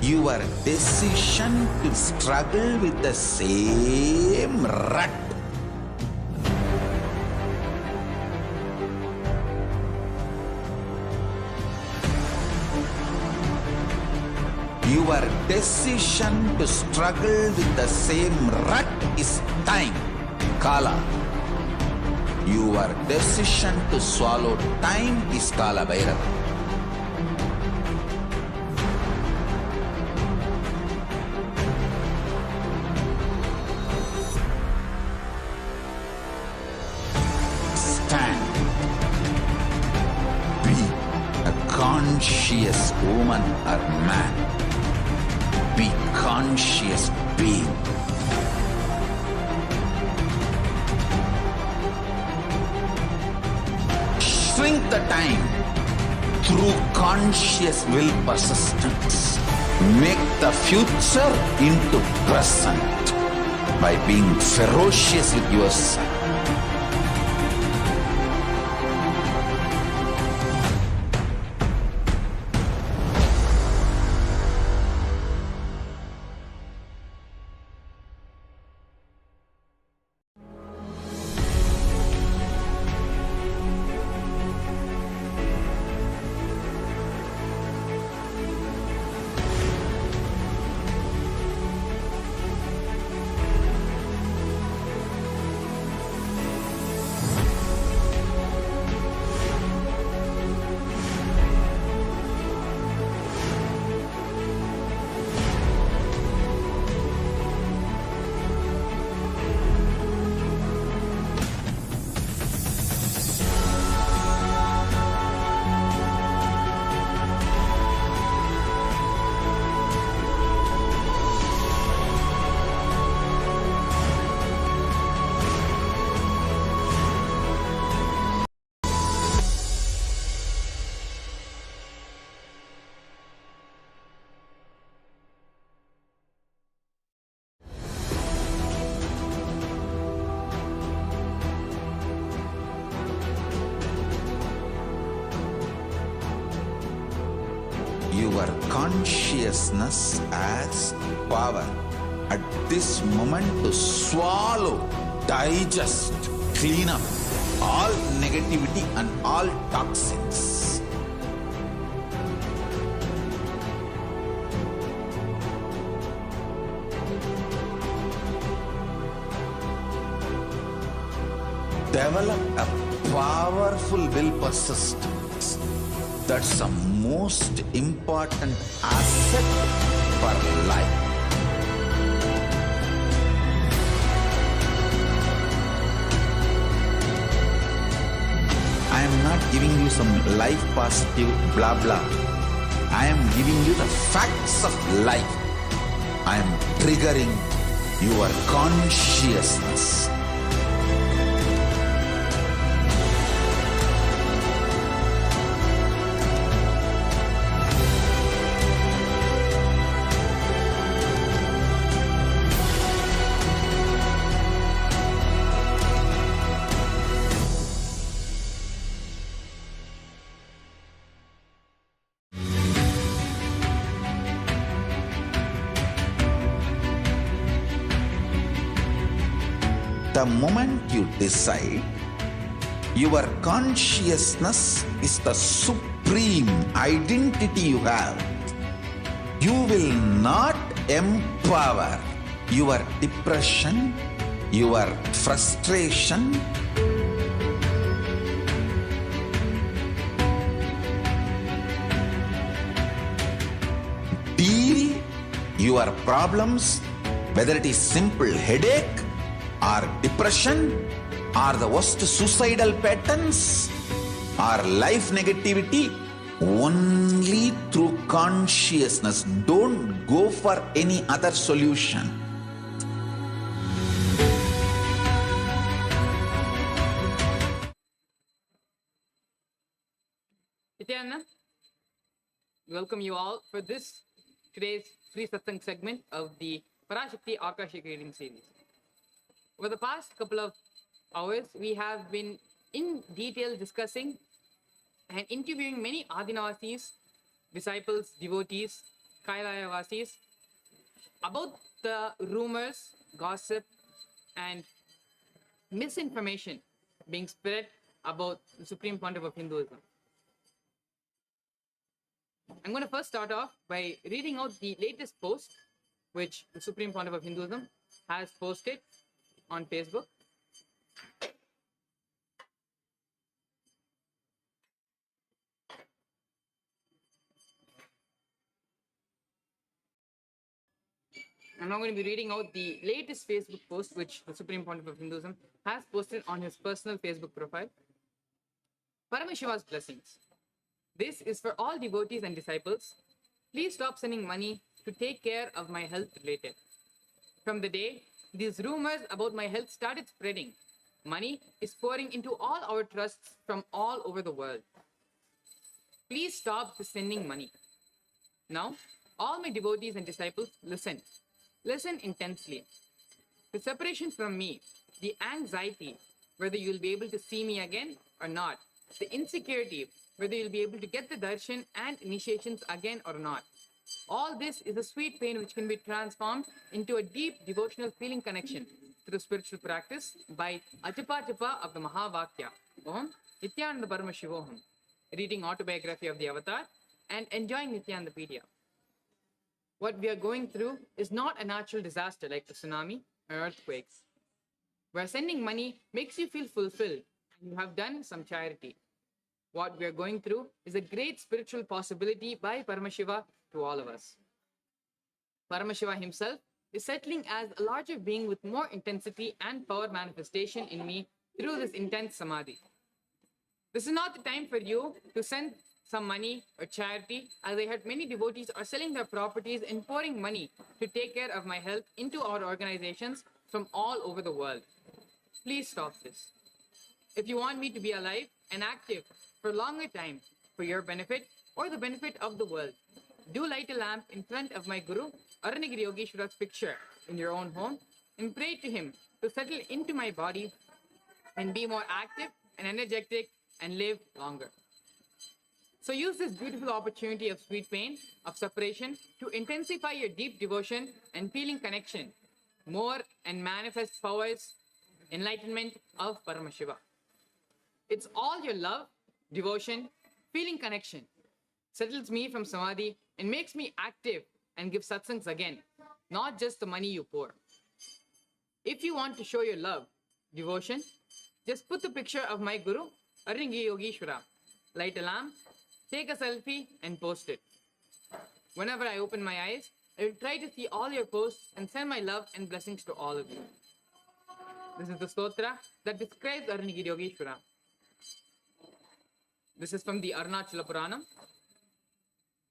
Your decision to struggle with the same rut. Your decision to struggle with the same rut is time, Kala. Your decision to swallow time is Kala Bhairava. Stand. Be a conscious woman or man. Be conscious being. Shrink the time through conscious will persistence. Make the future into present by being ferocious with yourself. Your consciousness as power at this moment to swallow, digest, clean up all negativity and all toxins. Develop a powerful will persistence. That's the most important asset for life. I am not giving you some life positive blah blah. I am giving you the facts of life. I am triggering your consciousness. The moment you decide, your consciousness is the supreme identity you have. You will not empower your depression, your frustration, deal your problems, whether it is simple headache or depression or the worst suicidal patterns or life negativity, only through consciousness. Don't go for any other solution. Nithyananda, welcome you all for today's free satsang segment of the Parashakti Akashic reading series. Over the past couple of hours, we have been in detail discussing and interviewing many Adinavasis, disciples, devotees, Kailaya Vasis about the rumors, gossip, and misinformation being spread about the Supreme Pontiff of Hinduism. I'm going to first start off by reading out the latest post which the Supreme Pontiff of Hinduism has posted on Facebook. I'm now going to be reading out the latest Facebook post which the Supreme Pontiff of Hinduism has posted on his personal Facebook profile. Paramashiva's blessings. This is for all devotees and disciples. Please stop sending money to take care of my health related. From the day these rumors about my health started spreading, money is pouring into all our trusts from all over the world. Please stop sending money. Now, all my devotees and disciples, listen. Listen intensely. The separation from me, the anxiety, whether you'll be able to see me again or not, the insecurity, whether you'll be able to get the darshan and initiations again or not. All this is a sweet pain which can be transformed into a deep devotional feeling connection through spiritual practice by Ajapa Japa of the Mahavakya, Om Nithyananda Paramashivoham, reading autobiography of the Avatar and enjoying Nithyandapedia. What we are going through is not a natural disaster like a tsunami or earthquakes, where sending money makes you feel fulfilled and you have done some charity. What we are going through is a great spiritual possibility by Paramashiva to all of us. Paramashiva himself is settling as a larger being with more intensity and power manifestation in me through this intense samadhi. This is not the time for you to send some money or charity, as I heard many devotees are selling their properties and pouring money to take care of my health into our organizations from all over the world. Please stop this. If you want me to be alive and active for a longer time for your benefit or the benefit of the world, do light a lamp in front of my Guru Aranagiri Yogeshwara's picture in your own home and pray to him to settle into my body and be more active and energetic and live longer. So use this beautiful opportunity of sweet pain, of separation, to intensify your deep devotion and feeling connection more and manifest powers, enlightenment of Paramashiva. It's all your love, devotion, feeling connection settles me from samadhi and makes me active and give satsangs again, not just the money you pour. If you want to show your love, devotion, just put the picture of my Guru, Aranagiri Yogeshwara, light a lamp, take a selfie and post it. Whenever I open my eyes, I will try to see all your posts and send my love and blessings to all of you. This is the stotra that describes Aranagiri Yogeshwara. This is from the Arunachala Puranam.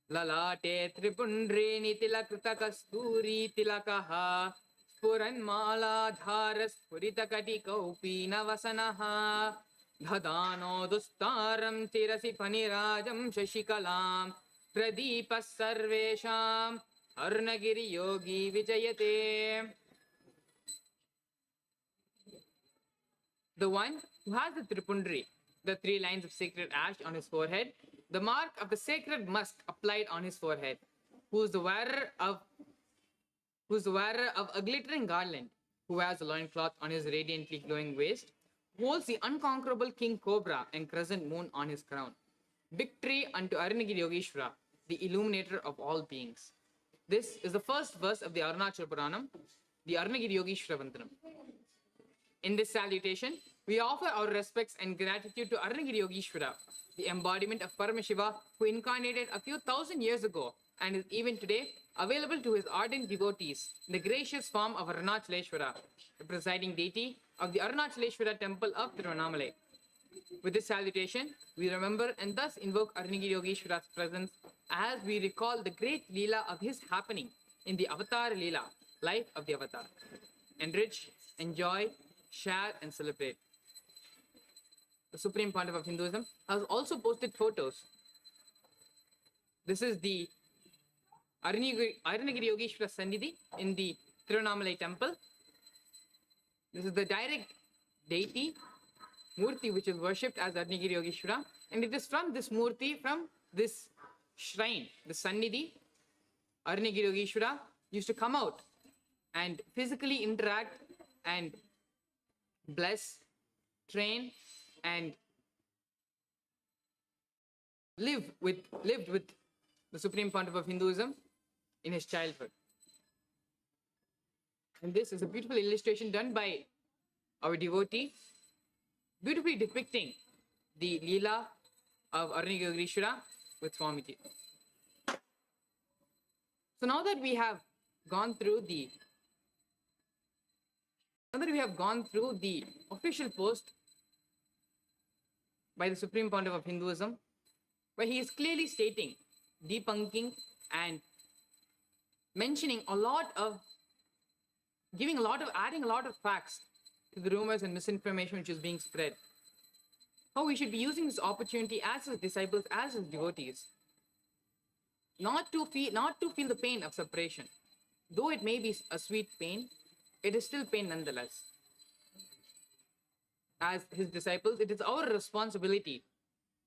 Lalate tripundre nitila krita kasturi tilakaha spuran mala dharas purita katika upina vasanaha dhadano dustaram tirasi panirajam shashikalam pradipa sarvesham Arunagiri yogi vijayate. The one who has the tripundri, the 3 lines of sacred ash on his forehead, the mark of the sacred musk applied on his forehead, who is the wearer of a glittering garland, who wears a loincloth on his radiantly glowing waist, holds the unconquerable king cobra and crescent moon on his crown. Victory unto Aranagiri Yogeshwara, the illuminator of all beings. This is the first verse of the Arunachala Puranam, the Aranagiri Yogeshwara Vandanam. In this salutation, we offer our respects and gratitude to Aranagiri Yogeshwara, the embodiment of Paramashiva, who incarnated a few thousand years ago and is even today available to his ardent devotees in the gracious form of Arunachaleshwara, the presiding deity of the Arunachaleshwara temple of Tiruvannamalai. With this salutation, we remember and thus invoke Aranagiri Yogeshwara's presence as we recall the great Leela of his happening in the Avatar Leela, life of the Avatar. Enrich, enjoy, share and celebrate. The Supreme Pontiff of Hinduism has also posted photos. This is the Aranagiri Yogeshwara Sannidhi in the Tiruvannamalai temple. This is the direct deity, Murti, which is worshipped as Aranagiri Yogeshwara. And it is from this Murti, from this shrine, the Sannidhi, Arunagiri Yogeshwara used to come out and physically interact and bless, train, and lived with the Supreme Pontiff of Hinduism in his childhood. And this is a beautiful illustration done by our devotee, beautifully depicting the Leela of Arunagiri Yogeshwara with Swamiji. So now that we have gone through the official post by the Supreme Pontiff of Hinduism, where he is clearly stating, debunking and mentioning adding a lot of facts to the rumors and misinformation which is being spread. How we should be using this opportunity as his disciples, as his devotees, not to feel the pain of separation. Though it may be a sweet pain, it is still pain nonetheless. As his disciples, it is our responsibility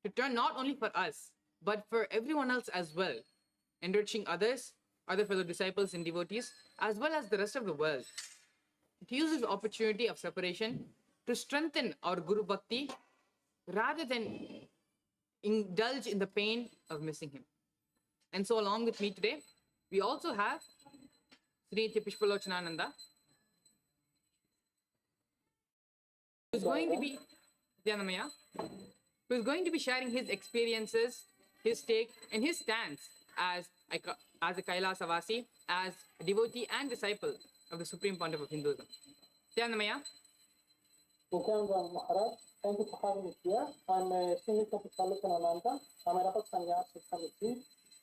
to turn not only for us, but for everyone else as well, enriching others, other fellow disciples and devotees, as well as the rest of the world, to use this opportunity of separation to strengthen our Guru Bhakti rather than indulge in the pain of missing him. And so along with me today, we also have Sri Pushpalochanananda, who is going to be sharing his experiences, his take, and his stance as a Kailasavasi, as a devotee and disciple of the Supreme Pontiff of Hinduism. Nityananda Nityananda Maharaj, thank you for having me here. I'm Sri Pushpalochanananda. I'm a Rapat Sannyasi Swamiji,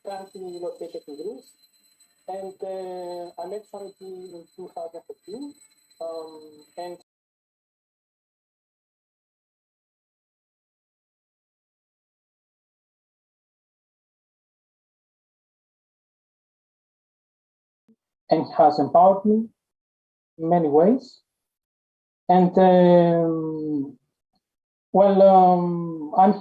currently located in Greece. And I met Swamiji in 2015. And has empowered me in many ways. And I'm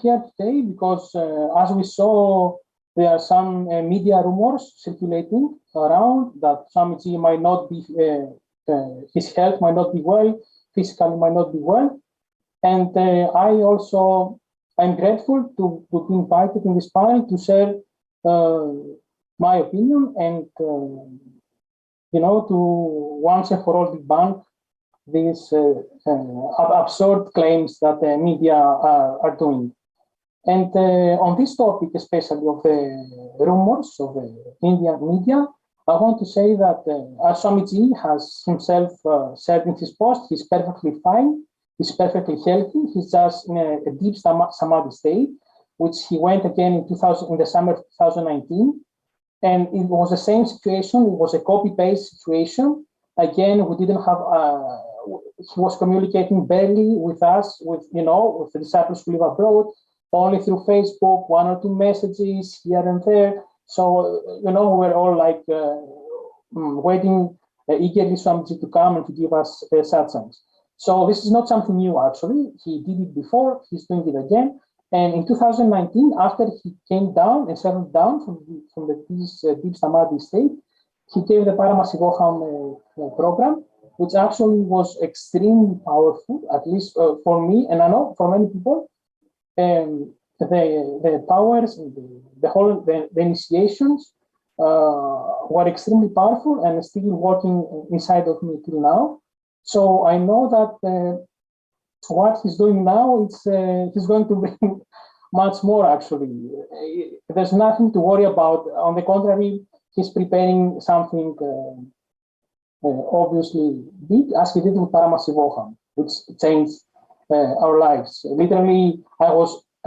here today because, as we saw, there are some media rumors circulating around that Swamiji might not be, his health might not be well, physically might not be well. And I'm grateful to be invited in this panel to share my opinion and to once and for all debunk these absurd claims that the media are doing. And on this topic, especially of the rumors of the Indian media, I want to say that as Swamiji has himself said in his post, he's perfectly fine, he's perfectly healthy, he's just in a deep samadhi state, which he went again in the summer of 2019. And it was the same situation. It was a copy-paste situation. Again, we didn't have, he was communicating barely with us, with the disciples who live abroad, only through Facebook, one or two messages here and there. So, we were all like waiting eagerly for Swamiji to come and to give us satsangs. So this is not something new, actually. He did it before, he's doing it again. And in 2019, after he came down and settled down from this deep samadhi state, he gave the Paramashivoham program, which actually was extremely powerful, at least for me, and I know for many people. The powers, the initiations were extremely powerful and still working inside of me till now. So I know that what he's doing now, he's going to bring much more, actually. There's nothing to worry about. On the contrary, he's preparing something obviously big, as he did with Paramashivoham, which changed our lives. Literally,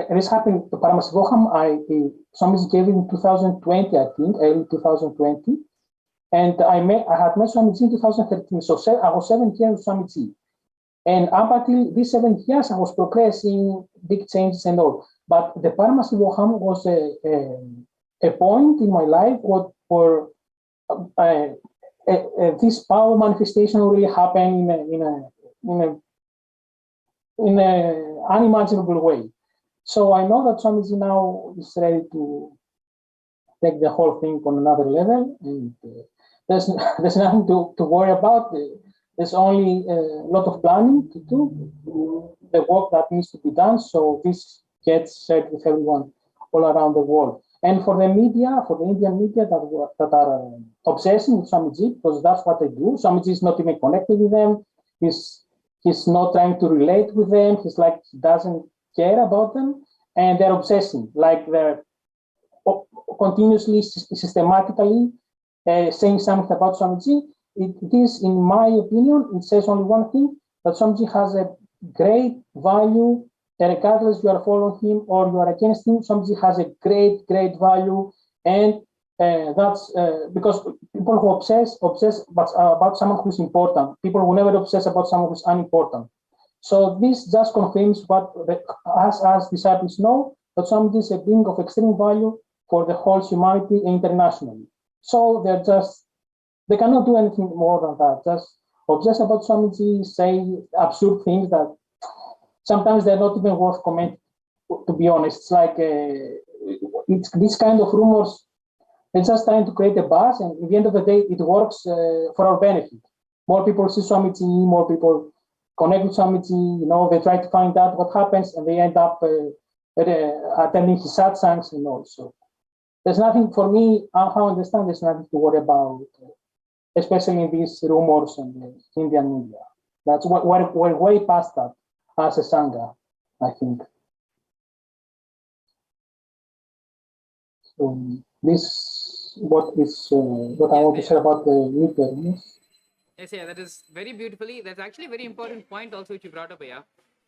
this happened to Paramashivoham, Swamiji gave it in 2020, I think, early 2020. And I had met Swamiji in 2013, so I was 7 years with Swamiji. And up until these 7 years, I was progressing, big changes and all. But the Paramashivoham was a point in my life where this power manifestation really happened in an unimaginable way. So I know that Swamiji now is ready to take the whole thing on another level. And there's nothing to worry about. There's only a lot of planning to do, the work that needs to be done. So this gets shared with everyone all around the world. And for the media, for the Indian media that are obsessing with Swamiji, because that's what they do. Swamiji is not even connected with them. He's not trying to relate with them. He's like, he doesn't care about them. And they're obsessing, like they're continuously, systematically saying something about Swamiji. It is, in my opinion, it says only one thing, that Swamiji has a great value, regardless you are following him or you are against him. Swamiji has a great value, and that's because people who obsess about someone who's important. People will never obsess about someone who's unimportant. So this just confirms what us as disciples know, that Swamiji is a being of extreme value for the whole humanity internationally. So they cannot do anything more than that. Just obsess about Swamiji, say absurd things that sometimes they're not even worth commenting, to be honest. It's like it's this kind of rumors. They're just trying to create a buzz, and at the end of the day, it works for our benefit. More people see Swamiji, more people connect with Swamiji. They try to find out what happens, and they end up attending his satsangs and all. So there's nothing for me. How I understand, there's nothing to worry about, especially in these rumors and the Indian media. That's we're way past that as a sangha, I think. So this what I want to say about the meter. Yes, yeah, that is very beautifully. That's actually a very important point also which you brought up, yeah.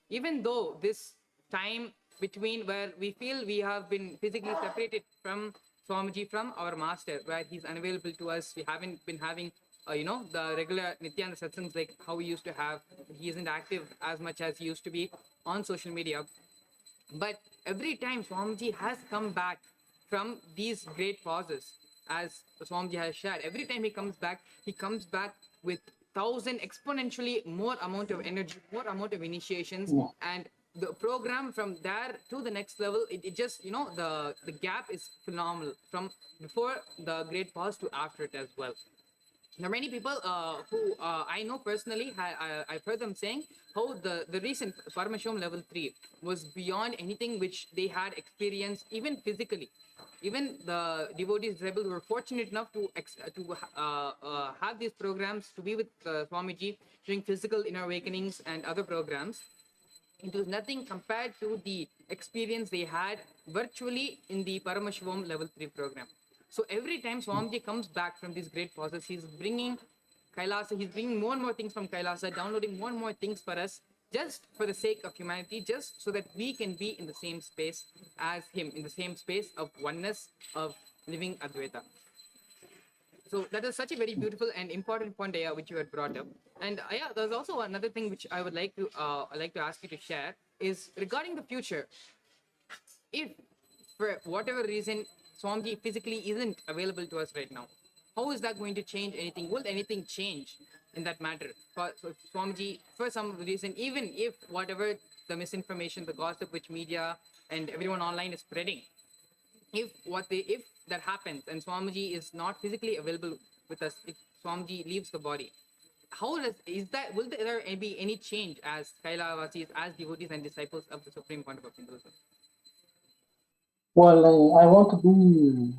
Even though this time between where we feel we have been physically separated from Swamiji, from our master, where he's unavailable to us, we haven't been having the regular Nithyananda satsangs like how we used to have. He isn't active as much as he used to be on social media. But every time Swamiji has come back from these great pauses, as Swamiji has shared, every time he comes back with 1,000 exponentially more amount of energy, more amount of initiations, and the program from there to the next level, it just, the gap is phenomenal from before the great pause to after it as well. There are many people who I know personally, I've heard them saying how the recent Paramashivoham level 3 was beyond anything which they had experienced, even physically. Even the devotees disciples were fortunate enough to have these programs, to be with Swamiji during physical inner awakenings and other programs. It was nothing compared to the experience they had virtually in the Paramashivoham level 3 program. So every time Swamiji comes back from these great pauses, he's bringing Kailasa, he's bringing more and more things from Kailasa, downloading more and more things for us, just for the sake of humanity, just so that we can be in the same space as him, in the same space of oneness, of living Advaita. So that is such a very beautiful and important point, which you had brought up. And there's also another thing which I would like to ask you to share is regarding the future. If for whatever reason Swamiji physically isn't available to us right now, how is that going to change anything? Will anything change in that matter? For Swamiji, for some reason, even if whatever the misinformation, the gossip which media and everyone online is spreading, if that happens and Swamiji is not physically available with us, if Swamiji leaves the body, will there be any change as Kailavasis, as devotees and disciples of the Supreme Point of Hinduism? Well, I want to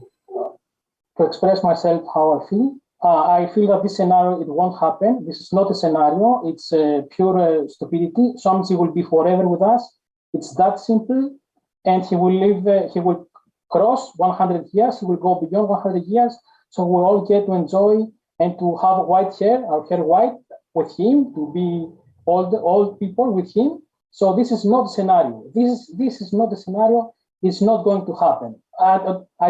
express myself how I feel. I feel that this scenario, it won't happen. This is not a scenario. It's pure stupidity. Swamiji will be forever with us. It's that simple. And he will live, he will cross 100 years. He will go beyond 100 years. So we all get to enjoy and to have white hair, our hair white with him, to be old people with him. So this is not a scenario. This is not a scenario. It's not going to happen. I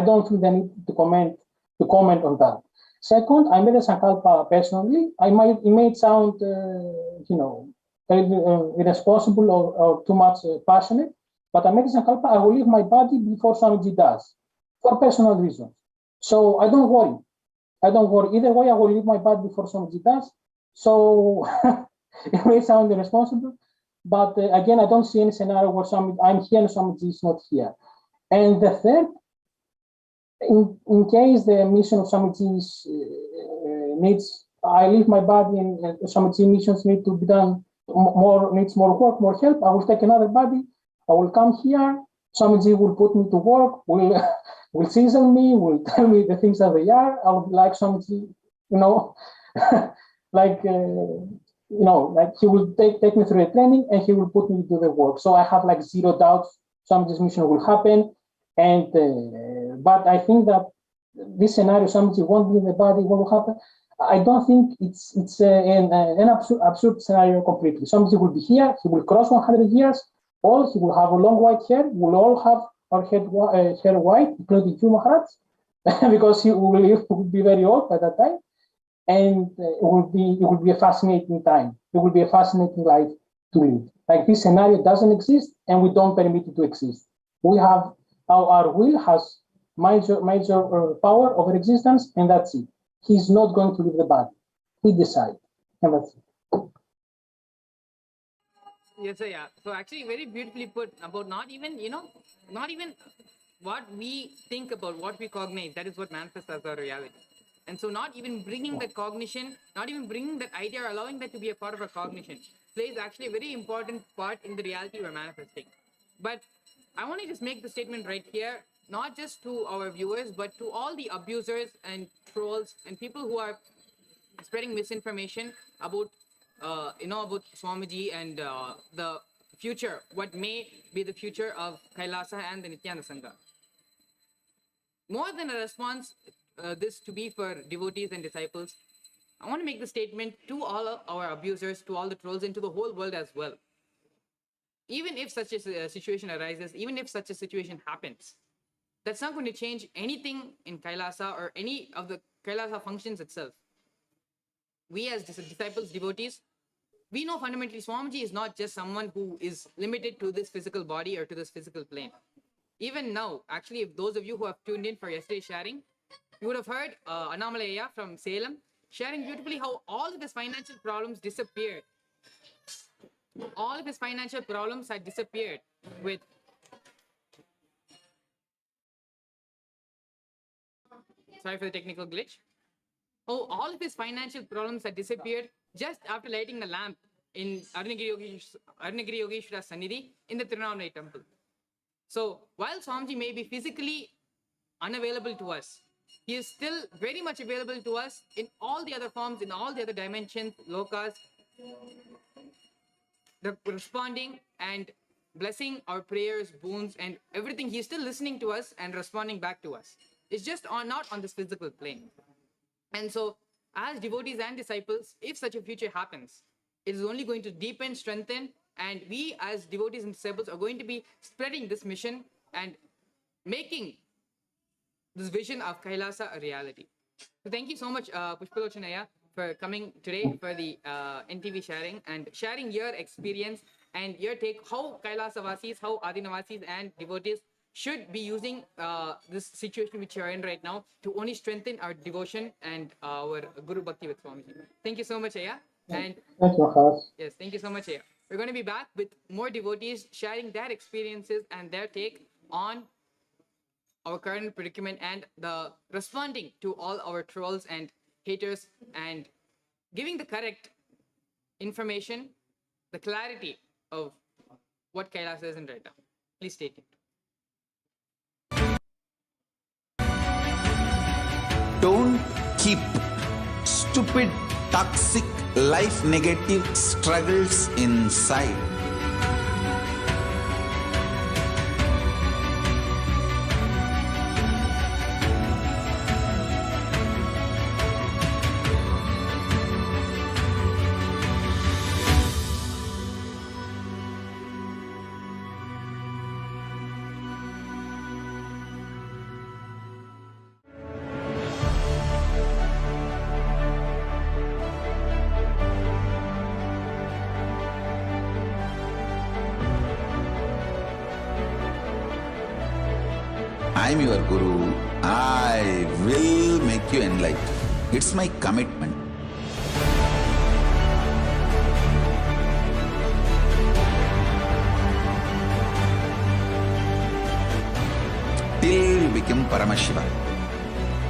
don't feel the need to comment on that. Second, I made a sankalpa personally. It may sound, irresponsible or too much passionate, but I made a sankalpa. I will leave my body before Swamiji does, for personal reasons. So I don't worry. Either way, I will leave my body before Swamiji does. So it may sound irresponsible, but again, I don't see any scenario where I'm here and Swamiji is not here. And the third, in case the mission of Swamiji's needs, I leave my body and Swamiji missions need to be done needs more work, more help, I will take another body, I will come here, Swamiji will put me to work, will season me, will tell me the things that they are, I would like Swamiji, like, like he will take me through the training and he will put me to do the work. So I have like zero doubts Swamiji's mission will happen. And but I think that this scenario, Swamiji won't be in the body, what will happen? I don't think it's an absurd scenario completely. Swamiji will be here, he will cross 100 years, all he will have a long white hair, we'll all have our hair white, including you, Maharaj, because he will be very old by that time. And it will be a fascinating time. It will be a fascinating life to live. Like this scenario doesn't exist, and we don't permit it to exist. We have our will has major power over existence, and that's it. He's not going to leave the body. We decide, and that's it. Yes, sir, yeah. So actually, very beautifully put about not even what we think about, what we cognize. That is what manifests as our reality. And so not even bringing that cognition, not even bringing that idea, or allowing that to be a part of our cognition, plays actually a very important part in the reality we're manifesting. But I want to just make the statement right here, not just to our viewers, but to all the abusers and trolls and people who are spreading misinformation about, about Swamiji and the future, what may be the future of Kailasa and the Nithyananda Sangha. More than a response, this to be for devotees and disciples, I want to make the statement to all of our abusers, to all the trolls, and to the whole world as well. Even if such a situation arises, even if such a situation happens, that's not going to change anything in Kailasa or any of the Kailasa functions itself. We as disciples, devotees, we know fundamentally Swamiji is not just someone who is limited to this physical body or to this physical plane. Even now, actually, if those of you who have tuned in for yesterday's sharing, you would have heard Annamalaya from Salem sharing beautifully how all of his financial problems disappeared. All of his financial problems had disappeared with sorry for the technical glitch. Oh, all of his financial problems had disappeared just after lighting the lamp in Arunagiri Yogeshwara Sannidhi in the Tiruvannamalai temple. So while Swamiji may be physically unavailable to us, he is still very much available to us in all the other forms, in all the other dimensions, lokas, the responding and blessing our prayers, boons, and everything. He's still listening to us and responding back to us. It's just not on this physical plane. And so, as devotees and disciples, if such a future happens, it is only going to deepen, strengthen, and we as devotees and disciples are going to be spreading this mission and making this vision of Kailasa a reality. So thank you so much, Pushpalochanaya, for coming today for the NTV sharing and sharing your experience and your take, how Kailasa Vasis, how Adinavasis and devotees should be using this situation which you are in right now to only strengthen our devotion and our Guru Bhakti with Swamiji. Thank you so much, Aya. And thank you, Maharaj. Yes, thank you so much, Aya. We're going to be back with more devotees sharing their experiences and their take on our current predicament and the responding to all our trolls and haters and giving the correct information, the clarity of what Kailasa is in right now. Please stay tuned. Don't keep stupid, toxic, life negative struggles inside. I'm your Guru. I will make you enlightened. It's my commitment. Till we become Paramashiva.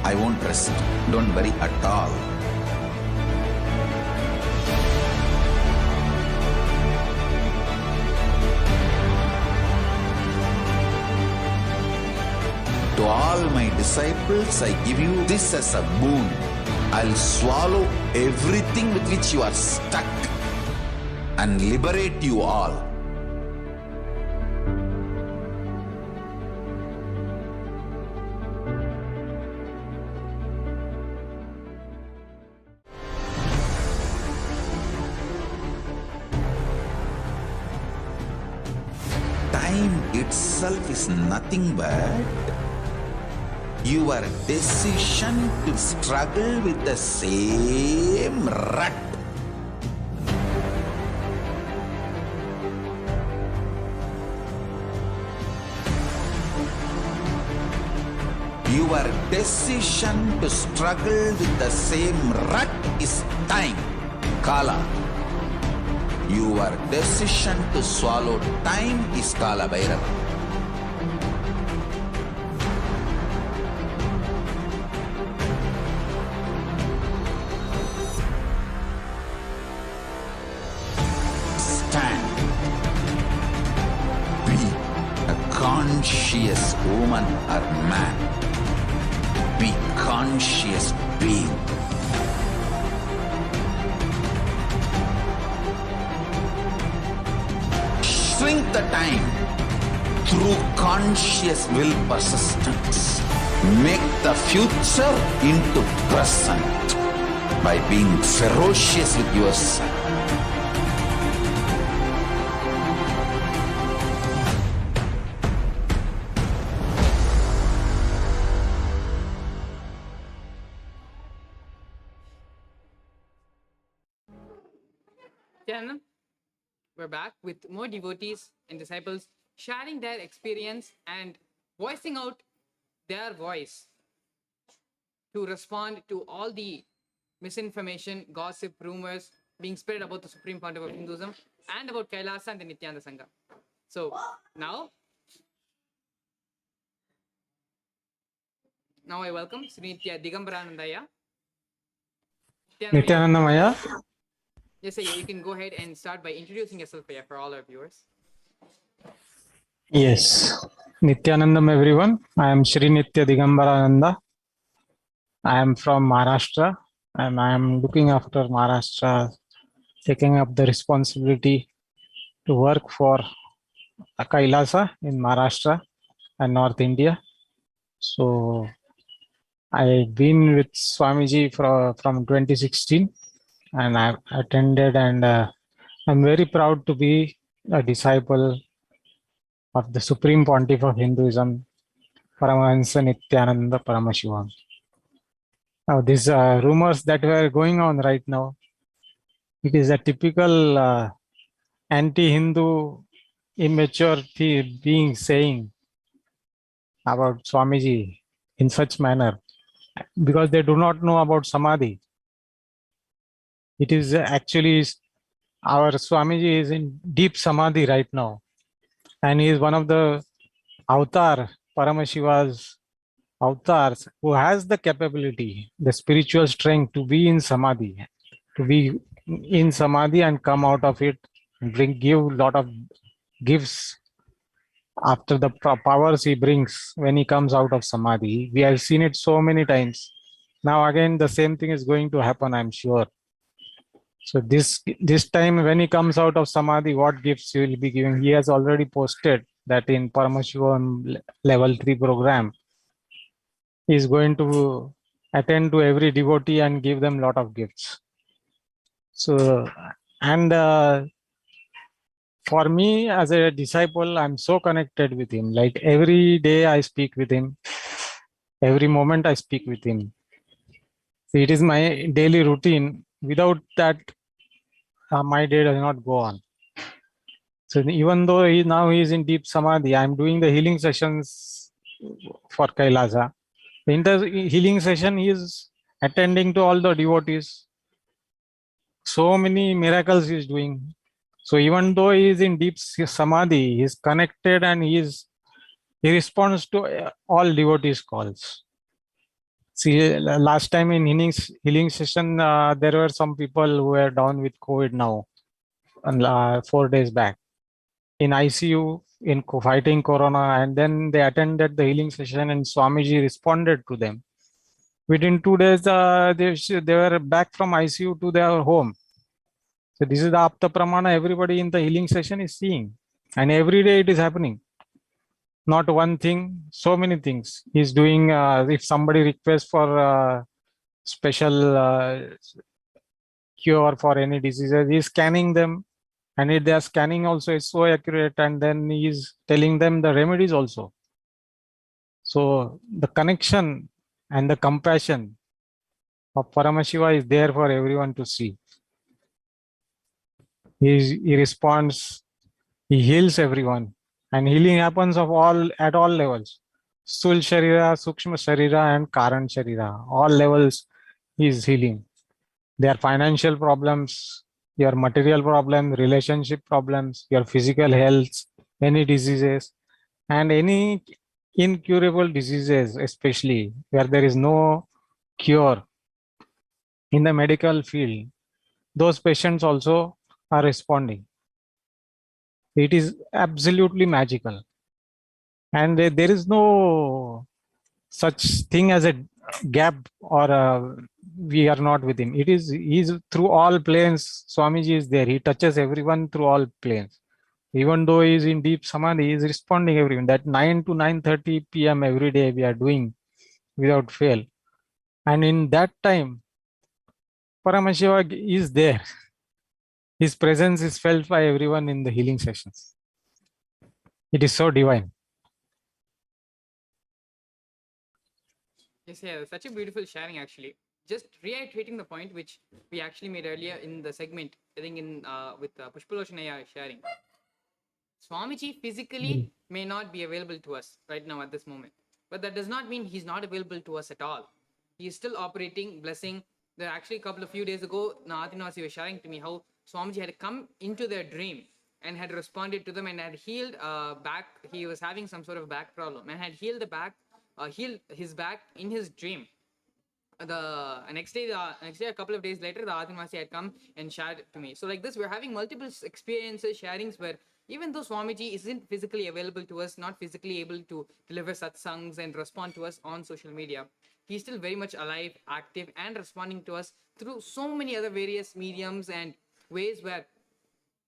I won't rest. Don't worry at all. To all my disciples, I give you this as a boon. I'll swallow everything with which you are stuck and liberate you all. Time itself is nothing but your decision to struggle with the same rut. Your decision to struggle with the same rut is time, Kala. Your decision to swallow time is Kala Bhairava. Stand. Be a conscious woman or man. Be conscious being. Shrink the time through conscious will persistence. Make the future into present by being ferocious with yourself. Nithyananda, we're back with more devotees and disciples sharing their experience and voicing out their voice to respond to all the misinformation, gossip, rumors being spread about the Supreme Pontiff of Hinduism and about Kailasa and the Nithyananda Sangha. So now I welcome Sri Nithya Digambaranandaya. Nithyanandamaya. Yes, sir, you can go ahead and start by introducing yourself here for all our viewers. Yes. Nithyanandam, everyone. I am Sri Nithya Digambarananda. I am from Maharashtra and I am looking after Maharashtra, taking up the responsibility to work for Kailasa in Maharashtra and North India. So I've been with Swamiji from 2016 and I've attended, and I'm very proud to be a disciple of the Supreme Pontiff of Hinduism, Paramahansa Nithyananda Paramashivam. Now, these rumors that were going on right now, it is a typical anti-Hindu immaturity being saying about Swamiji in such manner, because they do not know about Samadhi. It is actually our Swamiji is in deep Samadhi right now, and he is one of the avatar, Paramashiva's avatars, who has the capability, the spiritual strength to be in Samadhi, and come out of it and give lot of gifts after the powers he brings when he comes out of Samadhi. We have seen it so many times. Now again, the same thing is going to happen, I'm sure. So this time when he comes out of Samadhi, what gifts he will be giving? He has already posted that in Paramashivoham level 3 program, he is going to attend to every devotee and give them lot of gifts. So, and for me as a disciple, I'm so connected with him. Like every day I speak with him, every moment I speak with him. So it is my daily routine. Without that, my day does not go on. So even though now he is in deep Samadhi, I'm doing the healing sessions for Kailasa. In the healing session, he is attending to all the devotees. So many miracles he is doing. So even though he is in deep Samadhi, he is connected and he is He responds to all devotees' calls. See, last time in healing session, there were some people who were down with COVID now, and 4 days back in ICU fighting Corona, and then they attended the healing session, and Swamiji responded to them. Within 2 days, they were back from ICU to their home. So this is the Apta Pramana everybody in the healing session is seeing, and every day it is happening. Not one thing, so many things he's doing. If somebody requests for special cure for any diseases, he's scanning them, and if they are scanning also is so accurate, and then he's telling them the remedies also. So the connection and the compassion of Paramashiva is there for everyone to see. He responds, he heals everyone, and healing happens at all levels. Sthul Sharira, Sukshma Sharira, and Karan Sharira. All levels he is healing. Their financial problems, your material problems, relationship problems, your physical health, any diseases, and any incurable diseases, especially where there is no cure in the medical field. Those patients also are responding. It is absolutely magical. And there is no such thing as a gap or we are not with him. He's through all planes. Swamiji is there. He touches everyone through all planes. Even though he is in deep samadhi, he is responding everyone. That 9 to 9:30 p.m. every day we are doing without fail. And in that time, Paramashiva is there. His presence is felt by everyone in the healing sessions. It is so divine. Yes, yeah, such a beautiful sharing actually. Just reiterating the point which we actually made earlier in the segment, I think in with Pushpalochanaya sharing. Swamiji physically may not be available to us right now at this moment, but that does not mean he's not available to us at all. He is still operating, blessing. There actually a few days ago, Nathinasi was sharing to me how Swamiji had come into their dream and had responded to them and had healed back. He was having some sort of back problem and had healed healed his back in his dream. The next day, a couple of days later, the Adhimasi had come and shared it to me. So like this, we're having multiple experiences, sharings where even though Swamiji isn't physically available to us, not physically able to deliver satsangs and respond to us on social media, he's still very much alive, active, and responding to us through so many other various mediums and ways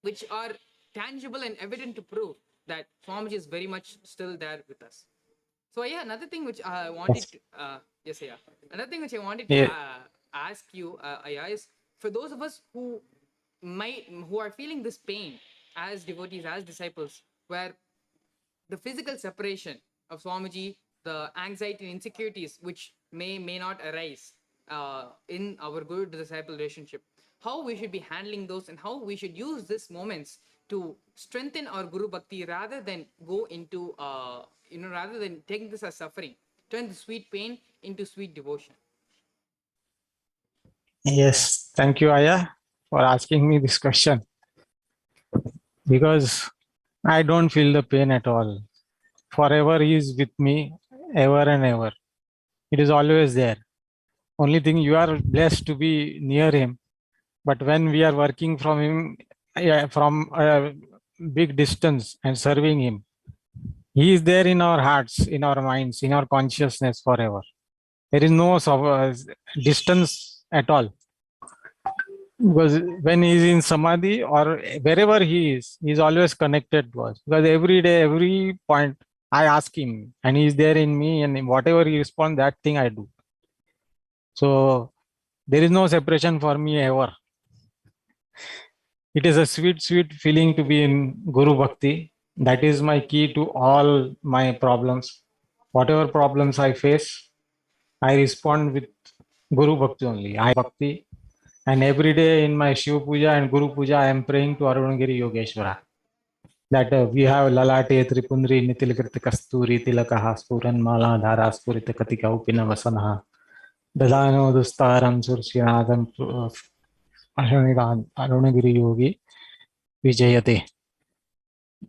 which are tangible and evident to prove that Swamiji is very much still there with us. So yeah, another thing which I wanted to, another thing which I wanted to ask you, Aya, is for those of us who are feeling this pain as devotees, as disciples, where the physical separation of Swamiji, the anxiety and insecurities which may not arise in our guru disciple relationship, how we should be handling those and how we should use these moments to strengthen our guru bhakti rather than go into rather than taking this as suffering, turn the sweet pain into sweet devotion. Yes, thank you, Aya, for asking me this question, because I don't feel the pain at all. Forever he is with me, ever and ever. It is always there. Only thing, you are blessed to be near him. But when we are working from him, from a big distance and serving him, he is there in our hearts, in our minds, in our consciousness forever. There is no distance at all. Because when he is in samadhi or wherever he is always connected to us. Because every day, every point, I ask him, and he is there in me, and whatever he responds, that thing I do. So there is no separation for me ever. It is a sweet, sweet feeling to be in Guru Bhakti. That is my key to all my problems. Whatever problems I face, I respond with Guru Bhakti only. I Bhakti. And every day in my Shiva Puja and Guru Puja, I am praying to Arunagiri Yogeshwara. That we have Lalate Tripundri Nitilkrita Kasturi Tilakaha Spuran Mala Dhara Spurita Katika Upina Vasanaha Dadano Dustaram Sursinadam Arunagiri Yogi Vijayate.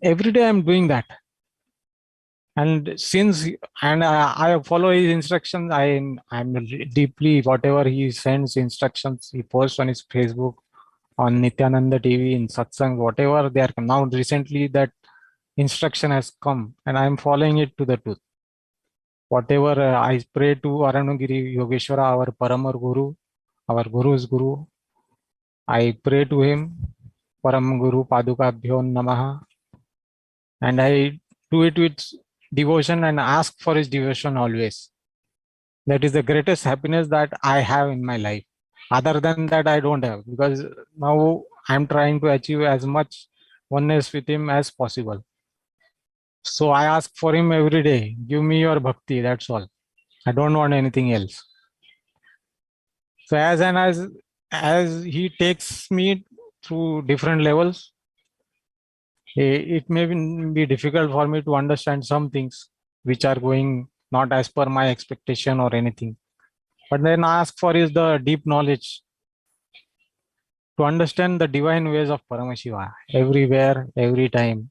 Every day I am doing that. And since I follow his instructions, I'm deeply whatever he sends instructions, he posts on his Facebook, on Nithyananda TV, in satsang, whatever they are now recently that instruction has come, and I'm following it to the tooth. Whatever I pray to Aranagiri Yogeshwara, our Paramar Guru, our Guru's Guru, I pray to him, Param Guru Padukabhyo Namaha, and I do it with devotion and ask for his devotion always. That is the greatest happiness that I have in my life. Other than that, I don't have, because now I'm trying to achieve as much oneness with him as possible. So I ask for him every day, give me your bhakti, that's all. I don't want anything else. So as he takes me through different levels, it may be difficult for me to understand some things which are going not as per my expectation or anything. But then I ask for is the deep knowledge to understand the divine ways of Paramashiva everywhere, every time.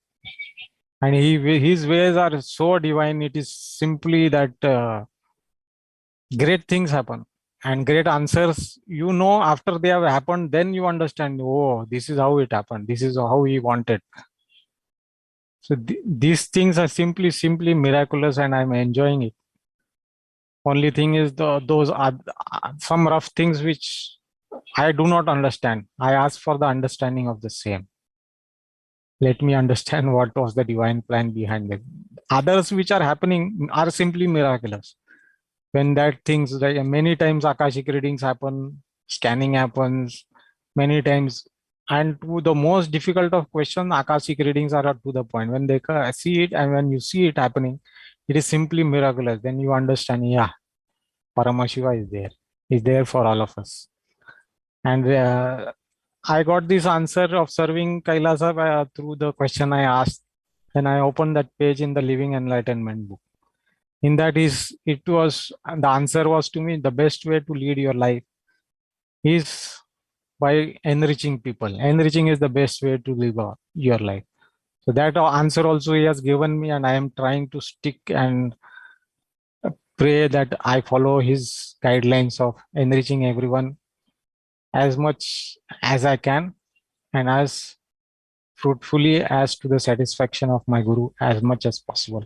And his ways are so divine, it is simply that great things happen and great answers, after they have happened, then you understand, oh, this is how it happened, this is how he wanted. So these things are simply miraculous, and I'm enjoying it. Only thing is those are some rough things which I do not understand. I ask for the understanding of the same. Let me understand what was the divine plan behind it. Others which are happening are simply miraculous. When that things, like many times Akashic readings happen, scanning happens, many times. And to the most difficult of questions, Akashic readings are to the point. When they see it, and when you see it happening, it is simply miraculous. Then you understand, yeah, Paramashiva is there for all of us. And I got this answer of serving Kailasa through the question I asked. Then I opened that page in the Living Enlightenment book. In that the answer was to me, the best way to lead your life is by enriching people. Enriching is the best way to live your life. So that answer also he has given me, and I am trying to stick and pray that I follow his guidelines of enriching everyone as much as I can, and as fruitfully as to the satisfaction of my Guru as much as possible.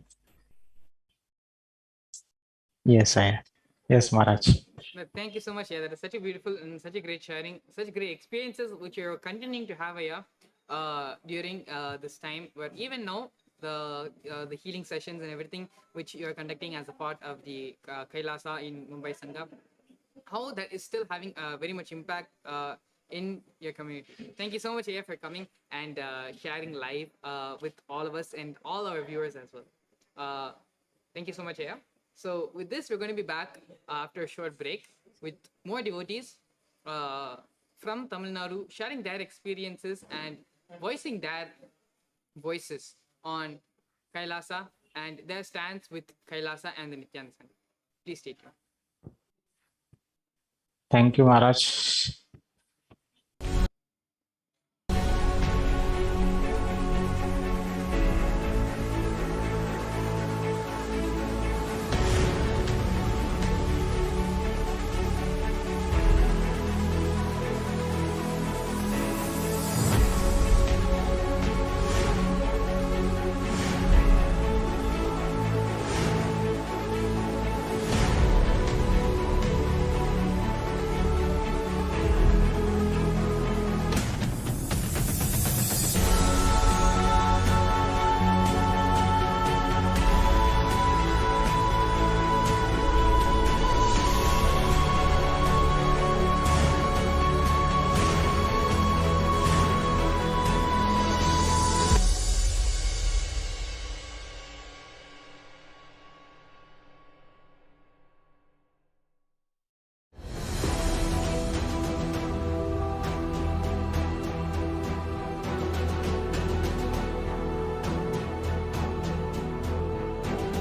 Yes, Maharaj. Thank you so much. Yeah, that is such a beautiful and such a great sharing, such great experiences which you're continuing to have here during this time. But even now, the healing sessions and everything which you're conducting as a part of the Kailasa in Mumbai Sangha, how that is still having very much impact in your community. Thank you so much, Aya, for coming and sharing live with all of us and all our viewers as well. Thank you so much, Aya. So with this, we're going to be back after a short break with more devotees from Tamil Nadu sharing their experiences and voicing their voices on Kailasa and their stance with Kailasa and the Nithyananda Sangha. Please stay tuned. Thank you, Maharaj.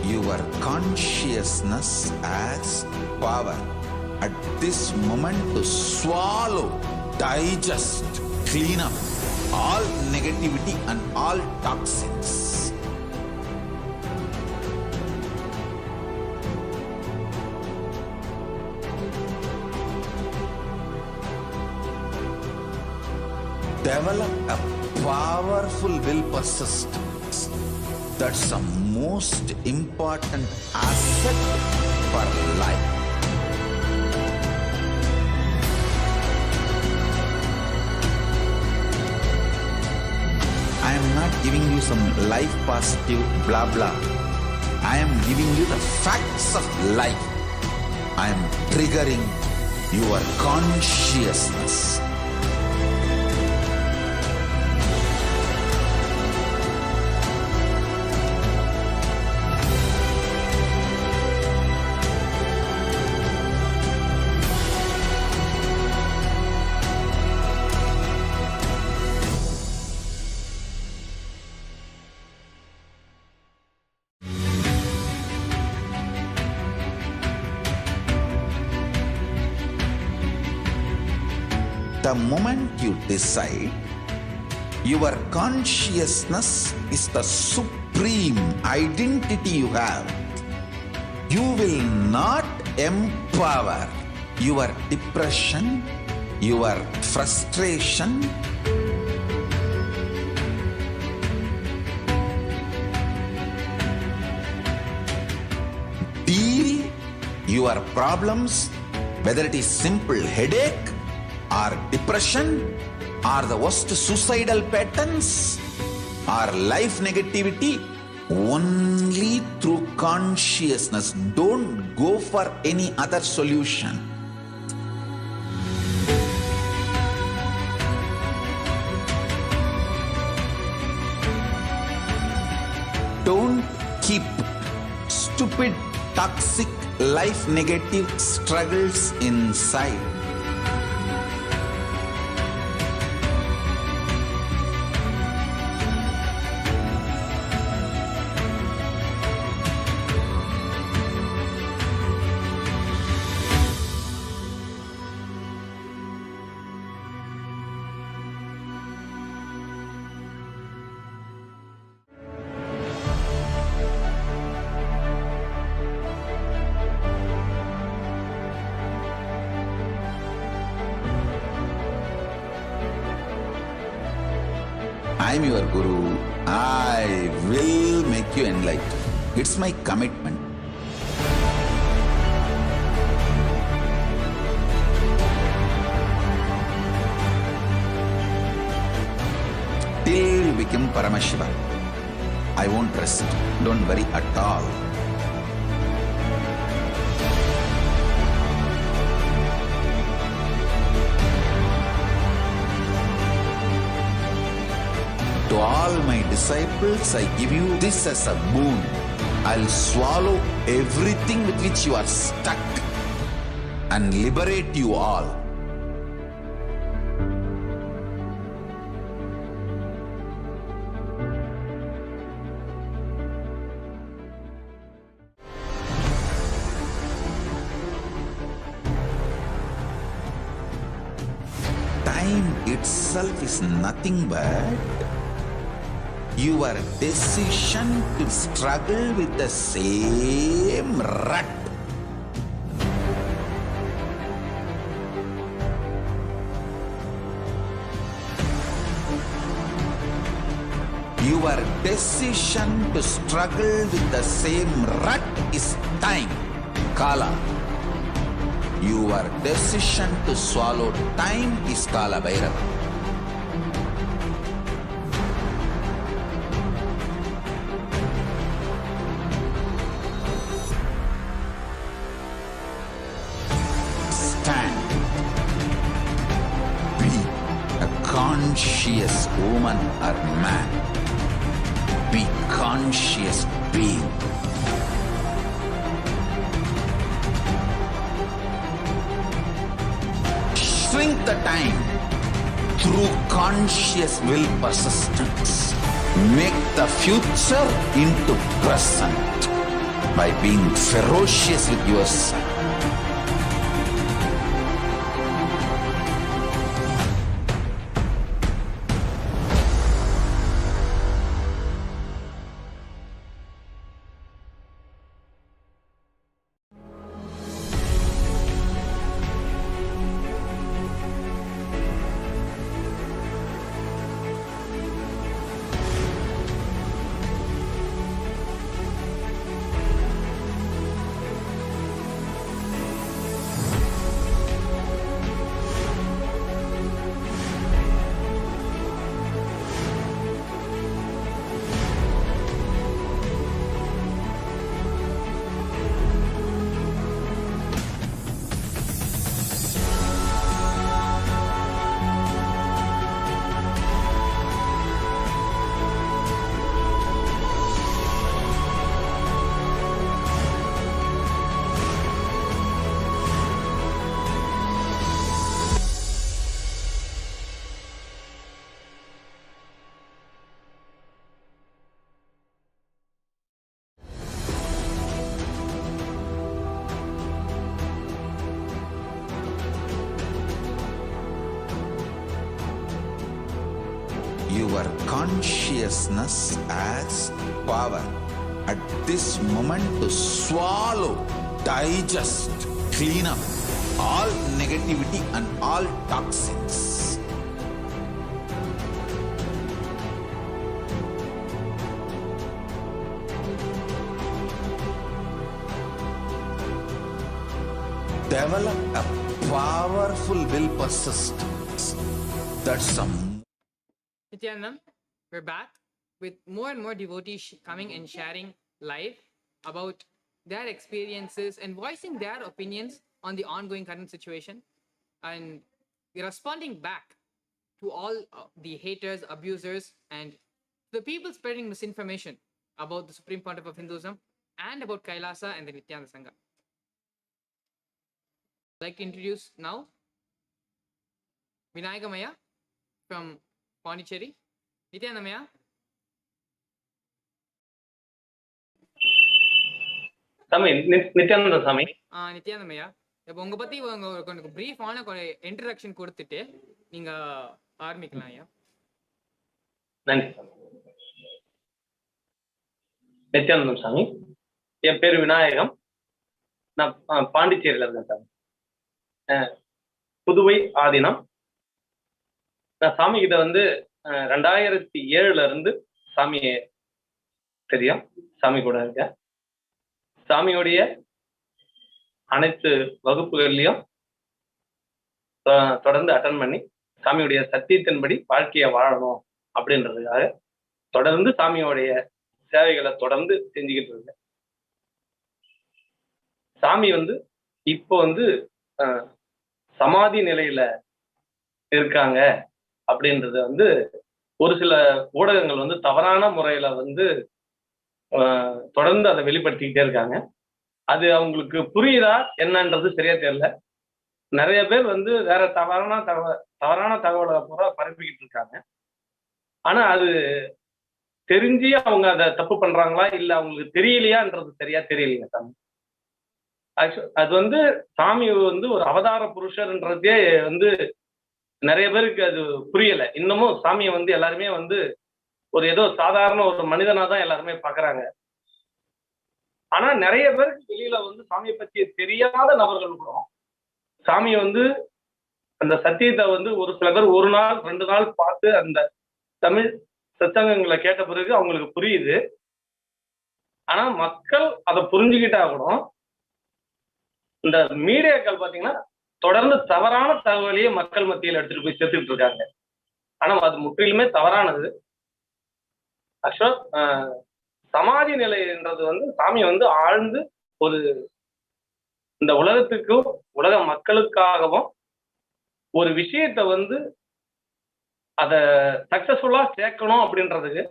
Your consciousness as power at this moment to swallow, digest, clean up all negativity and all toxins. develop a powerful will persistence. That's the most important asset for life. I am not giving you some life positive blah blah. I am giving you the facts of life. I am triggering your consciousness. The moment you decide, your consciousness is the supreme identity you have. You will not empower your depression, your frustration, deal your problems, whether it is simple headache or depression or the worst suicidal patterns or life negativity, only through consciousness. Don't go for any other solution. Don't keep stupid, toxic, life negative struggles inside. I am your Guru. I will make you enlightened. It's my commitment. Till you become Paramashiva, I won't rest. Don't worry at all. To all my disciples, I give you this as a boon. I'll swallow everything with which you are stuck and liberate you all. Time itself is nothing but your decision to struggle with the same rut. Your decision to struggle with the same rut is time, Kala. Your decision to swallow time is Kala Bhairava. Stand. Be a conscious woman or man. Be conscious being. Shrink the time through conscious will persistence. Make the future into present by being ferocious with yourself. your consciousness as power at this moment to swallow, digest, clean up all negativity and all toxins. Develop a powerful will persistence. That's some. Nithyanandam, we're back with more and more devotees coming and sharing live about their experiences and voicing their opinions on the ongoing current situation. And we're responding back to all the haters, abusers, and the people spreading misinformation about the Supreme Pontiff of Hinduism and about Kailasa and the Nithyananda Sangha. I'd like to introduce now Vinayagamaya from Pondicherry. Nithyanandamaya. Sami, Nithyananda Sami. Nithyanandamaya. இப்போ உங்க பத்தி கொஞ்சம் பிரீஃபான introduction கொடுத்துட்டு நீங்க ஆரம்பிக்கலாம் ஐயா. நன்றி. நித்யானந்தம் சாமி. என் பேரு விநாயகம். நான் பாண்டிச்சேரியில இருக்கேன் சாமி. புதுவை ஆதீனம். நான் சாமி கிட்ட 2007ல இருந்து சாமியை தெரியும். சாமி கூட இருக்கேன். சாமியோடைய அனைத்து வகுப்புகள்லையும் தொடர்ந்து அட்டன் பண்ணி சாமியுடைய சத்தியத்தின்படி வாழ்க்கையை வாழணும் அப்படின்றதுக்காக தொடர்ந்து சாமியோடைய சேவைகளை தொடர்ந்து செஞ்சுக்கிட்டு இருக்கேன். சாமி இப்போ சமாதி நிலையில இருக்காங்க அப்படின்றது ஒரு சில ஊடகங்கள் தவறான முறையில தொடர்ந்து அதை வெளிப்படுத்திக்கிட்டே இருக்காங்க. அது அவங்களுக்கு புரியுதா என்னன்றது சரியா தெரியல. நிறைய பேர் வேற தவறான தகவலை பூரா பரப்பிக்கிட்டு இருக்காங்க. ஆனா அது தெரிஞ்சு அவங்க அதை தப்பு பண்றாங்களா இல்ல அவங்களுக்கு தெரியலையான்றது சரியா தெரியலைங்க சாமி. அது சாமி ஒரு அவதார புருஷர்ன்றதே நிறைய பேருக்கு அது புரியல. இன்னமும் சாமியை எல்லாருமே ஒரு ஏதோ சாதாரண ஒரு மனிதனா தான் எல்லாருமே பாக்குறாங்க. ஆனா நிறைய பேருக்கு வெளியில சாமியை பத்தி தெரியாத நபர்கள் கூட சாமியை அந்த சத்தியத்தை ஒரு சில பேர் 1 நாள் 2 நாள் பார்த்து அந்த தமிழ் சத்சங்கங்களை கேட்ட பிறகு அவங்களுக்கு புரியுது. ஆனா மக்கள் அதை புரிஞ்சுக்கிட்டா கூட இந்த மீடியாக்கள் பாத்தீங்கன்னா தொடர்ந்து தவறான தகவலையே மக்கள் மத்தியில் எடுத்துட்டு போய் சேர்த்துட்டு இருக்காங்க. ஆனா அது முற்றிலுமே தவறானது. ஆக்சுவலா சமாதி நிலைன்றது சாமி ஆழ்ந்து ஒரு இந்த உலகத்துக்கும் உலக மக்களுக்காகவும் ஒரு விஷயத்த அத சக்சஸ்ஃபுல்லா சேர்க்கணும் அப்படின்றதுக்கு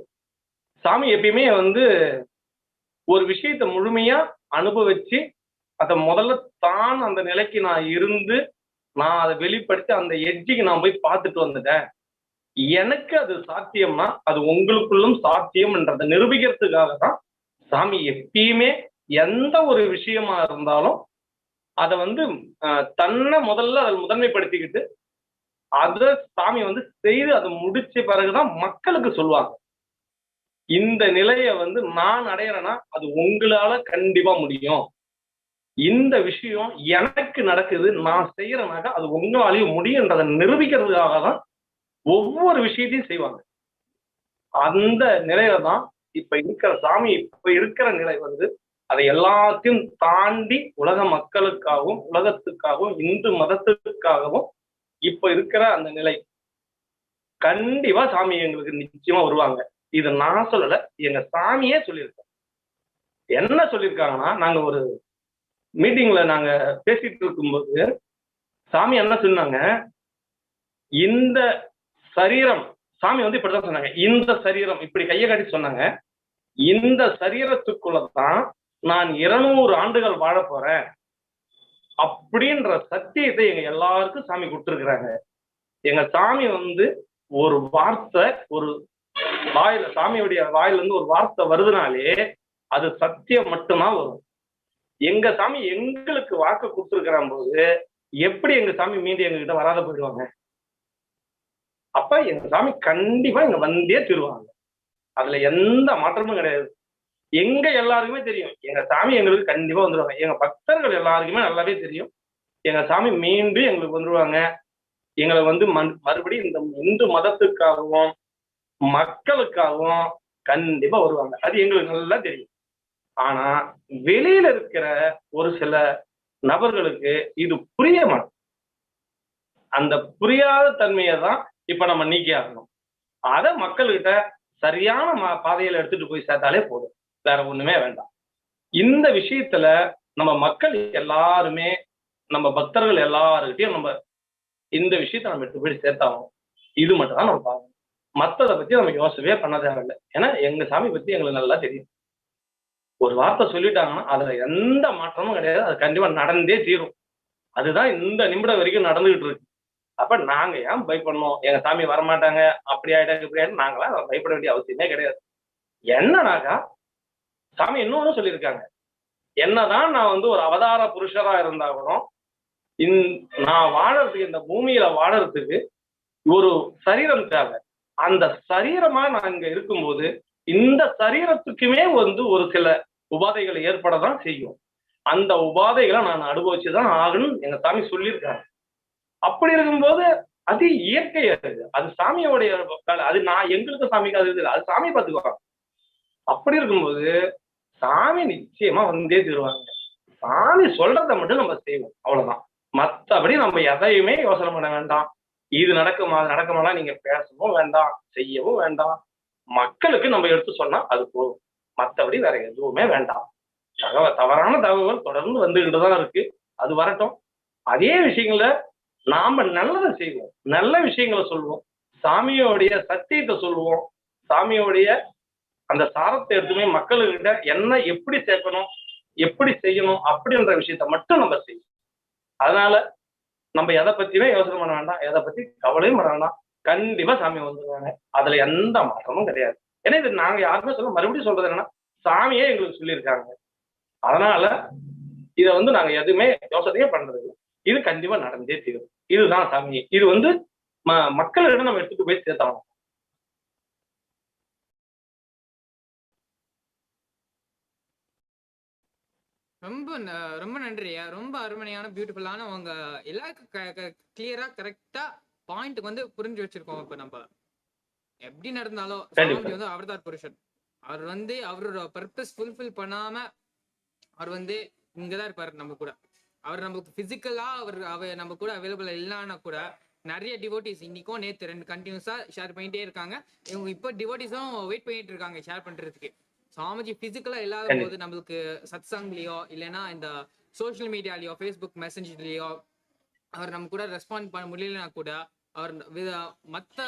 சாமி எப்பயுமே ஒரு விஷயத்த முழுமையா அனுபவிச்சு அதை முதல்ல தான் அந்த நிலைக்கு நான் இருந்து நான் அதை வெளிப்படுத்தி அந்த எட்ஜுக்கு நான் போய் பார்த்துட்டு வந்துட்டேன். எனக்கு அது சாத்தியம்னா அது உங்களுக்குள்ளும் சாத்தியம்ன்றதை நிரூபிக்கிறதுக்காக தான் சாமி எப்பயுமே எந்த ஒரு விஷயமா இருந்தாலும் அதை தன்னை முதல்ல அதை முதன்மைப்படுத்திக்கிட்டு அதை சாமி செய்து அதை முடிச்ச பிறகுதான் மக்களுக்கு சொல்லுவாங்க. இந்த நிலையை நான் அடையிறேன்னா அது உங்களால கண்டிப்பா முடியும். இந்த விஷயம் எனக்கு நடக்குது, நான் செய்யறேனாக்கா அது உங்களாலையும் முடியுன்றதை நிரூபிக்கிறதுக்காக தான் ஒவ்வொரு விஷயத்தையும் செய்வாங்க. அந்த நிலையில தான் இப்ப இருக்கிற சாமி இப்ப இருக்கிற நிலை அதை எல்லாத்தையும் தாண்டி உலக மக்களுக்காகவும் உலகத்துக்காகவும் இந்து மதத்துக்காகவும் இப்ப இருக்கிற அந்த நிலை கண்டிப்பா சாமி எங்களுக்கு நிச்சயமா வருவாங்க. இது நான் சொல்லல, எங்க சாமியே சொல்லியிருக்காங்க. என்ன சொல்லியிருக்காங்கன்னா, நாங்க ஒரு மீட்டிங்ல நாங்க பேசிட்டு இருக்கும்போது சாமி என்ன சொன்னாங்க, இந்த சரீரம் சாமி இப்படிதான் சொன்னாங்க, இந்த சரீரம் இப்படி கையை காட்டி சொன்னாங்க, இந்த சரீரத்துக்குள்ளதான் நான் 200 ஆண்டுகள் வாழ போறேன் அப்படின்ற சத்தியத்தை எங்க எல்லாருக்கும் சாமி கொடுத்துருக்குறாங்க. எங்க சாமி ஒரு வார்த்தை ஒரு வாயில சாமியுடைய வாயில ஒரு வார்த்தை வருதுனாலே அது சத்தியம் மட்டும்தான் வரும். எங்க சாமி எங்களுக்கு வாக்கு கொடுத்துருக்கிற போது எப்படி எங்க சாமி மீண்டும் எங்ககிட்ட வராத போயிடுவாங்க? அப்ப எங்க சாமி கண்டிப்பா இங்க வந்தே தீருவாங்க. அதுல எந்த மாற்றமும் கிடையாது. எங்க எல்லாருக்குமே தெரியும் எங்க சாமி எங்களுக்கு கண்டிப்பா வந்துருவாங்க. எங்க பக்தர்கள் எல்லாருக்குமே நல்லாவே தெரியும் எங்க சாமி மீண்டும் எங்களுக்கு வந்துருவாங்க. எங்களை வந்து மறுபடியும் இந்த இந்து மதத்துக்காகவும் மக்களுக்காகவும் கண்டிப்பா வருவாங்க. அது எங்களுக்கு நல்லா தெரியும். ஆனா வெளியில இருக்கிற ஒரு சில நபர்களுக்கு இது புரிய மாட்டேங்குது. அந்த புரியாத தன்மையை தான் இப்ப நம்ம நீக்கி ஆகணும். அதை மக்கள்கிட்ட சரியான பாதையில எடுத்துட்டு போய் சேர்த்தாலே போதும். வேற ஒண்ணுமே வேண்டாம். இந்த விஷயத்துல நம்ம மக்கள் எல்லாருமே நம்ம பக்தர்கள் எல்லாருக்கிட்டையும் நம்ம இந்த விஷயத்த நம்ம எடுத்து போய் சேர்த்தாகணும். இது மட்டும் தான் நம்ம பார்க்கணும். மத்ததை பத்தி நம்ம யோசனையே பண்ண தேவையில்லை. ஏன்னா எங்க சாமி பத்தி எங்களுக்கு நல்லா தெரியும். ஒரு வார்த்தை சொல்லிட்டாங்கன்னா அதுல எந்த மாற்றமும் கிடையாது. அது கண்டிப்பா நடந்தே தீரும். அதுதான் இந்த நிமிடம் வரைக்கும் நடந்துகிட்டு இருக்கு. அப்ப நாங்க ஏன் பயப்படணும்? எங்க சாமி வரமாட்டாங்க, அப்படி ஆயிட்டாங்க, இப்படி ஆயிட்டு நாங்களாம் பயப்பட வேண்டிய அவசியமே கிடையாது. என்னன்னாக்கா சாமி இன்னொன்னு சொல்லியிருக்காங்க. என்னதான் நான் வந்து ஒரு அவதார புருஷரா இருந்தா கூட நான் வாழறதுக்கு இந்த பூமியில வாழறதுக்கு ஒரு சரீரம் தேவை. அந்த சரீரமா நான் இங்க இருக்கும்போது இந்த சரீரத்துக்குமே வந்து ஒரு சில உபாதைகள் ஏற்படதான் செய்யும். அந்த உபாதைகளை நான் அனுபவிச்சுதான் ஆகணும்னு எங்க சாமி சொல்லியிருக்காங்க. அப்படி இருக்கும்போது அது இயற்கை. அது சாமியோடைய அது நான் எங்களுக்கு சாமிக்கு அது இல்லை. அது சாமி பார்த்துக்குவாங்க. அப்படி இருக்கும்போது சாமி நிச்சயமா வந்தே தருவாங்க. சாமி சொல்றதை மட்டும் நம்ம செய்வோம். அவ்வளவுதான். மற்றபடி நம்ம எதையுமே யோசனை பண்ண வேண்டாம். இது நடக்குமா அது நடக்குமாலாம் நீங்க பேசவும் வேண்டாம், செய்யவும் வேண்டாம். மக்களுக்கு நம்ம எடுத்து சொன்னா அது போதும். மற்றபடி வேற எதுவுமே வேண்டாம். தவறான தகவல் தொடர்ந்து வந்துகிட்டு தான் இருக்கு. அது வரட்டும். அதே விஷயங்கள நாம நல்லதை செய்வோம், நல்ல விஷயங்களை சொல்லுவோம், சாமியோடைய சத்தியத்தை சொல்லுவோம், சாமியோடைய அந்த சாரத்தை எடுத்துமே மக்கள்கிட்ட என்ன எப்படி சேர்க்கணும், எப்படி செய்யணும் அப்படின்ற விஷயத்த மட்டும் நம்ம செய்வோம். அதனால நம்ம எதை பத்தியுமே யோசனை பண்ண வேண்டாம், எதை பத்தி கவலையும் பண்ண வேண்டாம். கண்டிப்பா சாமி வந்துருவாங்க. அதுல எந்த மாற்றமும் கிடையாது. ஏன்னா இது நாங்க யாருமே சொல்ல மறுபடியும் சொல்றது என்னன்னா சாமியே எங்களுக்கு சொல்லியிருக்காங்க. அதனால இதை வந்து நாங்க எதுவுமே யோசனையே பண்றது இல்லை. இது கண்டிப்பா நடந்தே தீரும். இதுதான் சாமி. இது வந்து மக்களிடம் நம்ம எடுத்துட்டு போய் சேர்த்தாங்க. ரொம்ப ரொம்ப நன்றியா. ரொம்ப அருமையான பியூட்டிஃபுல்லான உங்க எல்லாருக்கும் கிளியரா கரெக்டா பாயிண்ட்டுக்கு வந்து புரிஞ்சு வச்சிருக்கோம். இப்ப நம்ம எப்படி நடந்தாலும் சாமி வந்து அவர்தான் புருஷன். அவர் வந்து அவரோட பர்பஸ் ஃபுல்ஃபில் பண்ணாம அவர் வந்து இங்கதான் இருப்பாரு நம்ம கூட. அவர் நமக்கு பிசிக்கலா அவர் நம்ம கூட அவைலபிள் இல்லைன்னா கூட நிறைய டிவோட்டிஸ் இன்னைக்கும் நேற்று 2 கண்டினியூஸா ஷேர் பண்ணிட்டே இருக்காங்க. இவங்க இப்போ டிவோட்டிஸும் வெயிட் பண்ணிட்டு இருக்காங்க ஷேர் பண்றதுக்கு. சாமிஜி பிசிக்கலா இல்லாத போது நம்மளுக்கு சத்சங்லயோ இல்லைன்னா இந்த சோசியல் மீடியாலயோ ஃபேஸ்புக் மெசேஜ்லயோ அவர் நம்ம கூட ரெஸ்பாண்ட் பண்ண முடியலன்னா கூட அவர் மற்ற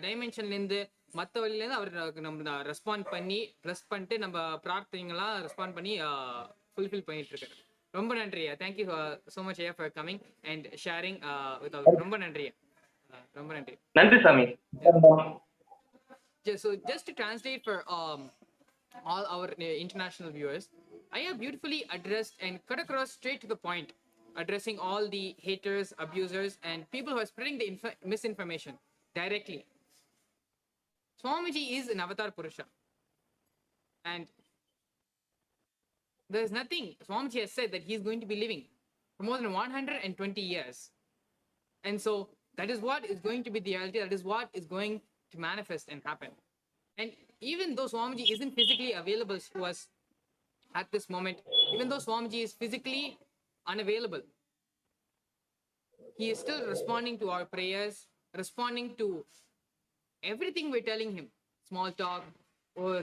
டைமென்ஷன்ல இருந்து மற்ற வழியில இருந்து அவர் நம்ம ரெஸ்பாண்ட் பண்ணி ப்ளஸ் பண்ணிட்டு நம்ம பிரார்த்தனைகள்லாம் ரெஸ்பாண்ட் பண்ணி ஃபுல்ஃபில் பண்ணிட்டு இருக்காரு. ரொம்ப நன்றியா. Thank you so much for coming and sharing with us. ரொம்ப நன்றியா. ரொம்ப நன்றி. நன்றி சாமி. So just to translate for all our international viewers, I have beautifully addressed and cut across straight to the point, addressing all the haters, abusers, and people who are spreading the misinformation directly. Swamiji is an avatar Purusha, and there is nothing. Swamiji has said that he is going to be living for more than 120 years, and so that is what is going to be the reality. That is what is going to manifest and happen. And even though Swamiji isn't physically available to us at this moment, even though Swamiji is physically unavailable, he is still responding to our prayers, responding to everything we're telling him, small talk or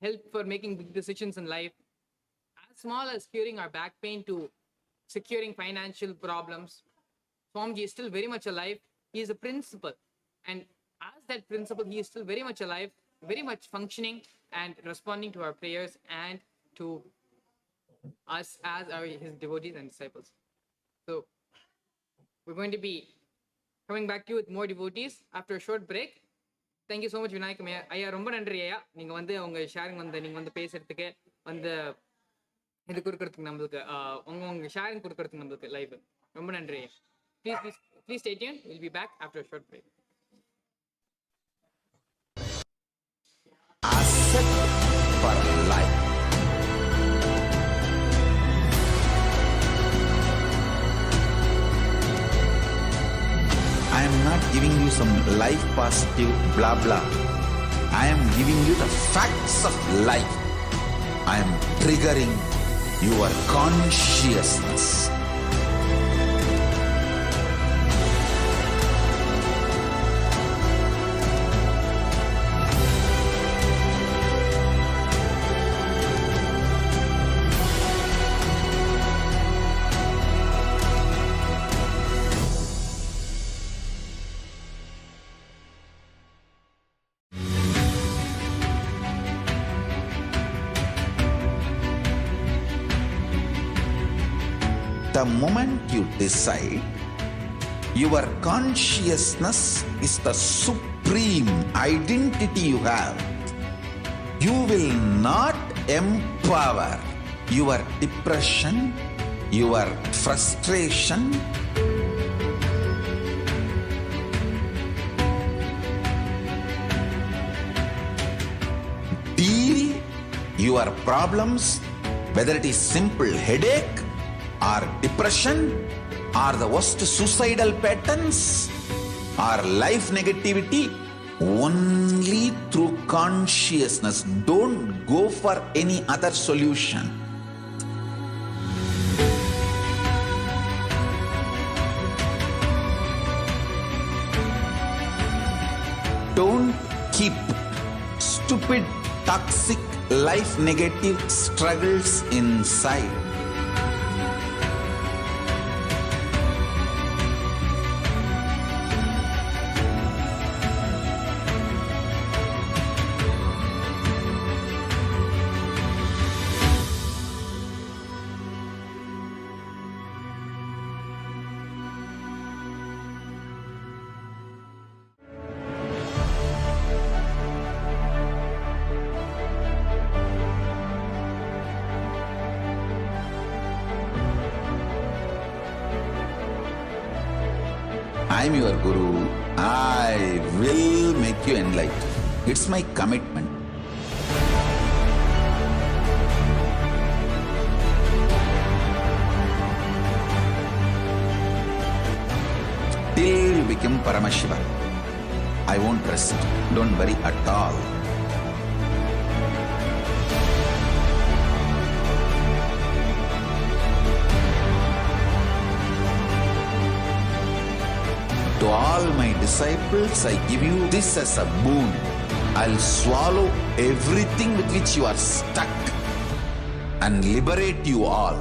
help for making big decisions in life, as small as curing our back pain to securing financial problems. Swamiji is still very much alive. He is a principle, and as that principle, he is still very much alive, very much functioning and responding to our prayers and to us as his devotees and disciples. So we're going to be coming back to you with more devotees after a short break. Thank you so much, Vinayakam ஐயா. ரொம்ப நன்றி ஐயா. நீங்க வந்து உங்க sharing வந்து நீங்க வந்து பேசுறதுக்கு வந்து இது கொடுக்கறதுக்கு நம்மளுக்கு உங்க ஷேரிங் கொடுக்கறதுக்கு நம்மளுக்கு லைவ் ரொம்ப நன்றி ஐயா. Please Please stay tuned. We'll be back after a short break. Asset for life. I am not giving you some life positive blah blah. I am giving you the facts of life. I am triggering your consciousness. The moment you decide, your consciousness is the supreme identity you have. You will not empower your depression, your frustration, deal your problems, whether it is simple headache or depression or the worst suicidal patterns or life negativity, only through consciousness. Don't go for any other solution. Don't keep stupid, toxic, life negative struggles inside. I am your Guru. I will make you enlightened. It's my commitment. Till you become Paramashiva, I won't rest. Don't worry at all. To all my disciples, I give you this as a boon. I'll swallow everything with which you are stuck and liberate you all.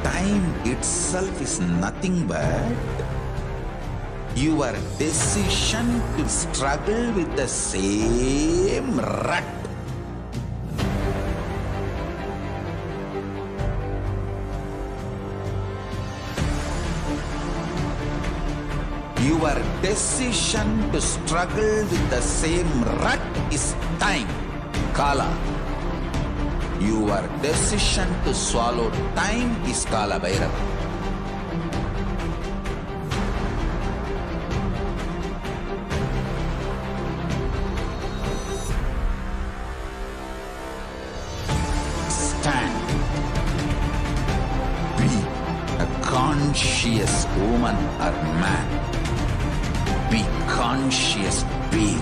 Time itself is nothing but your decision to struggle with the same rut. Your decision to struggle with the same rut is time, Kala. Your decision to swallow time is Kala Bhairava. Stand. Be a conscious woman or man. Be conscious being.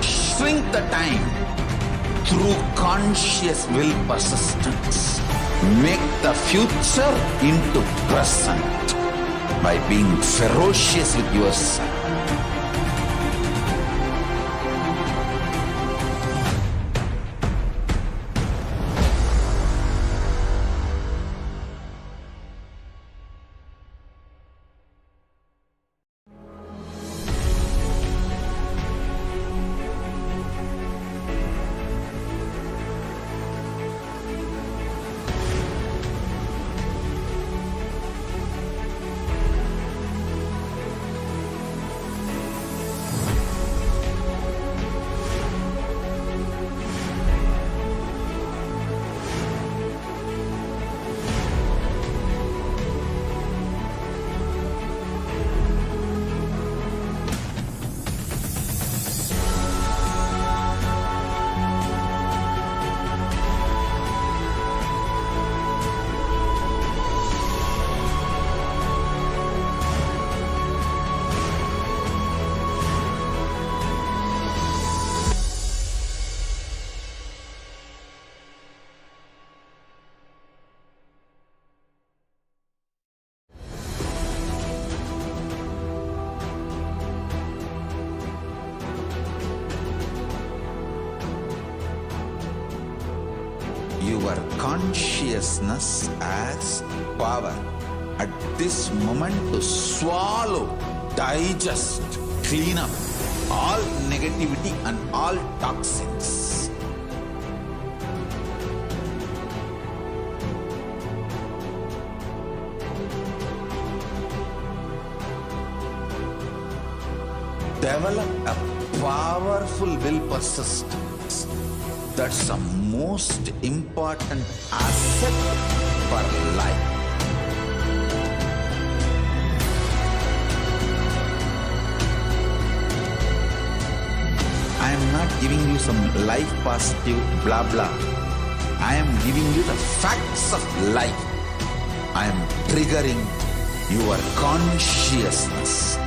Shrink the time through conscious will persistence. Make the future into present by being ferocious with yourself. your consciousness as power at this moment to swallow, digest, clean up all negativity and all toxins. Develop a powerful will persistence. That's the most important asset for life. I am not giving you some life positive blah blah. I am giving you the facts of life. I am triggering your consciousness.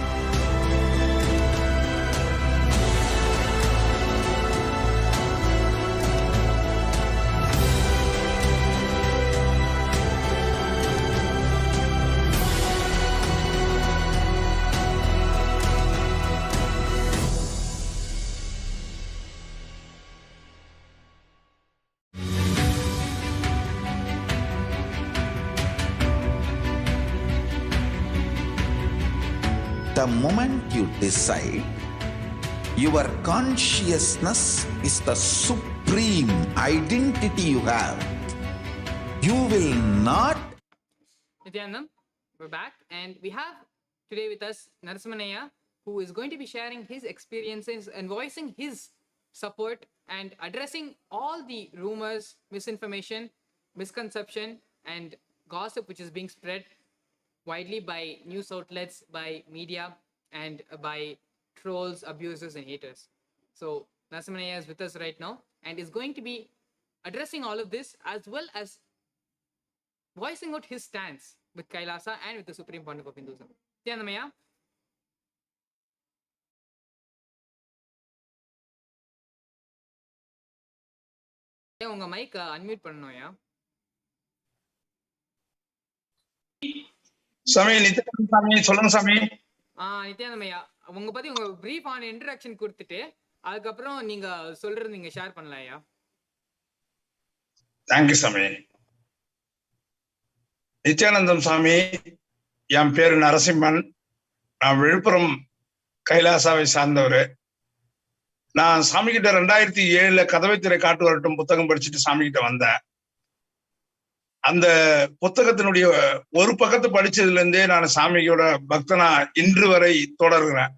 The moment you decide, your consciousness is the supreme identity you have. You will not. Nithyanandam, we're back, and we have today with us Narasimhanaiah, who is going to be sharing his experiences and voicing his support and addressing all the rumors, misinformation, misconception, and gossip which is being spread widely by news outlets, by media, and by trolls, abusers, and haters. So Narasimhanaiah is with us right now and is going to be addressing all of this, as well as voicing out his stance with Kailasa and with the Supreme Pontiff of Hinduism. Nithyanandamaya. உங்க mic unmute பண்ணணும்யா. சாமி நித்யானந்த சாமி சொல்லுங்க சாமி. நித்யானந்தமய்யா, உங்க பத்தி உங்க brief ஆன introduction கொடுத்துட்டு அதுக்கப்புறம் நீங்க சொல்றது நீங்க ஷேர் பண்ணலாம்யா. தேங்க்யூ சாமி. நித்யானந்தம் சாமி, என் பேரு நரசிம்மன். நான் விழுப்புரம் கைலாசாவை சார்ந்தவர். நான் சாமி கிட்ட 2007 கதவை திரை காட்டு வரட்டும் புத்தகம் படிச்சுட்டு சாமி கிட்ட வந்தேன். அந்த புத்தகத்தினுடைய ஒரு பக்கத்தை படிச்சதுல இருந்தே நான் சாமியோட பக்தனா இன்று வரை தொடர்கிறேன்.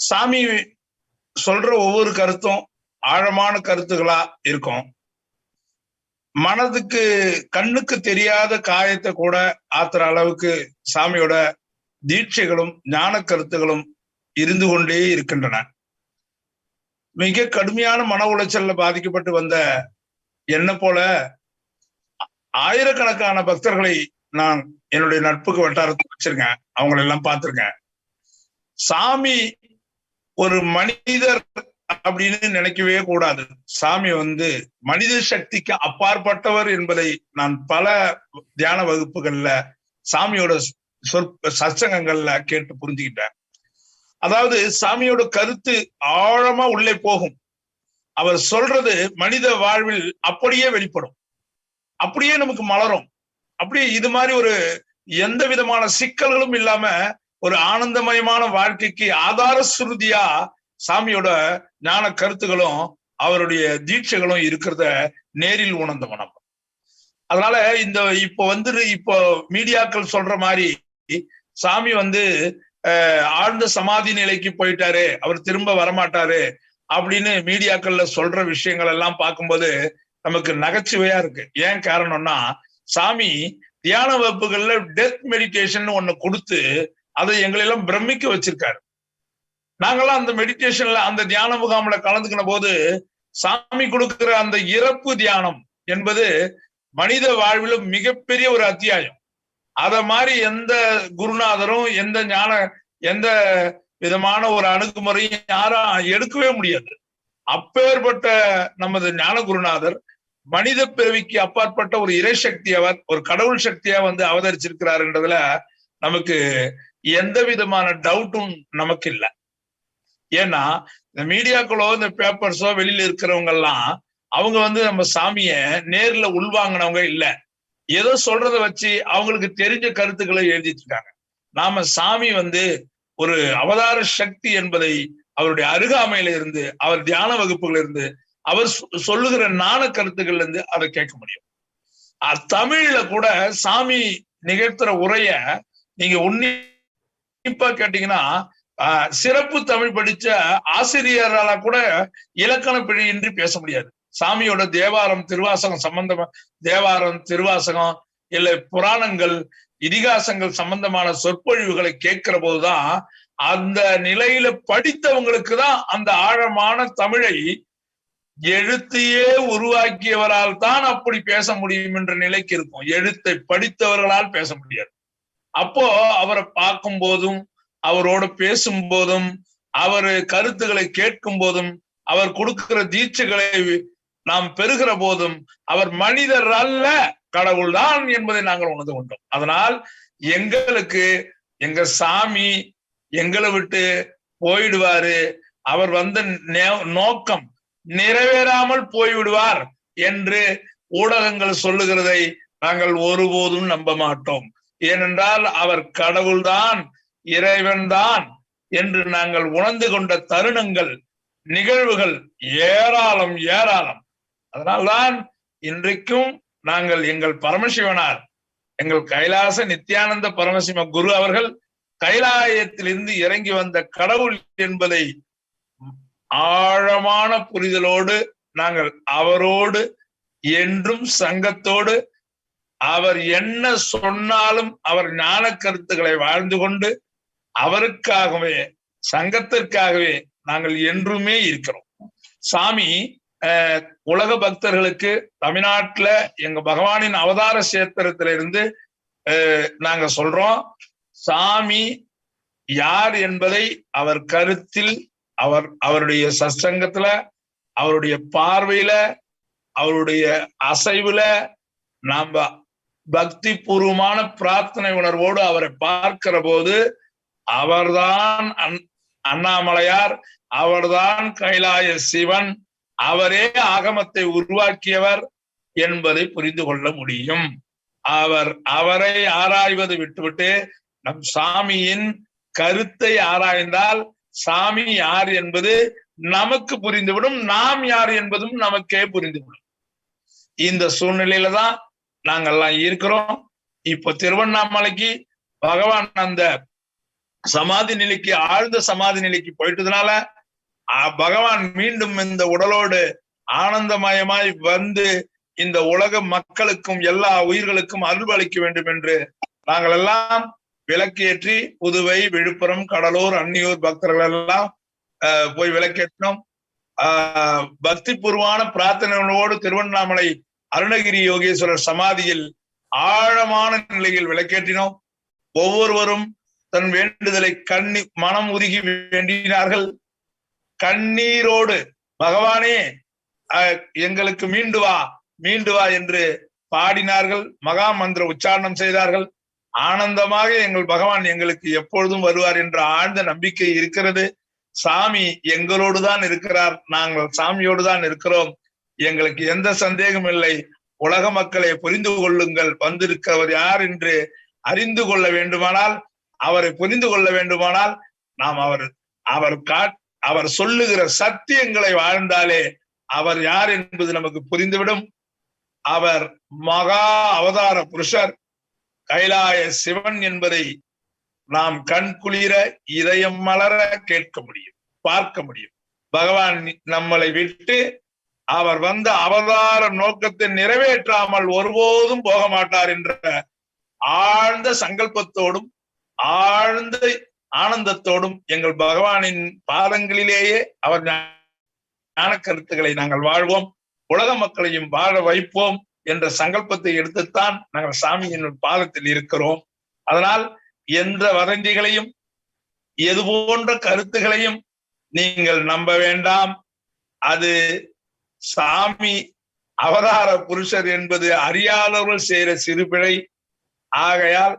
சாமி சொல்ற ஒவ்வொரு கருத்தும் ஆழமான கருத்துகளா இருக்கும். மனதுக்கு கண்ணுக்கு தெரியாத காயத்தை கூட ஆத்துற அளவுக்கு சாமியோட தீட்சைகளும் ஞான கருத்துகளும் இருந்து கொண்டே இருக்கின்றன. மிக கடுமையான மன உளைச்சல்ல பாதிக்கப்பட்டு வந்த என்ன போல ஆயிரக்கணக்கான பக்தர்களை நான் என்னுடைய நட்புக்கு வட்டாரத்தை வச்சிருக்கேன். அவங்களெல்லாம் பார்த்திருக்கேன். சாமி ஒரு மனிதர் அப்படின்னு நினைக்கவே கூடாது. சாமி மனித சக்திக்கு அப்பாற்பட்டவர் என்பதை நான் பல தியான வகுப்புகள்ல சாமியோட சத்சங்கங்கள்ல கேட்டு புரிஞ்சுக்கிட்டேன். அதாவது சாமியோட கருத்து ஆழமா உள்ளே போகும். அவர் சொல்றது மனித வாழ்வில் அப்படியே வெளிப்படும், அப்படியே நமக்கு மலரும். அப்படியே இது மாதிரி ஒரு எந்த விதமான சிக்கல்களும் இல்லாம ஒரு ஆனந்தமயமான வாழ்க்கைக்கு ஆதார சுருதியா சாமியோட ஞான கருத்துகளும் அவருடைய தீட்சைகளும் இருக்கிறத நேரில் உணர்ந்தவன் நம்ம. அதனால இப்போ மீடியாக்கள் சொல்ற மாதிரி சாமி ஆழ்ந்த சமாதி நிலைக்கு போயிட்டாரு, அவர் திரும்ப வரமாட்டாரு அப்படின்னு மீடியாக்கள்ல சொல்ற விஷயங்கள் எல்லாம் பார்க்கும்போது நமக்கு நகைச்சுவையா இருக்கு. ஏன் காரணம்னா, சாமி தியான வகுப்புகள்ல டெத் மெடிடேஷன் ஒண்ணு கொடுத்து அதை எங்களெல்லாம் பிரமிக்க வச்சிருக்காரு. நாங்கெல்லாம் அந்த மெடிடேஷன்ல அந்த தியான முகாம்ல கலந்துக்கின போது சாமி கொடுக்கிற அந்த இறப்பு தியானம் என்பது மனித வாழ்விலும் மிகப்பெரிய ஒரு அத்தியாயம். அத மாதிரி எந்த குருநாதரும் எந்த விதமான ஒரு அணுகுமுறையும் யாரும் எடுக்கவே முடியாது. அப்பேற்பட்ட நமது ஞான குருநாதர் மனித பிறவிக்கு அப்பாற்பட்ட ஒரு இறை சக்தி, அவர் ஒரு கடவுள் சக்தியா அவதரிச்சிருக்கிறாருன்றதுல நமக்கு எந்த விதமான டவுட்டும் நமக்கு இல்லை. ஏன்னா இந்த மீடியாக்களோ இந்த பேப்பர்ஸோ வெளியில இருக்கிறவங்க எல்லாம் அவங்க நம்ம சாமிய நேர்ல உள்வாங்கினவங்க இல்ல. ஏதோ சொல்றத வச்சு அவங்களுக்கு தெரிஞ்ச கருத்துக்களை எழுதிட்டு இருக்காங்க. நாம சாமி ஒரு அவதார சக்தி என்பதை அவருடைய அருகாமையில இருந்து, அவர் தியான வகுப்புகள் இருந்து, அவர் சொல்லுகிற ஞான கருத்துக்கள்ல இருந்து அதை கேட்க முடியும். தமிழ்ல கூட சாமி நிகழ்த்துற உரைய நீங்க உன்னிப்பா கேட்டீங்கன்னா, சிறப்பு தமிழ் படிச்ச ஆசிரியரால கூட இலக்கண பிழையின்றி பேச முடியாது. சாமியோட தேவாரம் திருவாசகம் சம்பந்தமா, தேவாரம் திருவாசகம் இல்ல புராணங்கள் இதிகாசங்கள் சம்பந்தமான சொற்பொழிவுகளை கேட்கிற போதுதான் அந்த நிலையில படித்தவங்களுக்கு தான் அந்த ஆழமான தமிழை எழுத்தையே உருவாக்கியவரால் தான் அப்படி பேச முடியும் என்ற நிலைக்கு இருக்கும். எழுத்தை படித்தவர்களால் பேச முடியாது. அப்போ அவரை பார்க்கும் போதும், அவரோட பேசும் போதும், அவர் கருத்துக்களை கேட்கும் போதும், அவர் கொடுக்கிற தீட்சைகளை நாம் பெறுகிற போதும் அவர் மனிதர் அல்ல, கடவுள்தான் என்பதை நாங்கள் உணர்ந்து கொண்டோம். அதனால் எங்களுக்கு எங்க சாமி எங்களை விட்டு போயிடுவாரு, அவர் நோக்கம் நிறைவேறாமல் போய்விடுவார் என்று ஊடகங்கள் சொல்லுகிறதை நாங்கள் ஒருபோதும் நம்ப மாட்டோம். ஏனென்றால் அவர் கடவுள்தான், இறைவன்தான் என்று நாங்கள் உணர்ந்து கொண்ட தருணங்கள், நிகழ்வுகள் ஏராளம் ஏராளம். அதனால்தான் இன்றைக்கும் நாங்கள் எங்கள் பரமசிவனார், எங்கள் கைலாச நித்யானந்த பரமசிவ குரு அவர்கள் கைலாயத்திலிருந்து இறங்கி வந்த கடவுள் என்பதை ஆழமான புரிதலோடு நாங்கள் அவரோடு என்றும் சங்கத்தோடு, அவர் என்ன சொன்னாலும் அவர் ஞான கருத்துக்களை வாழ்ந்து கொண்டு அவருக்காகவே சங்கத்திற்காகவே நாங்கள் என்றுமே இருக்கிறோம். சாமி உலக பக்தர்களுக்கு தமிழ்நாட்டுல எங்க பகவானின் அவதார சேத்திரத்திலிருந்து நாங்க சொல்றோம், சாமி யார் என்பதை அவர் கருத்தில், அவருடைய சத்சங்கத்துல, அவருடைய பார்வையில, அவருடைய அசைவுல நாம பக்தி பூர்வமான பிரார்த்தனை உணர்வோடு அவரை பார்க்கிற போது அவர்தான் அண்ணாமலையார், அவர்தான் கைலாய சிவன், அவரே ஆகமத்தை உருவாக்கியவர் என்பதை புரிந்து கொள்ள முடியும். அவரை ஆராய்வது விட்டுவிட்டு நம் சாமியின் கருத்தை ஆராய்ந்தால் சாமி யார் என்பது நமக்கு புரிந்துவிடும், நாம் யார் என்பதும் நமக்கே புரிந்துவிடும். இந்த சூழ்நிலையில தான் நாங்கெல்லாம் இருக்கிறோம். இப்ப திருவண்ணாமலைக்கு பகவான் அந்த சமாதி நிலைக்கு, ஆழ்ந்த சமாதி நிலைக்கு போயிட்டதுனால பகவான் மீண்டும் இந்த உடலோடு ஆனந்தமயமாய் இந்த உலக மக்களுக்கும் எல்லா உயிர்களுக்கும் அருள்வளிக்க வேண்டும் என்று நாங்கள் எல்லாம் விளக்கேற்றி புதுவை, விழுப்புரம், கடலூர், அன்னியூர் பக்தர்கள் எல்லாம் போய் விளக்கேற்றினோம். பக்தி பூர்வமான பிரார்த்தனைகளோடு திருவண்ணாமலை அருணகிரி யோகேஸ்வரர் சமாதியில் ஆழமான நிலையில் விளக்கேற்றினோம். ஒவ்வொருவரும் தன் வேண்டுதலை மனம் உருகி வேண்டினார்கள். கண்ணீரோடு பகவானே எங்களுக்கு மீண்டு வா என்று பாடினார்கள். மகா மந்திர உச்சாரணம் செய்தார்கள். ஆனந்தமாக எங்கள் பகவான் எங்களுக்கு எப்பொழுதும் வருவார் என்ற ஆழ்ந்த நம்பிக்கை இருக்கிறது. சாமி எங்களோடு தான் இருக்கிறார், நாங்கள் சாமியோடு தான் இருக்கிறோம், எங்களுக்கு எந்த சந்தேகம் இல்லை. உலக மக்களை புரிந்து கொள்ளுங்கள், வந்திருக்கிறவர் யார் என்று அறிந்து கொள்ள வேண்டுமானால், அவரை புரிந்து கொள்ள வேண்டுமானால் நாம் அவர் சொல்லுகிற சத்தியங்களை வாழ்ந்தாலே அவர் யார் என்பது நமக்கு புரிந்துவிடும். அவர் மகா அவதார புருஷர், கைலாய சிவன் என்பதை நாம் கண் குளிர இதயம் மலர கேட்க முடியும், பார்க்க முடியும். பகவான் நம்மளை விட்டு அவர் வந்த அவதார நோக்கத்தை நிறைவேற்றாமல் ஒருபோதும் போக மாட்டார் என்ற ஆழ்ந்த சங்கல்பத்தோடும் ஆழ்ந்த ஆனந்தத்தோடும் எங்கள் பகவானின் பாதங்களிலேயே அவர் ஞான கருத்துக்களை நாங்கள் வாழ்வோம், உலக மக்களையும் வாழ வைப்போம் என்ற சங்கல்பத்தை எடுத்துத்தான் நாங்கள் சாமியின் பாதத்தில் இருக்கிறோம். அதனால் எந்த வதந்திகளையும் எது போன்ற கருத்துகளையும் நீங்கள் நம்ப வேண்டாம். அது சாமி அவதார புருஷர் என்பது அறியாதவர்கள் செய்கிற சிறுபிழை. ஆகையால்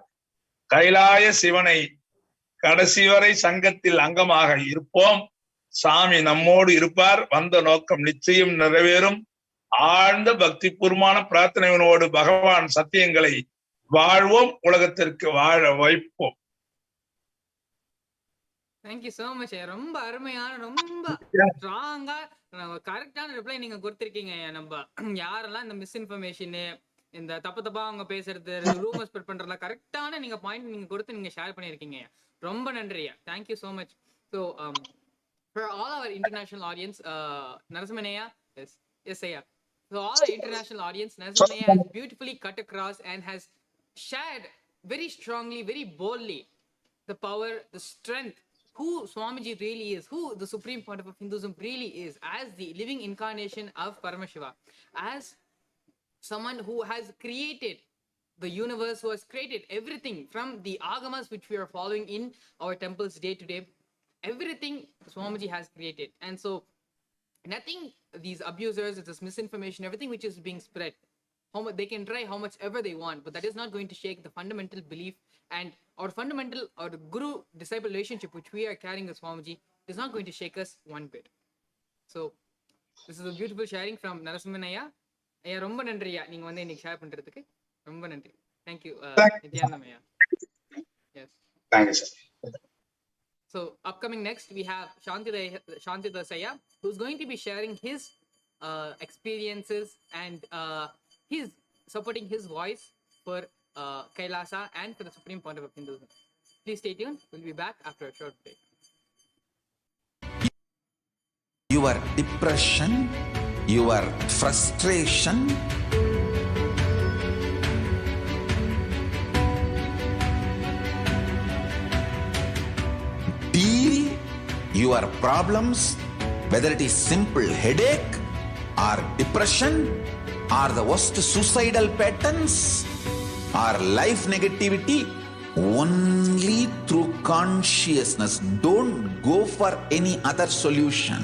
கைலாய சிவனை கடைசி வரை சங்கத்தில் அங்கமாக இருப்போம். சாமி நம்மோடு இருப்பார். வந்த நோக்கம் நிச்சயம் நிறைவேறும். ஆழ்ந்த பக்திபூர்வமான பிரார்த்தனைகளோடு பகவான் சத்தியங்களை வாழ்வோம், உலகத்திற்கு வாழ வைப்போம். Thank you so much. ரொம்ப அருமையான, ரொம்ப ஸ்ட்ராங்கா கரெக்டான ரிப்ளை நீங்க கொடுத்திருக்கீங்க. நம்ம யாரெல்லாம் இந்த மிஸ்இன்ஃபர்மேஷனு, இந்த தப்பா அவங்க பேசுறது, ரூமர் ஸ்ப்ரெட் பண்றதுல கரெக்டான நீங்க பாயிண்ட் நீங்க கொடுத்து நீங்க ஷேர் பண்ணிருக்கீங்க. ரொம்ப நன்றியா. Thank you so much. So for all our international audience, Narasimhanaya, yes, Aya. So all our international audience, Narasimhanaya has beautifully cut across and has shared very strongly, very boldly the power, the strength, who Swamiji really is, who the supreme point of Hinduism really is, as the living incarnation of Paramashiva, as someone who has created the universe, who has created everything from the agamas which we are following in our temples day to day. Everything Swamiji has created. And so nothing, these abusers, this misinformation, everything which is being spread, they can try how much ever they want, but that is not going to shake the fundamental belief and our fundamental or the guru disciple relationship which we are carrying with Swamiji is not going to shake us one bit. So this is a beautiful sharing from Narasimhanaya. ஐயா ரொம்ப நன்றியா, நீங்க வந்து இன்னைக்கு share பண்றதுக்கு ரொம்ப நன்றி. Thank you, Nithyananda ஐயா. Yes. Thank you, sir. So upcoming next we have Shantida Saya, who's going to be sharing his experiences and his supporting his voice for Kailasa and for the supreme point of Hinduism. Please stay tuned. We'll be back after a short break. Your depression, your frustration, deal your problems, whether it is simple headache or depression or the worst suicidal patterns or life negativity, only through consciousness. Don't go for any other solution.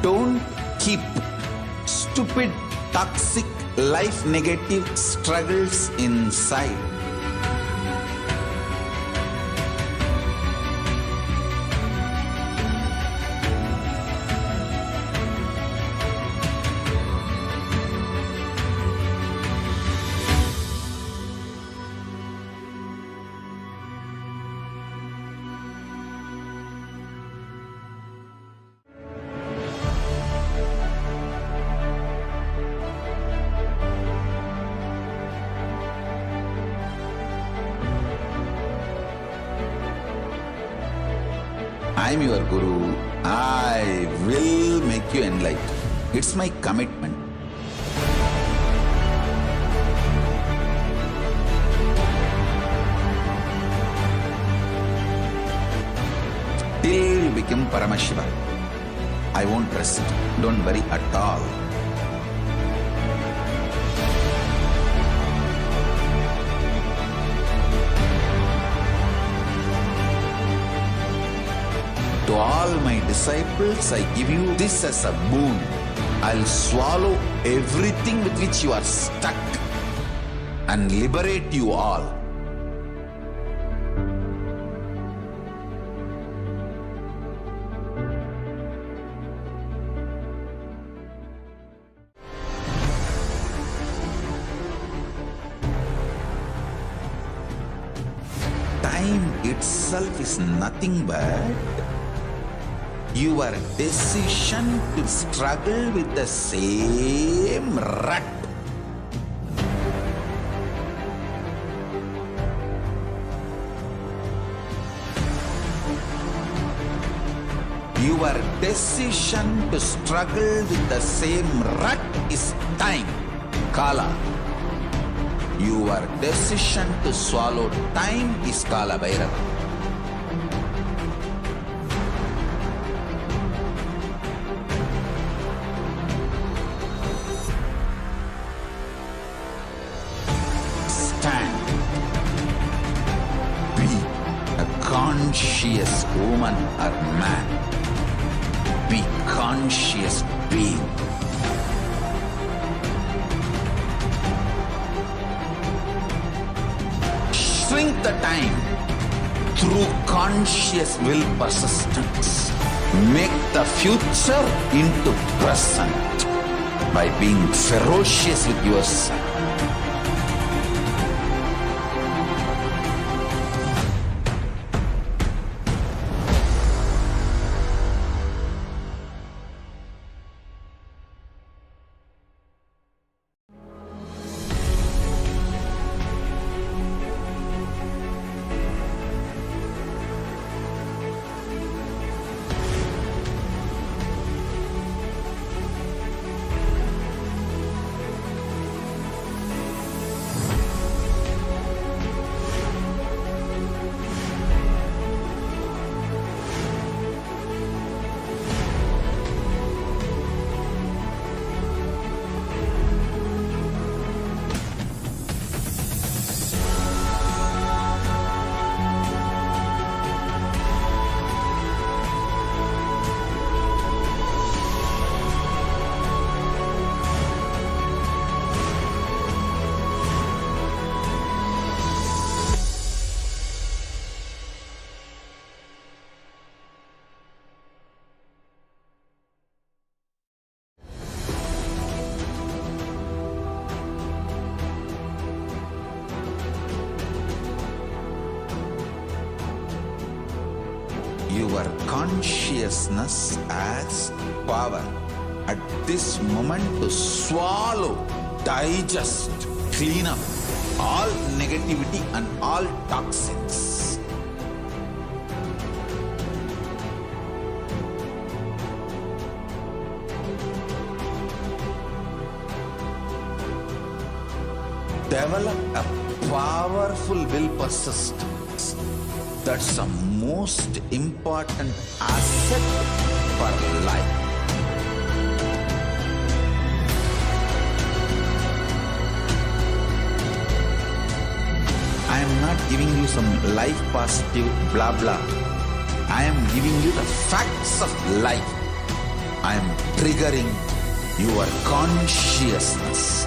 Don't keep stupid, toxic, life negative struggles inside. I am your Guru. I will make you enlightened. It's my commitment. Till you become Paramashiva, I won't rest. Don't worry at all. To all my disciples, I give you this as a boon. I'll swallow everything with which you are stuck and liberate you all. Time itself is nothing but your decision to struggle with the same rut. Your decision to struggle with the same rut is time, Kala. Your decision to swallow time is Kala Bhairava. Conscious woman or man, be conscious being. Shrink the time through conscious will persistence. Make the future into present by being ferocious with yourself. Your consciousness as power at this moment to swallow, digest, clean up all negativity and all toxins. Develop a powerful will persistence. That's the most important asset for life. I am not giving you some life positive blah blah. I am giving you the facts of life. I am triggering your consciousness.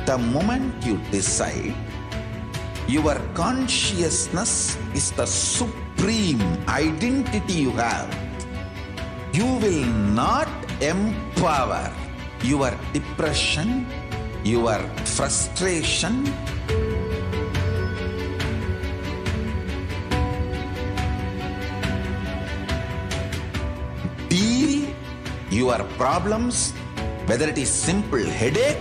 The moment you decide, your consciousness is the supreme identity you have. You will not empower your depression, your frustration, deal your problems, whether it is simple headache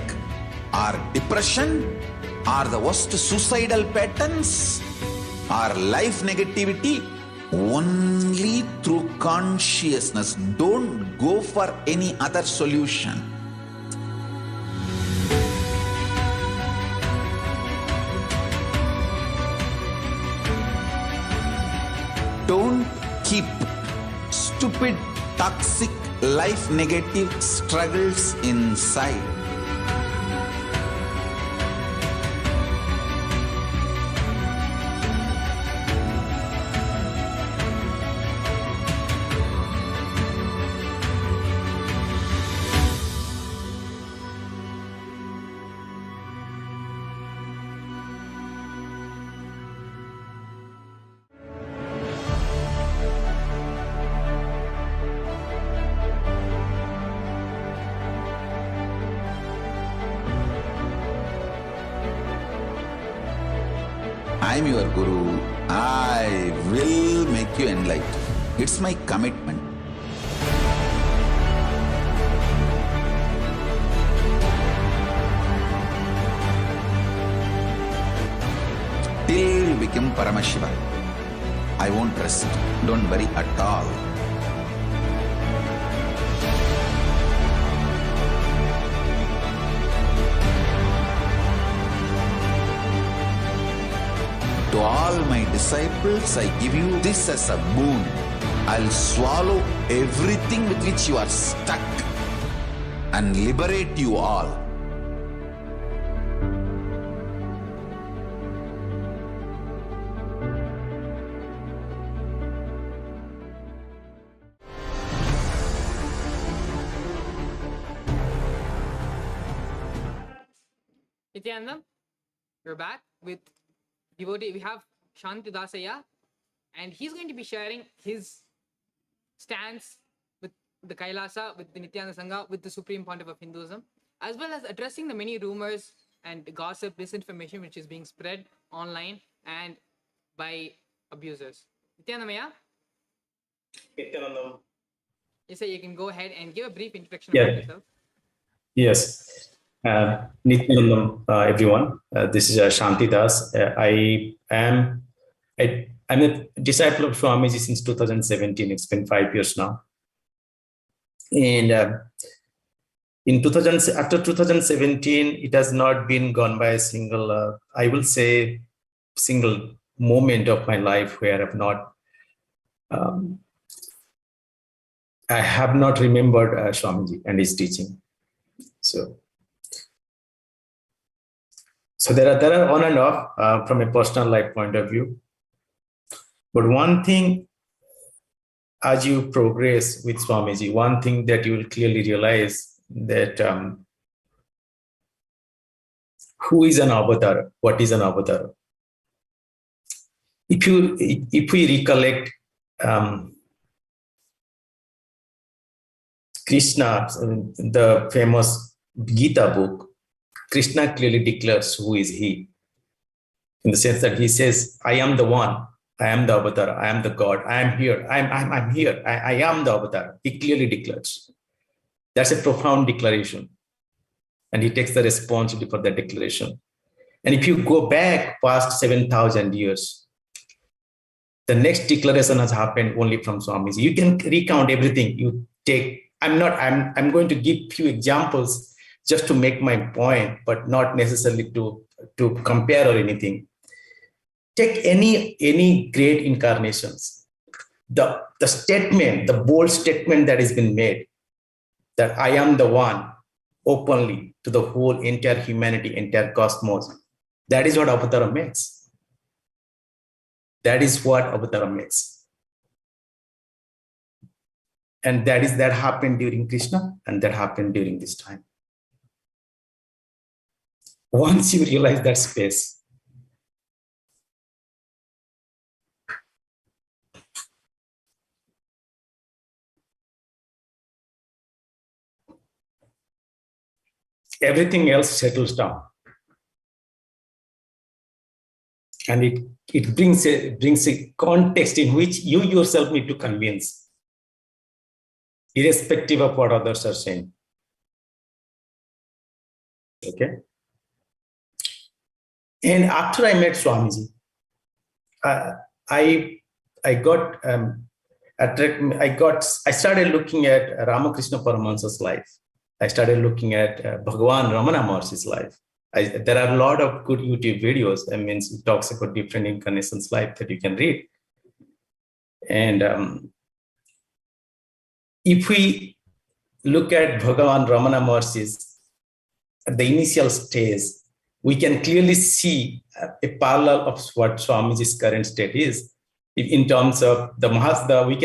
or depression or the worst suicidal patterns or life negativity, only through consciousness. Don't go for any other solution. Don't keep stupid, toxic, life negative struggles inside. I am your Guru. I will make you enlightened. It's my commitment. Till you become Paramashiva, I won't rest. Don't worry at all. To all my disciples, I give you this as a boon. I'll swallow everything with which you are stuck and liberate you all. Nithyananda, we're back with devotee. We have Shanti Dasaya, and he's going to be sharing his stance with the Kailasa, with the Nityananda Sangha, with the Supreme Pontiff of Hinduism, as well as addressing the many rumors and gossip, disinformation which is being spread online and by abusers. Nithyananda, Nithyanandam. yes, sir, you can go ahead and give a brief introduction Yeah. about yourself. Yes. Nithyanandam, everyone. This is Shanti Das. I'm a disciple of Swamiji since 2017. It's been 5 years now. And after 2017, it has not been gone by a single, I will say, single moment of my life where I have not remembered Swamiji and his teaching. So there are on and off from a personal life point of view. But one thing, as you progress with Swamiji, one thing that you will clearly realize that who is an avatar? What is an avatar? If we recollect Krishna, the famous Gita book, Krishna clearly declares who is he, in the sense that he says, I am the one, I am the avatar, I am the God, I am here, I'm here, I am the avatar. He clearly declares. That's a profound declaration. And he takes the responsibility for that declaration. And if you go back past 7,000 years, the next declaration has happened only from Swamiji. You can recount everything you take. I'm going to give few examples just to make my point, but not necessarily to compare or anything. Take any great incarnations. The statement, the bold statement that has been made, that I am the one, openly to the whole entire humanity, entire cosmos. That is what Avatar makes. That is what Avatar makes. And that happened during Krishna, and that happened during this time. Once you realize that space, everything else settles down. And it brings a context in which you yourself need to convince, irrespective of what others are saying. Okay? And after I met Swamiji, I started looking at Ramakrishna Paramahansa's life. I started looking at Bhagavan Ramana Maharshi's life. There are a lot of good YouTube videos. It talks about different incarnations' life that you can read. And if we look at Bhagavan Ramana Maharshi's, at the initial stage, we can clearly see a parallel of what Swamiji's current state is. In terms of the Mahasada, we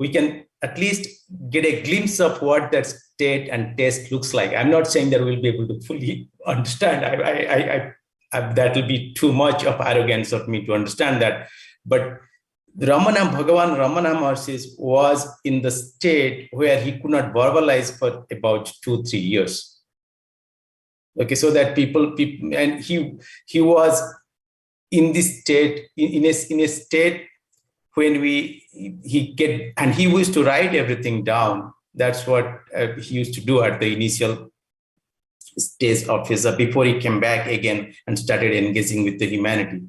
can at least get a glimpse of what that state and taste looks like. I'm not saying that we'll be able to fully understand. That will be too much of arrogance of me to understand that. But Bhagavan Ramana Maharshi was in the state where he could not verbalize for about 2-3 years. Okay, so that people, and he was in this state, in a state when he used to write everything down. That's what he used to do at the initial stage of his, before he came back again and started engaging with the humanity.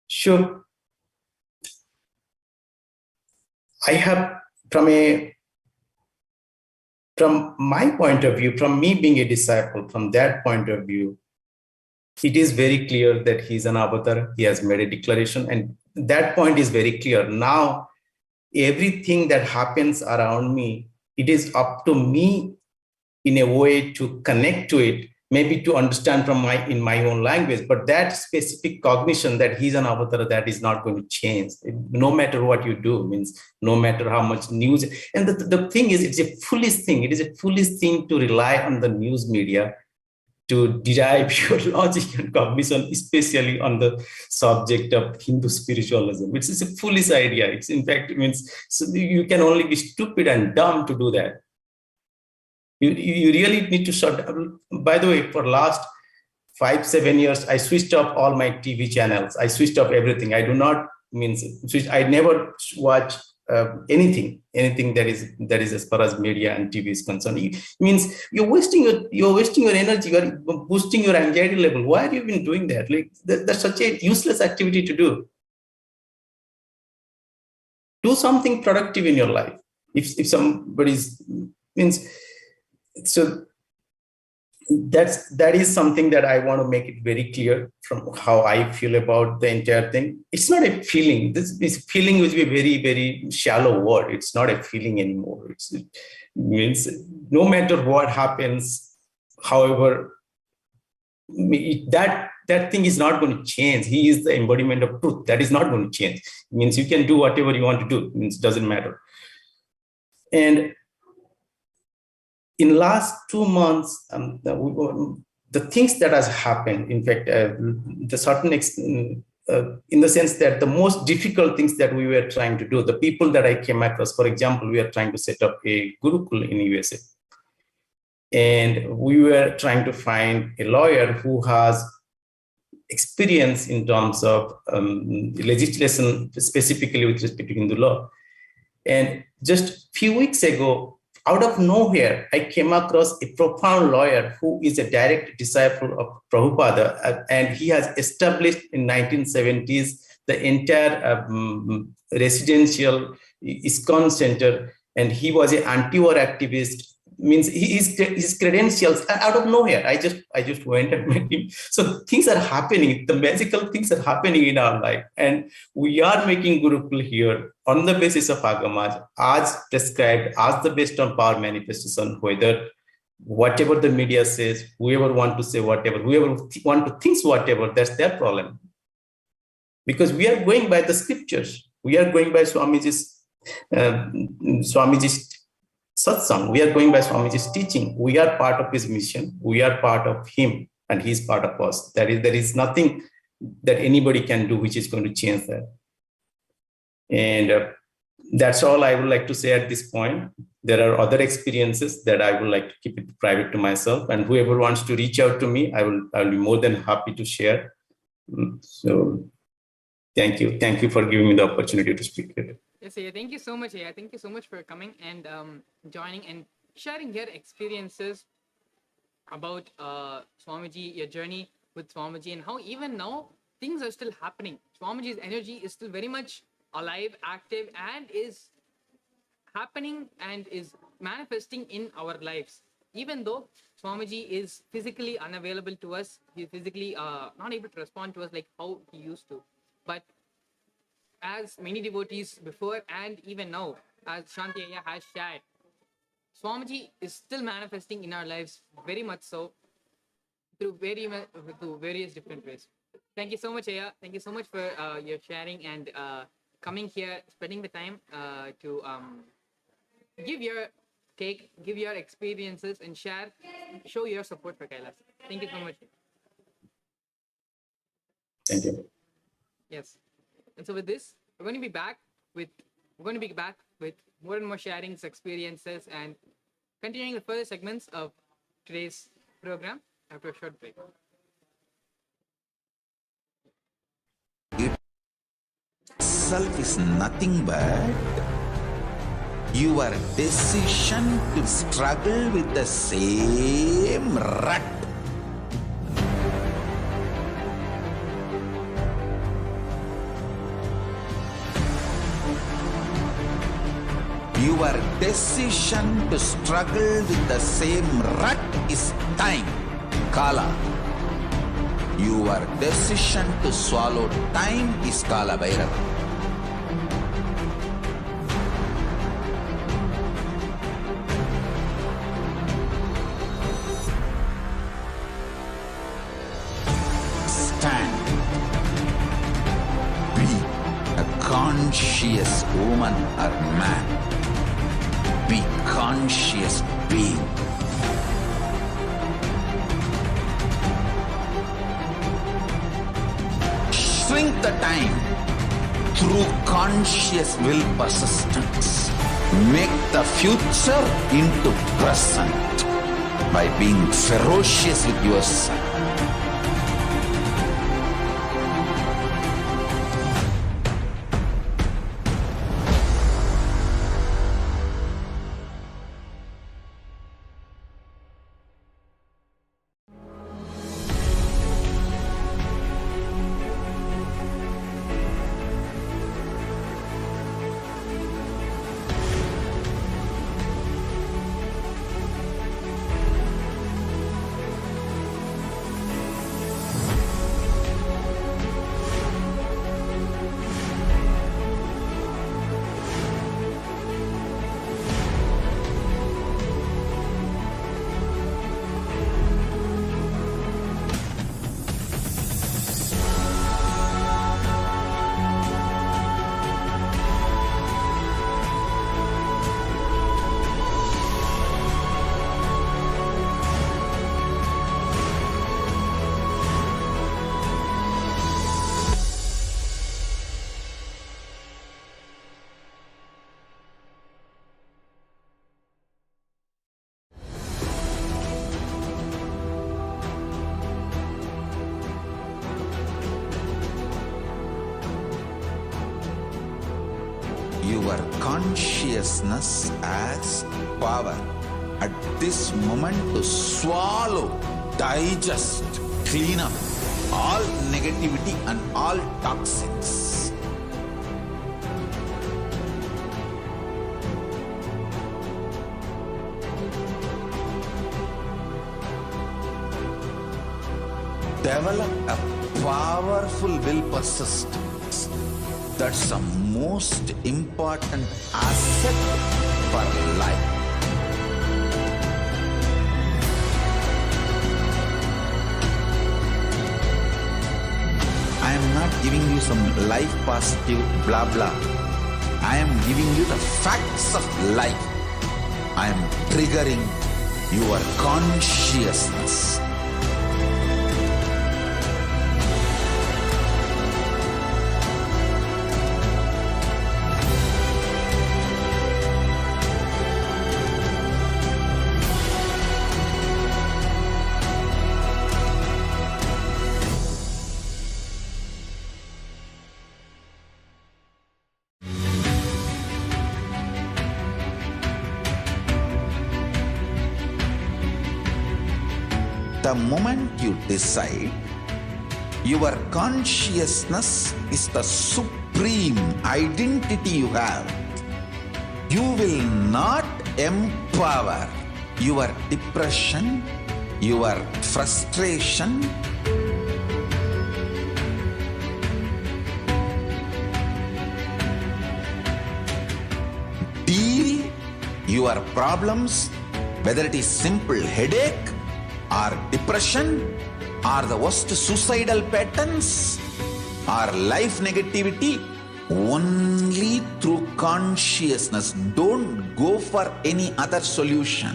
Sure. I have, from my point of view, from me being a disciple, from that point of view, it is very clear that he's an avatar. He has made a declaration, and that point is very clear. Now, everything that happens around me, it is up to me in a way to connect to it, maybe to understand from in my own language. But that specific cognition that he's an avatar, that is not going to change. No matter what you do, means no matter how much news. And the thing is, it's a foolish thing. It is a foolish thing to rely on the news media to derive your logic and cognition, especially on the subject of Hindu spiritualism, which is a foolish idea. It's in fact, it means so you can only be stupid and dumb to do that. You really need to shut down. By the way, for last 5-7 years, I switched off all my TV channels. I switched off everything. I do not I never watch anything that is as far as media and TV is concerned. It means you're wasting your energy, you're boosting your anxiety level. Why have you been doing that? Like that's such a useless activity to do. Do something productive in your life. If somebody's means so that is something that I want to make it very clear from how I feel about the entire thing. It's not a feeling. This feeling will be a very, very shallow word. It's not a feeling anymore. It means no matter what happens, however, that thing is not going to change. He is the embodiment of truth. That is not going to change. It means you can do whatever you want to do. It means it doesn't matter. And in last 2 months, the things that has happened, in fact, the certain in the sense that the most difficult things that we were trying to do, the people that I came across, for example, we are trying to set up a Gurukul in USA. And we were trying to find a lawyer who has experience in terms of legislation, specifically with respect to Hindu law. And just a few weeks ago, out of nowhere, I came across a profound lawyer who is a direct disciple of Prabhupada, and he has established in 1970s the entire residential ISKCON center, and he was an anti-war activist. Means his credentials out of nowhere. I just went and met him. So things are happening. The magical things are happening in our life, and we are making Gurukul here on the basis of Agamas, as prescribed, as the based on power manifestation. Whether whatever the media says, whoever want to say whatever, whoever want to think whatever, that's their problem. Because we are going by the scriptures. We are going by Swamiji's satsang. We are going by Swamiji's teaching. We are part of his mission. We are part of him, and he's part of us. There is nothing that anybody can do which is going to change that. And that's all I would like to say at this point. There are other experiences that I would like to keep it private to myself. And whoever wants to reach out to me, I'll be more than happy to share. So thank you. Thank you for giving me the opportunity to speak here. Yes, yeah, thank you so much. Yeah, thank you so much for coming and joining and sharing your experiences about Swamiji, your journey with Swamiji, and how even now things are still happening. Swamiji's energy is still very much alive, active, and is happening and is manifesting in our lives. Even though Swamiji is physically unavailable to us, he's physically not able to respond to us like how he used to, but as many devotees before and even now, as Shanti Ayya has shared, Swamiji is still manifesting in our lives very much so through various different ways. Thank you so much, Ayya. Thank you so much for your sharing and coming here, spending the time to give your take, give your experiences and show your support for Kailas. Thank you so much. Thank you. Yes. And so with this, we're going to be back with more and more sharings, experiences, and continuing the further segments of today's program after a short break. Itself is nothing but your decision to struggle with the same rut. Your decision to struggle with the same rut is time, Kala. Your decision to swallow time is Kala Bhairava. Stand. Be a conscious woman or man. Be conscious being. Shrink the time through conscious will persistence. Make the future into present by being ferocious with yourself. Your consciousness as power at this moment to swallow, digest, clean up all negativity and all toxins. Develop a powerful will persistence. That's the most important asset for life. I am not giving you some life positive blah blah. I am giving you the facts of life. I am triggering your consciousness. The moment you decide, your consciousness is the supreme identity you have. You will not empower your depression, your frustration, deal your problems, whether it is simple headache or depression or the worst suicidal patterns or life negativity, only through consciousness. Don't go for any other solution.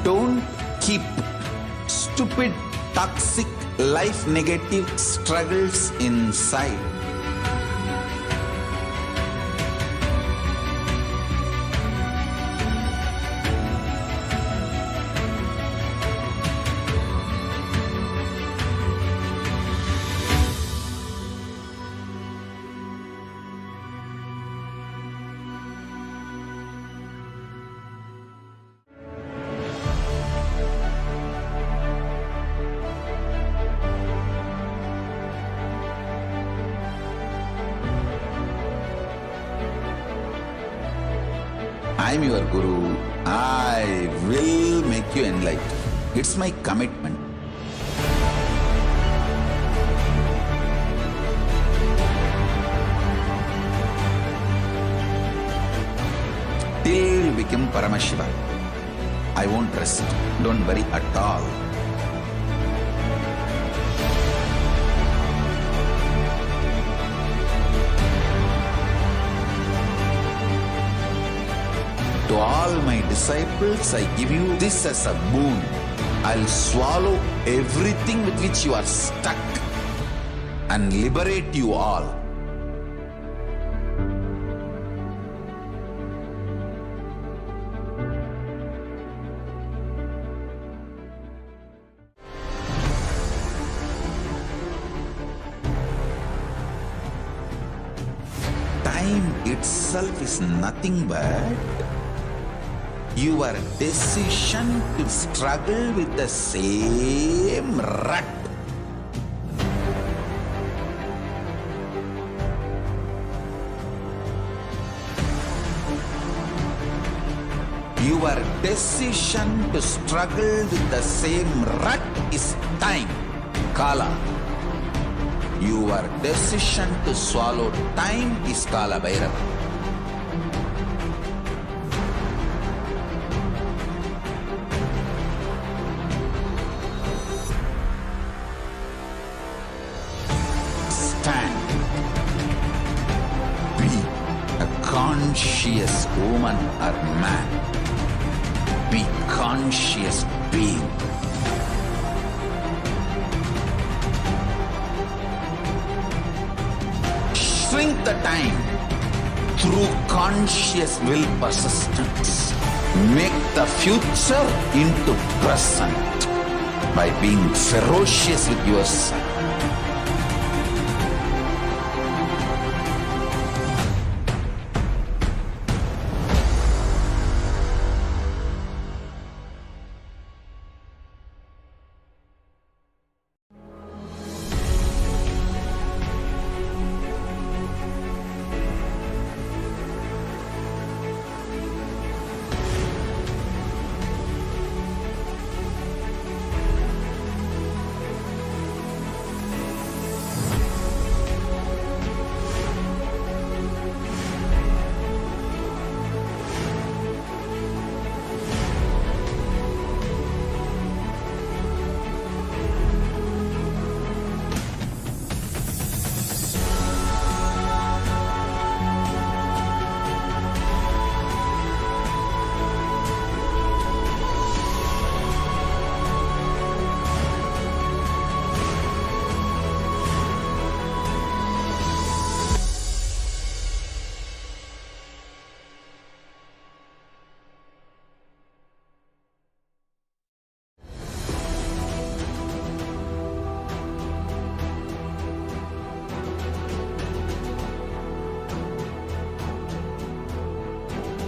Don't keep stupid, toxic, life negative struggles inside. I'm your guru. I will make you enlightened. It's my commitment. Till you become Paramashiva, I won't rest. Don't worry at all. To all my disciples, I give you this as a boon. I'll swallow everything with which you are stuck and liberate you all. Time itself is nothing but your decision to struggle with the same rut. Your decision to struggle with the same rut is time, Kala. Your decision to swallow time is Kala Bhairava. Stand. Be a conscious woman or man. Be conscious being. Shrink the time through conscious will persistence. Make the future into present by being ferocious with yourself.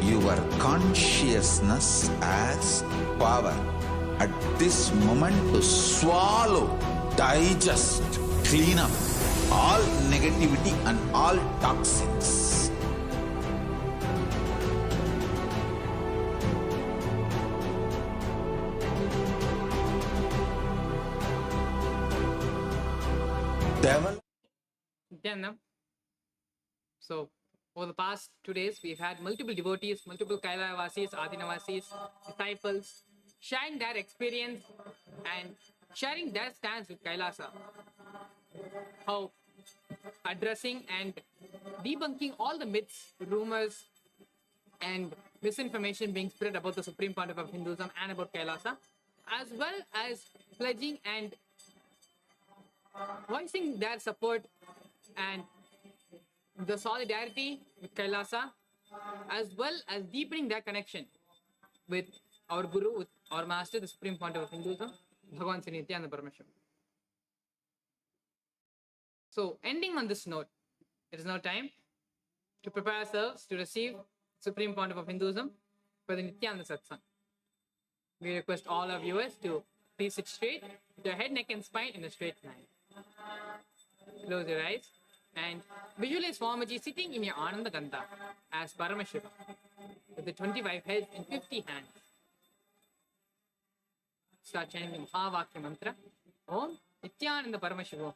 Your consciousness has power at this moment to swallow, digest, clean up all negativity and all toxins. Devil. Nithyananda. So, over the past 2 days, we've had multiple devotees, multiple Kailavasis, Adinavasis, disciples, sharing their experience and sharing their stance with Kailasa. How addressing and debunking all the myths, rumors, and misinformation being spread about the Supreme Pontiff of Hinduism and about Kailasa, as well as pledging and voicing their support and the solidarity with Kailasa, as well as deepening their connection with our Guru, with our Master, the Supreme Pontiff of Hinduism, Bhagavan Sri Nithyananda Paramashivam. So, ending on this note, it is now time to prepare ourselves to receive Supreme Pontiff of Hinduism for the Nithyananda Satsang. We request all our viewers to please sit straight, with your head, neck, and spine in a straight line. Close your eyes and visualize Swamiji sitting in your Ananda Gandha as Paramashiva. with the 25 heads and 50 hands. Start chanting the Mahavakya mantra. Om Nithyananda Paramashivoham.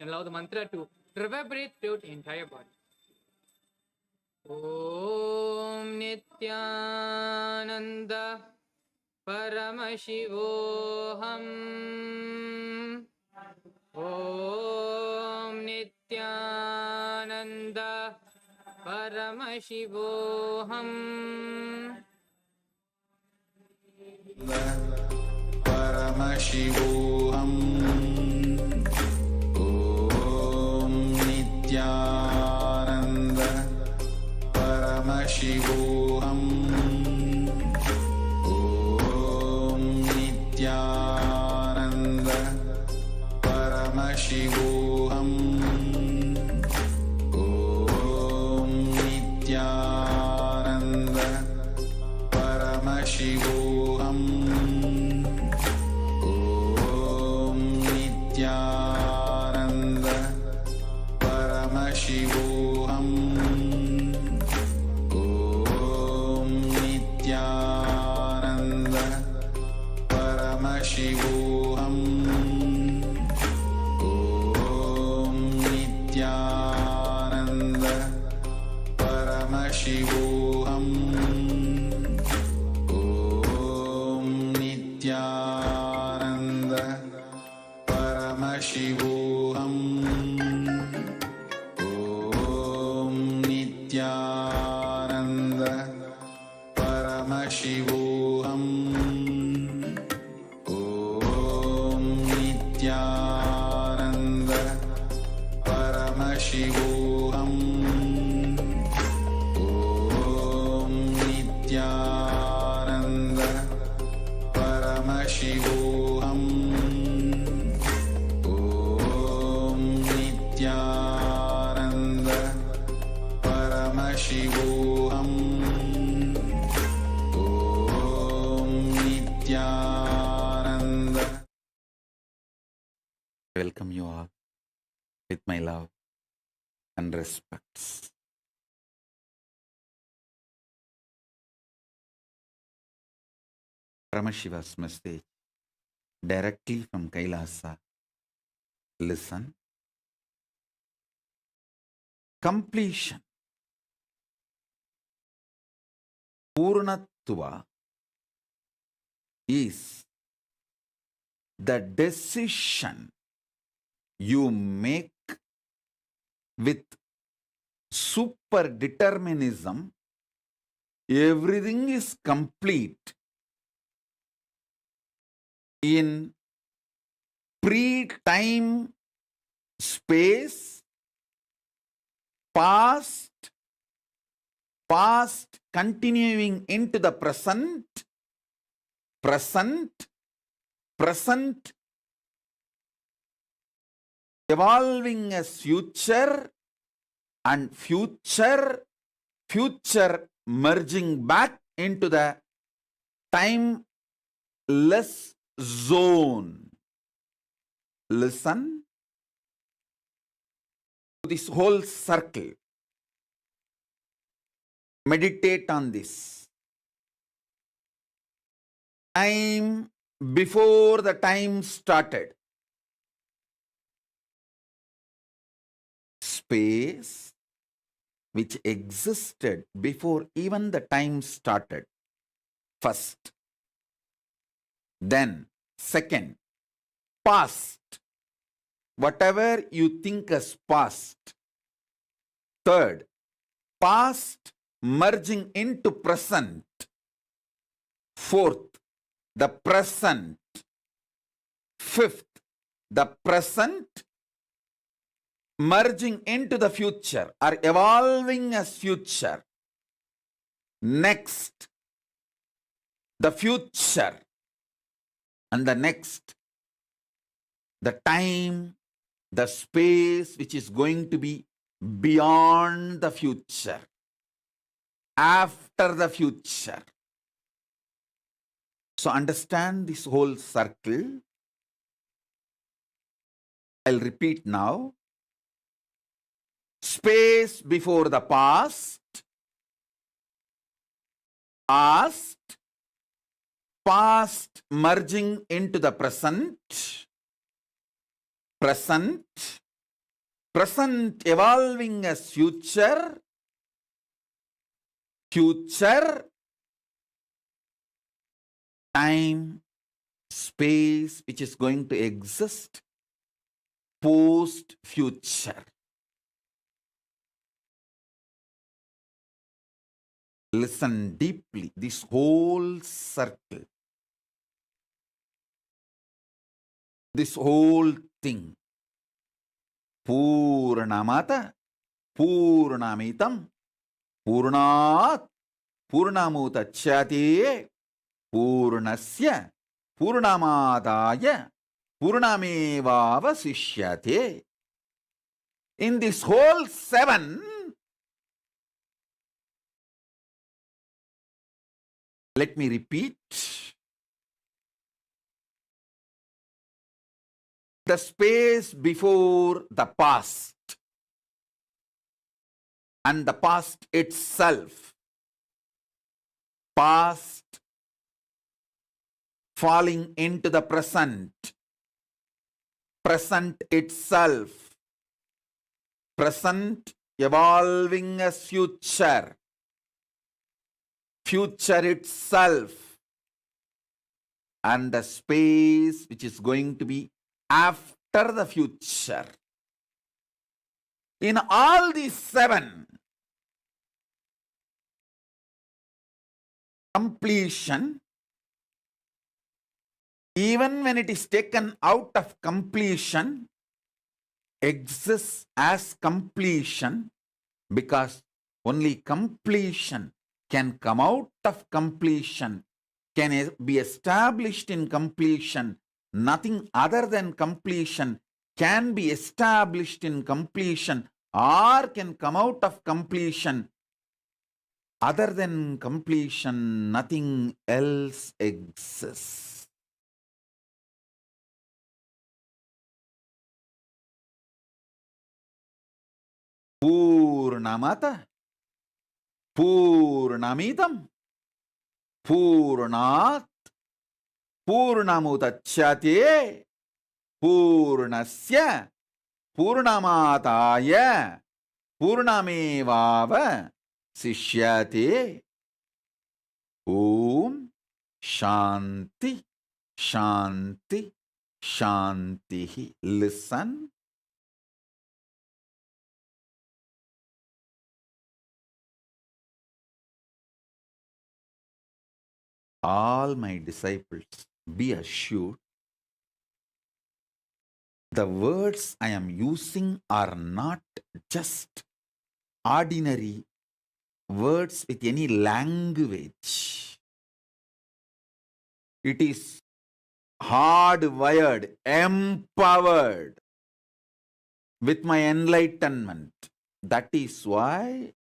And allow the mantra to reverberate throughout the entire body. Om Nithyananda Paramashivoham. Om Nithyananda Paramashivoham. Paramashivoham. Om Nithyananda Paramashivoham. Om Nithyananda Paramashivoham. Om Nithyananda Paramashivoham. Om Nithyananda Paramashivoham. Om Nithyananda Paramashivoham. Om Nithyananda Paramashivoham. Om Nithyananda Paramashivoham. Om Nithyananda Paramashivoham. Om Nithyananda Paramashivoham. Om Nithyananda Paramashivoham. Om Nithyananda Paramashivoham. Om Nithyananda. Welcome you all with my love and respects. Paramashiva's message directly from Kailasa. Listen. Completion. Purnatva is the decision you make with super determinism. Everything is complete in pre-time space, past continuing into the present, evolving as future, and future merging back into the timeless zone. Listen to this whole circle. Meditate on this. Time before the time started. Space which existed before even the time started. First. Then, second, past. Whatever you think as past. Third, past merging into present. Fourth, the present. Fifth, the present merging into the future or evolving as future. Next, the future. And the next, the time, the space which is going to be beyond the future, after the future. So understand this whole circle. I'll repeat now. Space before the past, past, past merging into the present, present, present evolving as future, future, time, space which is going to exist, post, future. Listen deeply, this whole circle, this whole thing. Purnamata, Purnamitam, Purnat, Purnamutachyate, Purnasya, Purnamadaya, Purnamevavasishyate. In this whole 7, let me repeat. The space before the past and the past itself, past falling into the present, present itself, present evolving as future, future itself, and the space which is going to be after the future. In all these 7, completion, even when it is taken out of completion, exists as completion, because only completion can come out of completion, can be established in completion. Nothing other than completion can be established in completion or can come out of completion. Other than completion, nothing else exists. Purnamata, Purnamidam, Purnat, Purnamutachyate, Purnasya, Purnamataya, Purnamevava Sishyate. Om Shanti, Shanti, Shanti. Listen. All my disciples, be assured, the words I am using are not just ordinary words with any language. It is hardwired, empowered with my enlightenment. That is why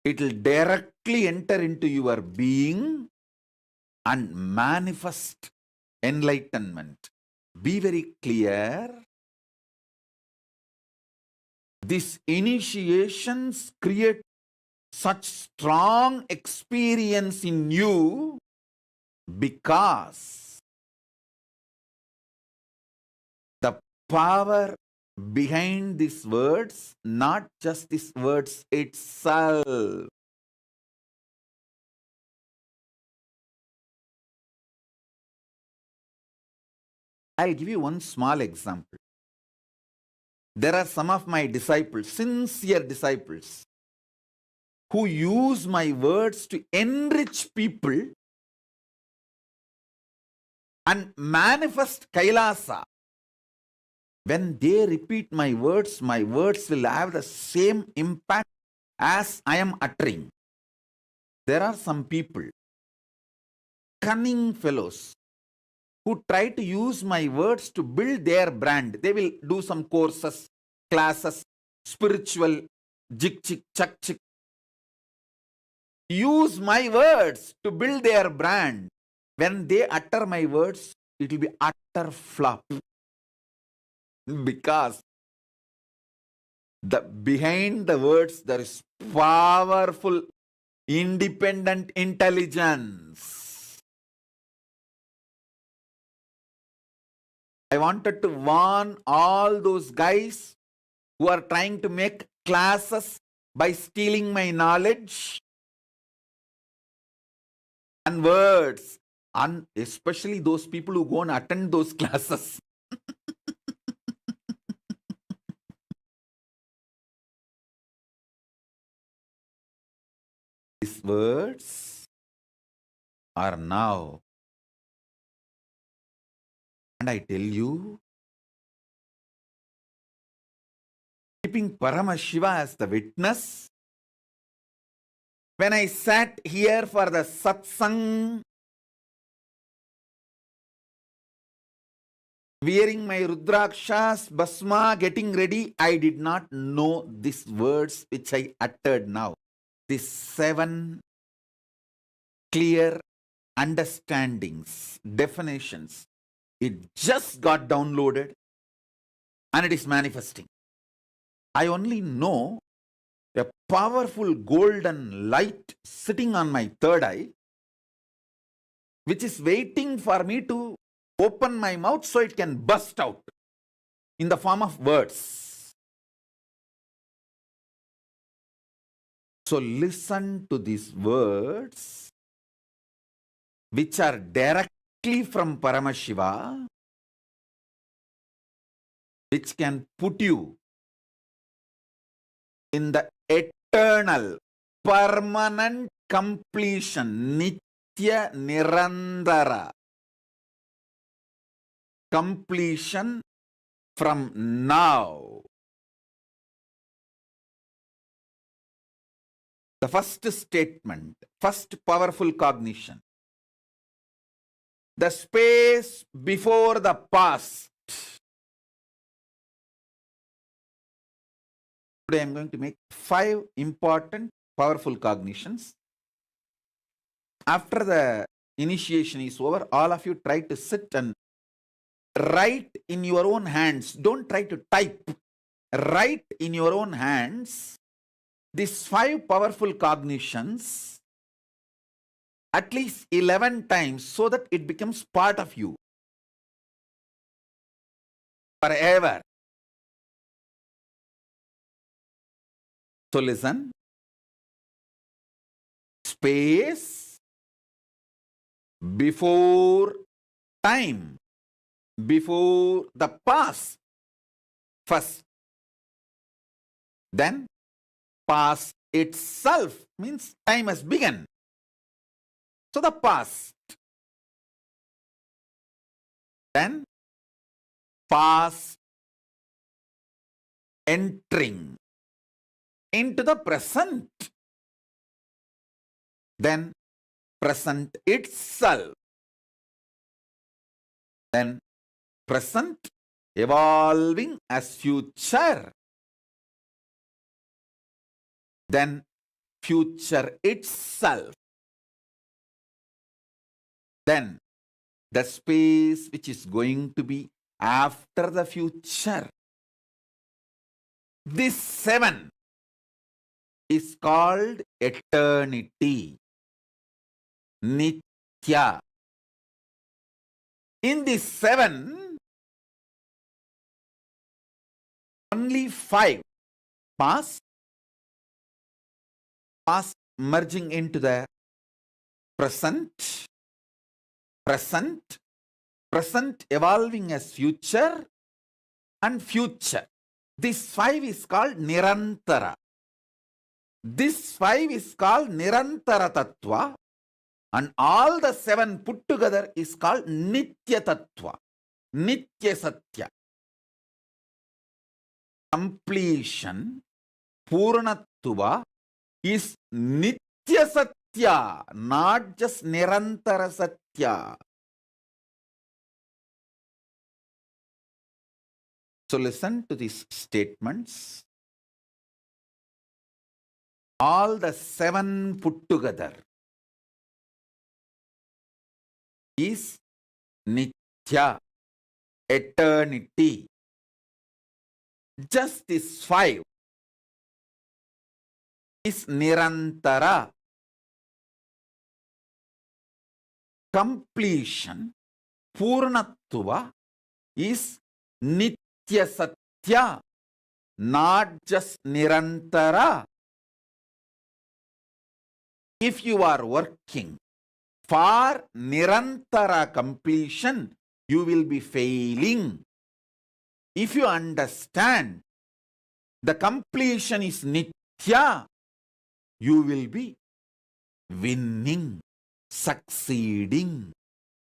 it will directly enter into your being and manifest enlightenment. Be very clear. These initiations create such strong experience in you because the power behind these words, not just these words itself. I'll give you one small example. There are some of my disciples, sincere disciples, who use my words to enrich people and manifest Kailasa. When they repeat my words will have the same impact as I am uttering. There are some people, cunning fellows, who try to use my words to build their brand. They will do some courses, classes, spiritual, jik chik, chak chik. Use my words to build their brand. When they utter my words, it will be utter flop. Because behind the words there is powerful independent intelligence. I wanted to warn all those guys who are trying to make classes by stealing my knowledge and words, and especially those people who go and attend those classes. These words are now, and I tell you, keeping Paramashiva as the witness, when I sat here for the satsang, wearing my Rudrakshas, Basma, getting ready, I did not know these words which I uttered now. These 7 clear understandings, definitions. It just got downloaded and it is manifesting. I only know a powerful golden light sitting on my third eye, which is waiting for me to open my mouth so it can burst out in the form of words. So listen to these words, which are directly from Paramashiva, which can put you in the eternal, permanent completion, Nitya Nirandara. Completion from now. The first statement, first powerful cognition. The space before the past. Today I am going to make 5 important powerful cognitions. After the initiation is over, all of you try to sit and write in your own hands. Don't try to type. Write in your own hands these 5 powerful cognitions at least 11 times so that it becomes part of you forever. So listen. Space before time. Before the past first, then past itself means time has begun. So the past, then past entering into the present, then present itself, then present evolving as future, then future itself, then the space which is going to be after the future. This 7 is called eternity, Nitya. In this 7, only 5 past merging into the present, present evolving as future, and future. This 5 is called Nirantara. This 5 is called Nirantara Tattva, and all the 7 put together is called Nitya Tattva, Nitya Satya. Completion, Purnatva, is Nitya Satya, not just Nirantara Satya. So listen to these statements. All the 7 put together is Nitya, eternity. Just this 5 is Nirantara, completion, Purnatva, is Nitya Satya, not just Nirantara. If you are working for Nirantara completion, you will be failing. If you understand the completion is Nitya, you will be winning, succeeding,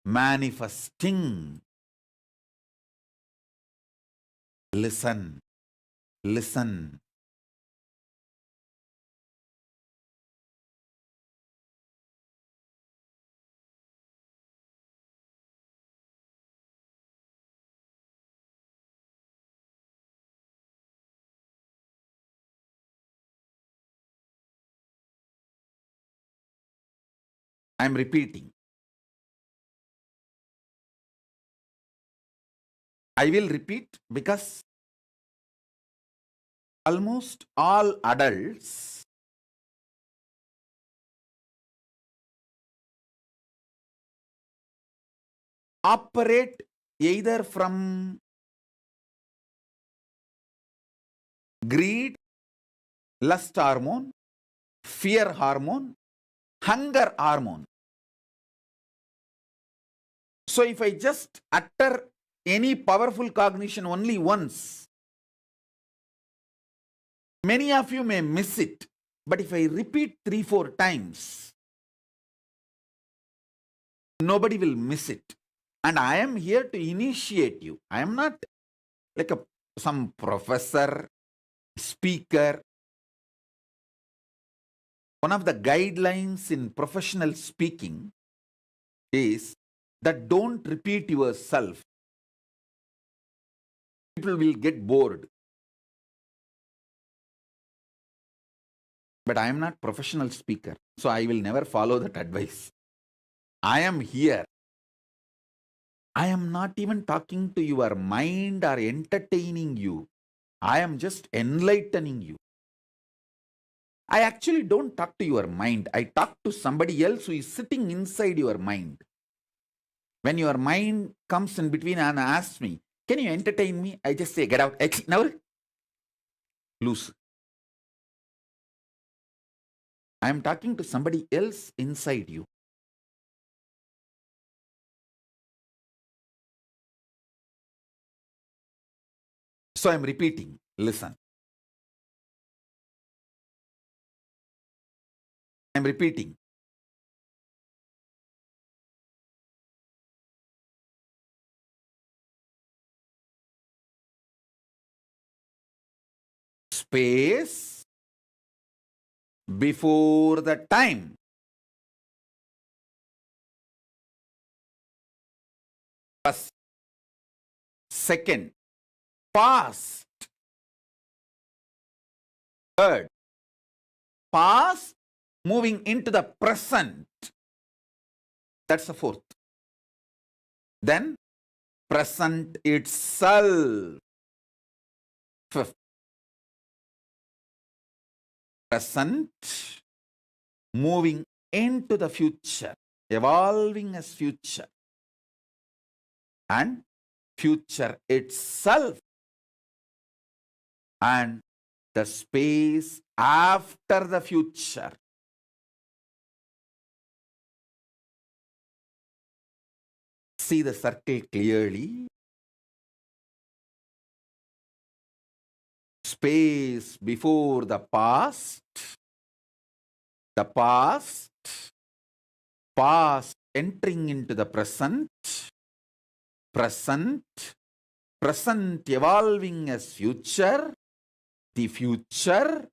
manifesting. Listen, listen. I am repeating. I will repeat because almost all adults operate either from greed, lust hormone, fear hormone, hunger hormone. So if I just utter any powerful cognition only once, many of you may miss it. But if I repeat 3-4 times, nobody will miss it. And I am here to initiate you. I am not like some professor, speaker. One of the guidelines in professional speaking is that don't repeat yourself. People will get bored. But I am not professional speaker, so I will never follow that advice. I am here. I am not even talking to your mind or entertaining you. I am just enlightening you. I actually don't talk to your mind. I talk to somebody else who is sitting inside your mind. When your mind comes in between and asks me, can you entertain me? I just say, get out. Never. Loose. I am talking to somebody else inside you. So I am repeating. Listen. I am repeating. Space before the time. First, second, past. Third, past moving into the present. That's the fourth. Then present itself. Fifth, present moving into the future, evolving as future. And future itself. And the space after the future. See the circle clearly. Space before the past, past entering into the present, present evolving as future, the future,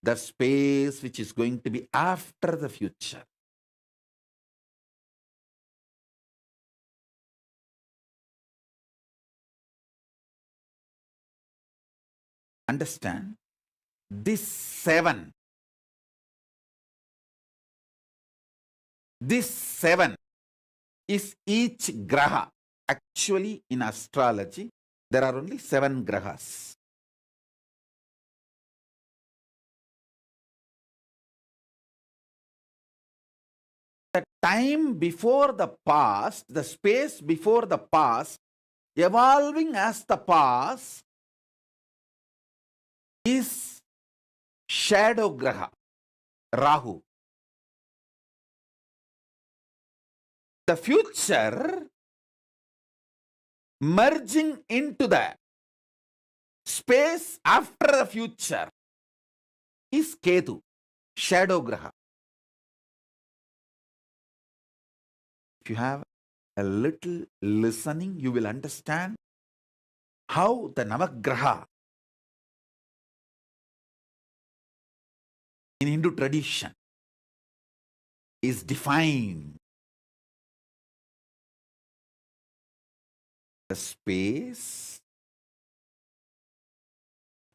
the space which is going to be after the future. Understand? This seven is each graha. Actually, in astrology, there are only 7 grahas. The time before the past, the space before the past, evolving as the past, is shadow graha, Rahu. The future merging into the space after the future is Ketu, shadow graha. If you have a little listening, you will understand how the Navagraha in Hindu tradition is defined. The space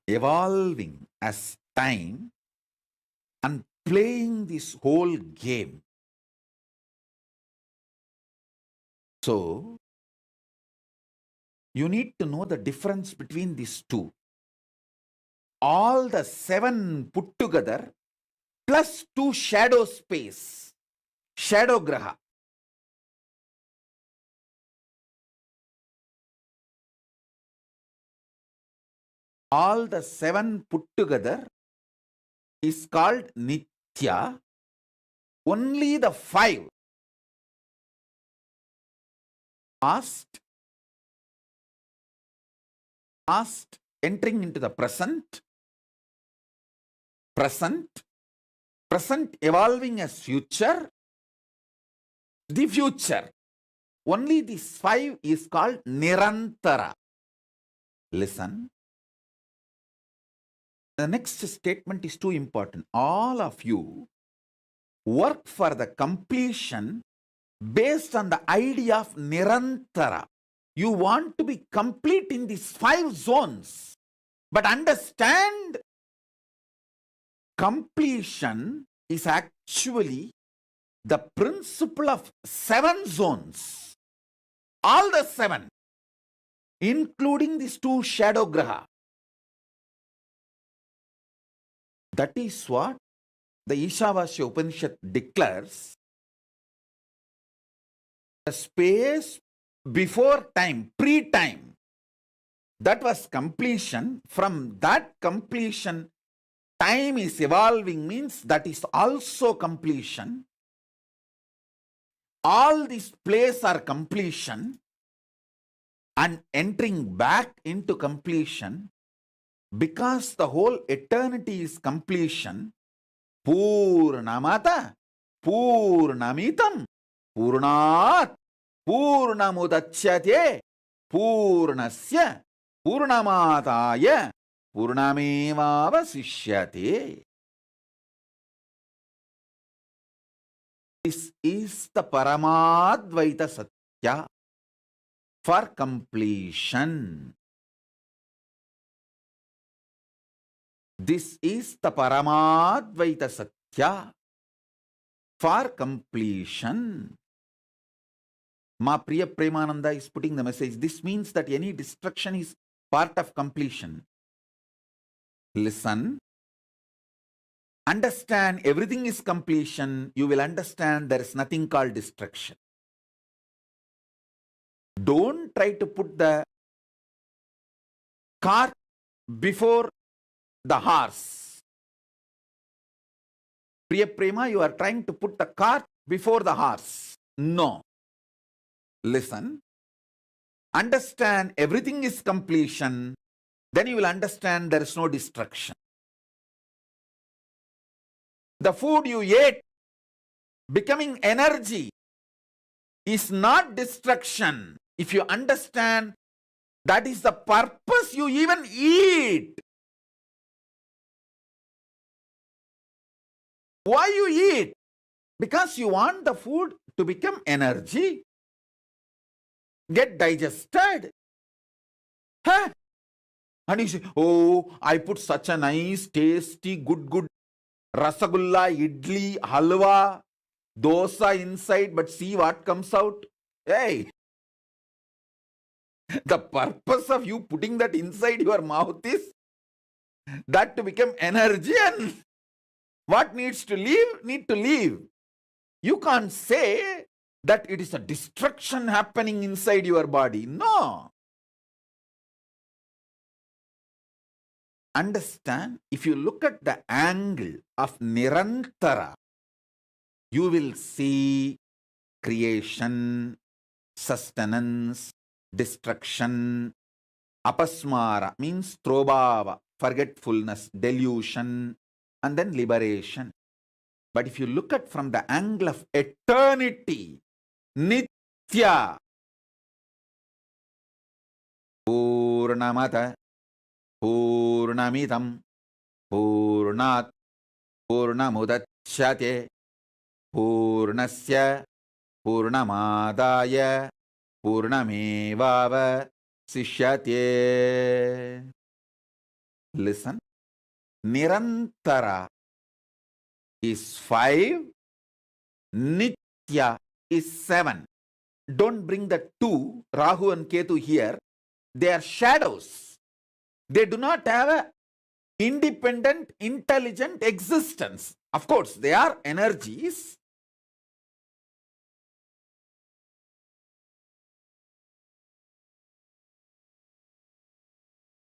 evolving as time and playing this whole game. So, you need to know the difference between these two. All the 7 put together plus 2 shadow space, shadow graha. All the 7 put together is called Nithya. Only the 5 past, entering into the present, present evolving as future, the future. Only this 5 is called Nirantara. Listen. The next statement is too important. All of you work for the completion based on the idea of Nirantara. You want to be complete in these 5 zones. But understand, completion is actually the principle of 7 zones. All the 7, including these 2 shadow graha. That is what the Ishavasya Upanishad declares. The space before time, pre-time, that was completion. From that completion, time is evolving, means that is also completion. All these plays are completion, and entering back into completion, because the whole eternity is completion. Purnamata, Purnamitam, Purnat, Purnamudachyate, Purnasya, Purnamataya, Purnamevavasishyate. This is the Paramadvaita Satya for completion. This is the Paramadvaita Satya for completion. Ma Priya Premananda is putting the message. This means that any destruction is part of completion. Listen. Understand everything is completion. You will understand there is nothing called destruction. Don't try to put the cart before the horse. Priya Prema, you are trying to put the cart before the horse. No. Listen. Understand everything is completion. Then you will understand there is no destruction. The food you ate becoming energy is not destruction. If you understand, that is the purpose you even eat. Why you eat? Because you want the food to become energy, get digested. Huh? And you say, oh, I put such a nice, tasty, good rasagulla, idli, halwa, dosa inside, but see what comes out. Hey, the purpose of you putting that inside your mouth is that to become energy, and what needs to leave, need to leave. You can't say that it is a destruction happening inside your body. No. Understand, if you look at the angle of Nirantara, you will see creation, sustenance, destruction. Apasmara means trobhava, forgetfulness, delusion, and then liberation. But if you look at from the angle of eternity, Nitya, Purnamata, Purnamidam, Purnat, Purnamudachyate, Purnasya, Purnamadaya, Purnamevava, Sishyate. Listen, Nirantara is 5, Nitya is 7. Don't bring the 2, Rahu and Ketu here. They are shadows. They do not have an independent, intelligent existence. Of course, they are energies.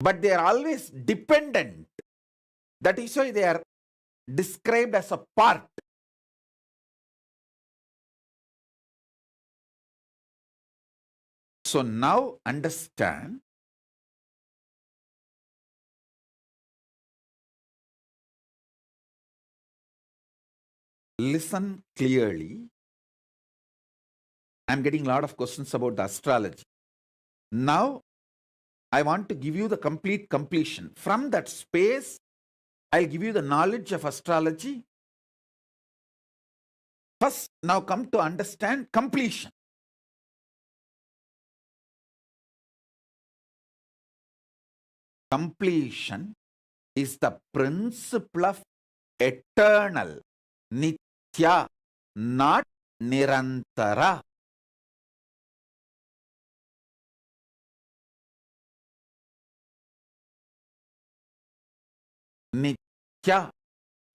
But they are always dependent. That is why they are described as a part. So now understand, listen clearly. I'm getting a lot of questions about the astrology. Now, I want to give you the complete completion. From that space, I'll give you the knowledge of astrology. First, now come to understand completion. Completion is the principle of eternal, Nitya, not Nirantara. Nitya,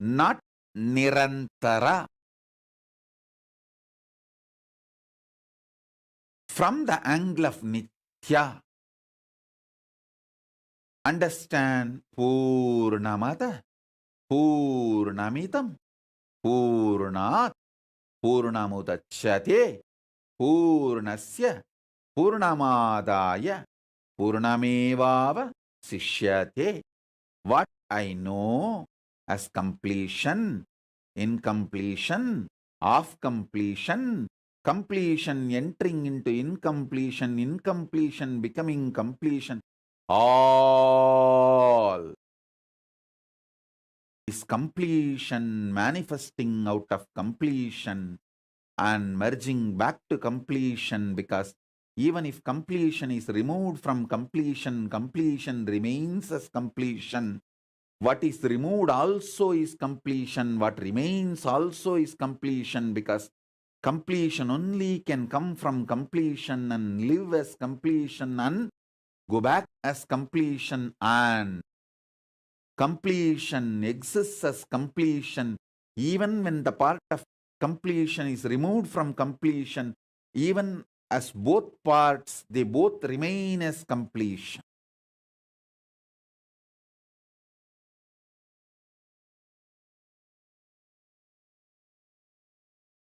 not Nirantara. From the angle of Nitya, understand Purnamada, Purnamidam, Purnat, Purnamudachyate, Purnasya, Purnamadaya, Purnamevava, Sishyate. What I know as completion, incompletion, of completion, completion entering into incompletion, incompletion becoming completion, all is completion manifesting out of completion and merging back to completion, because even if completion is removed from completion, completion remains as completion. What is removed also is completion. What remains also is completion, because completion only can come from completion and live as completion and go back as completion, and completion exists as completion even when the part of completion is removed from completion. Even as both parts, they both remain as completion.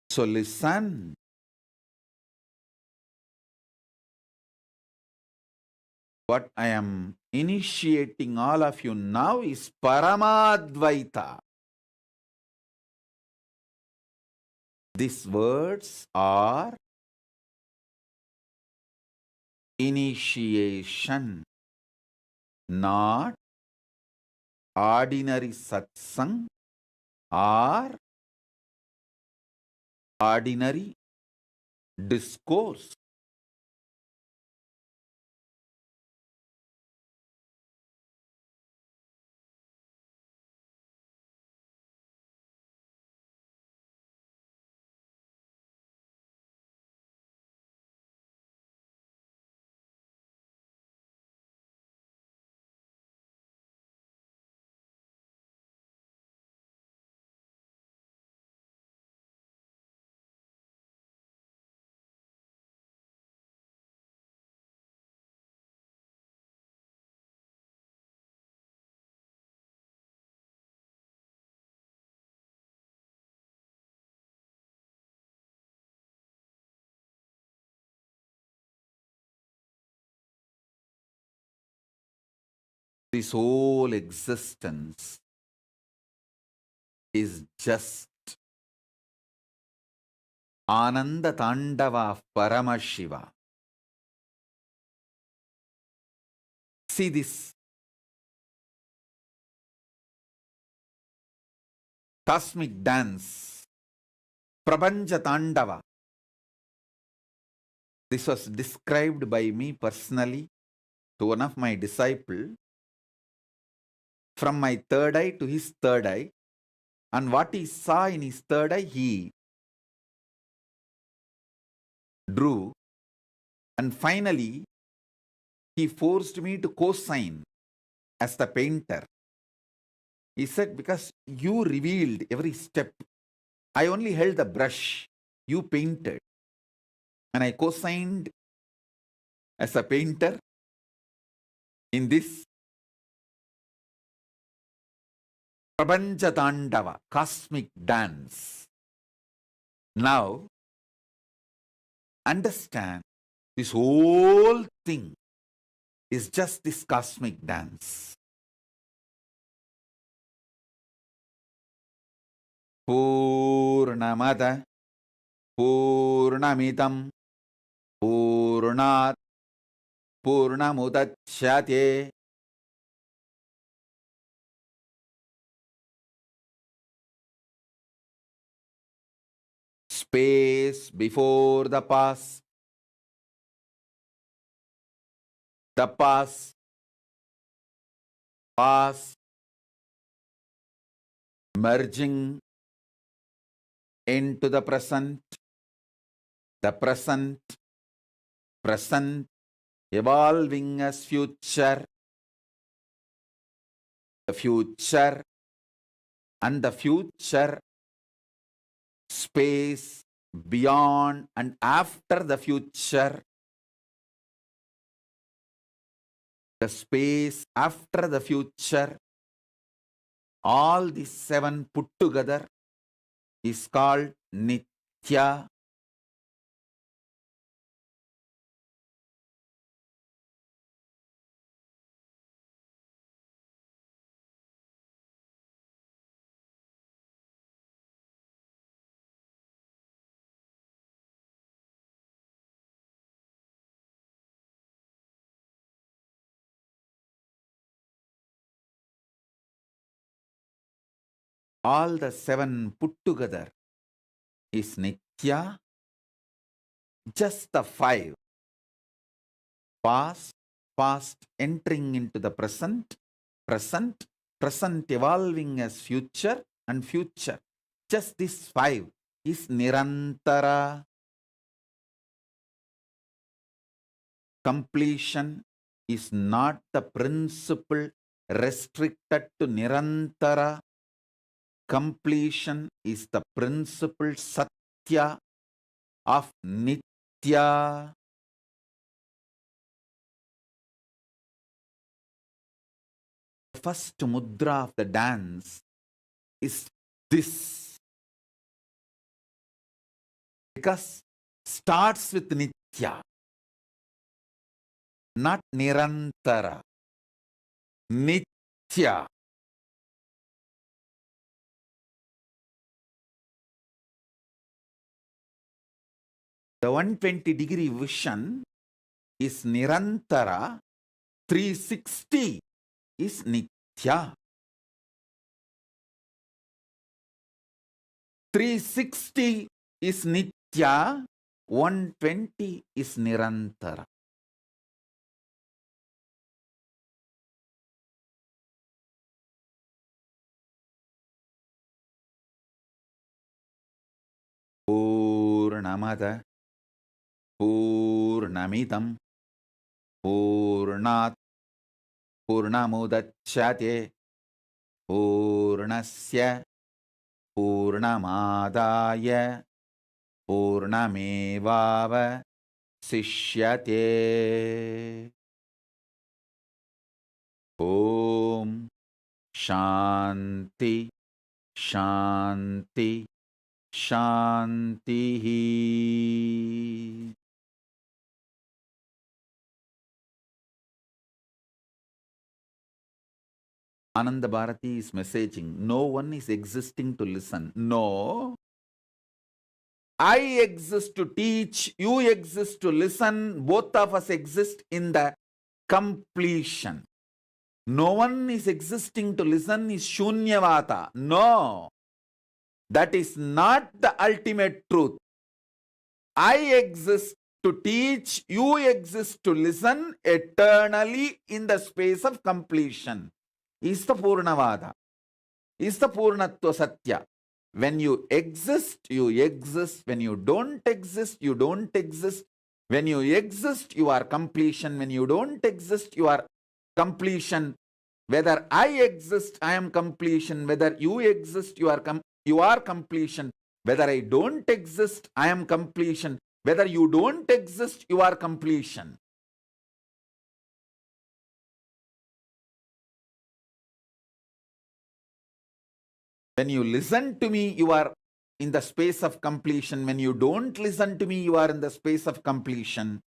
So listen. What I am initiating all of you now is Paramadvaita. These words are initiation, not ordinary satsang or ordinary discourse. This whole existence is just Ananda Tandava of Paramashiva. See this cosmic dance, Prabanja Tandava. This was described by me personally to one of my disciples, from my third eye to his third eye, and what he saw in his third eye, he drew, and finally he forced me to co-sign as the painter. He said, because you revealed every step, I only held the brush, you painted, and I co-signed as a painter in this Prabanja Tandava, cosmic dance. Now, understand, this whole thing is just this cosmic dance. Purnamada Purnamidam Purnat Purnamudachyate. Space before the past, past merging into the present present evolving as future, the future, and the future, space beyond and after the future, the space after the future, all these seven put together is called Nithya. All the seven put together is Nithya. Just the five, past entering into the present, present evolving as future, and future. Just this five is Nirantara. Completion is not the principle restricted to Nirantara. Completion is the principle Satya of Nithya. The first mudra of the dance is this, because starts with Nithya, not Nirantara. Nithya. The 120-degree vision is Nirantara. 360 is Nithya. 360 is Nithya. 120 is Nirantara. Purnamada Purnamidam Purnat Purnamudachyate Purnasya Purnamadaya Purnamevava Sishyate. Om Shanti Shanti Shanti. Ananda Bharati is messaging, no one is existing to listen. No. I exist to teach, you exist to listen, both of us exist in the completion. No one is existing to listen is Shunyavata. No. That is not the ultimate truth. I exist to teach, you exist to listen eternally in the space of completion. Is the Purnavada. Is the Purnatva Satya. When you exist, you exist. When you don't exist, you don't exist. When you exist, you are completion. When you don't exist, you are completion. Whether I exist, I am completion. Whether you exist, you are completion. Whether I don't exist, I am completion. Whether you don't exist, you are completion. When you listen to me, you are in the space of completion. When you don't listen to me, you are in the space of completion.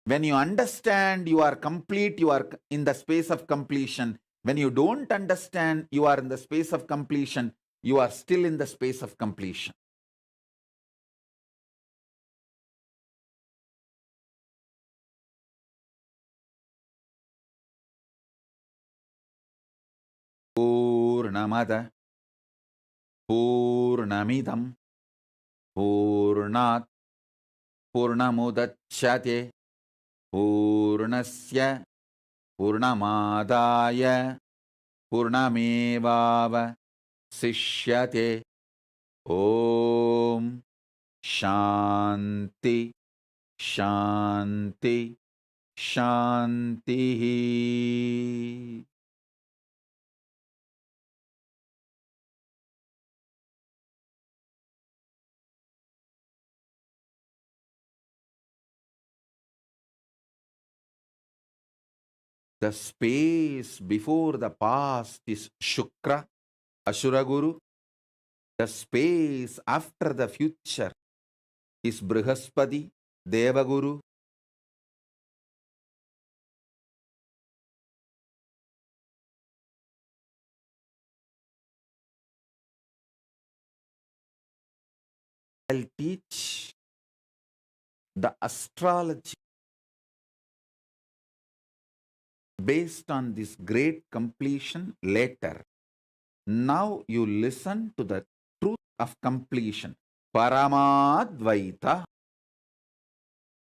When you understand, you are complete, you are in the space of completion. When you don't understand, you are in the space of completion. You are still in the space of completion. Purnamada Purnamidam Purnat Purnamudachyate Purnasya Purnamadaya Purnamevava Sishyate. Om Shanti Shanti Shanti. The space before the past is Shukra, Ashura Guru. The space after the future is Brihaspati, Devaguru. I'll teach the astrology based on this great completion later. Now you listen to the truth of completion, Paramadvaita,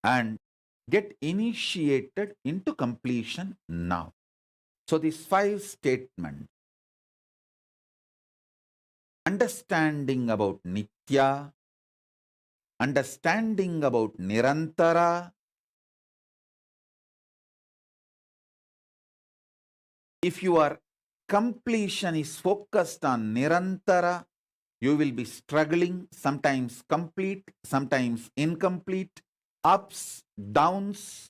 and get initiated into completion now. So these 5 statements, understanding about Nitya, understanding about Nirantara. If your completion is focused on Nirantara, you will be struggling, sometimes complete, sometimes incomplete, ups, downs.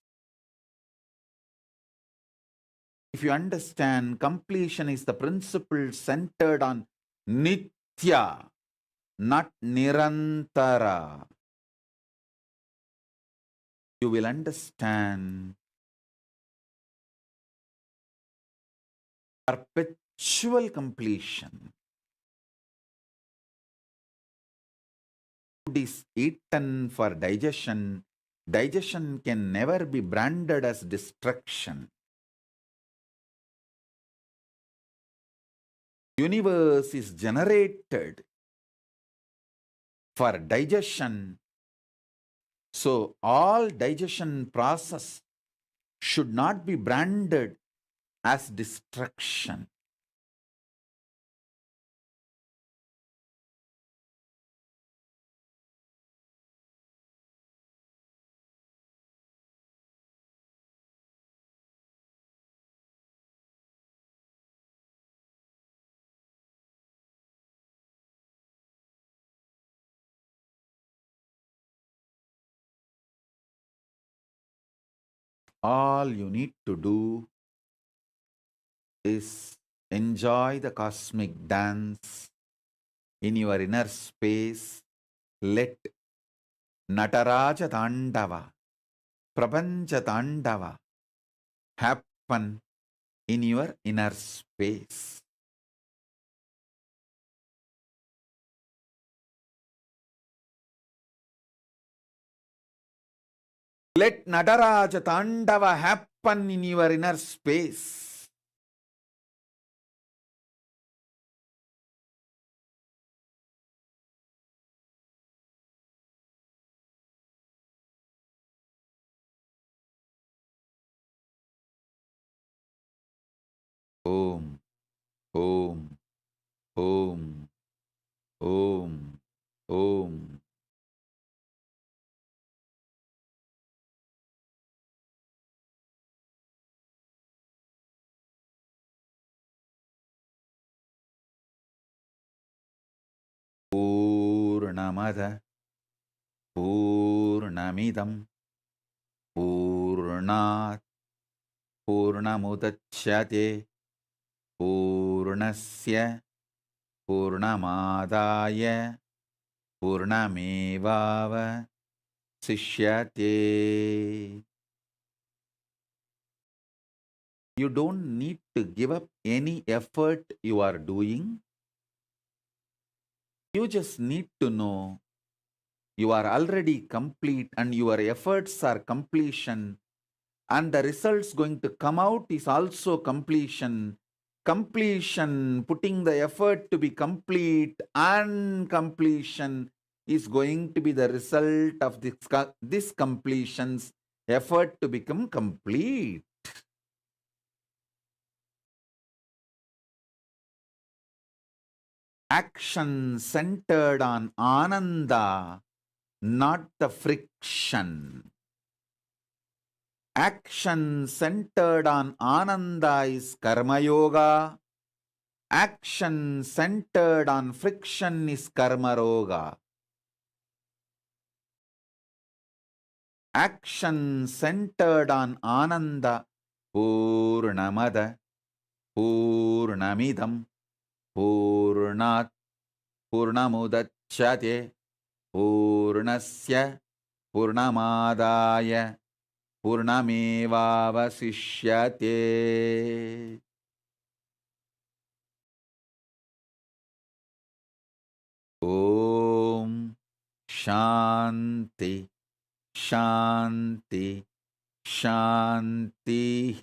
If you understand completion is the principle centered on Nitya, not Nirantara, you will understand perpetual completion. Food is eaten for digestion. Digestion can never be branded as destruction. Universe is generated for digestion. So all digestion process should not be branded as destruction. All you need to do is enjoy the cosmic dance in your inner space. Let Nataraja Tandava, Prapancha Tandava happen in your inner space. Let Nataraja Tandava happen in your inner space. Om, Om, Om, Om, Om. Purnamada Purnamidam Purnat Purnamudachyate Purnasya Purnamadaya Purnamevava Sishyate. You don't need to give up any effort you are doing. You just need to know you are already complete and your efforts are completion, and the results going to come out is also completion. Completion, putting the effort to be complete, and completion is going to be the result of this completion's effort to become complete. Action centered on Ananda, not the friction. Action centered on Ananda is Karma Yoga. Action centered on friction is Karma Roga. Action centered on Ananda, Purnamada, Purnamidam, Purnat, Purnamudachyate, Purnasya, Purnamadaya, Purnamevavasishyate. Om Shanti Shanti Shanti.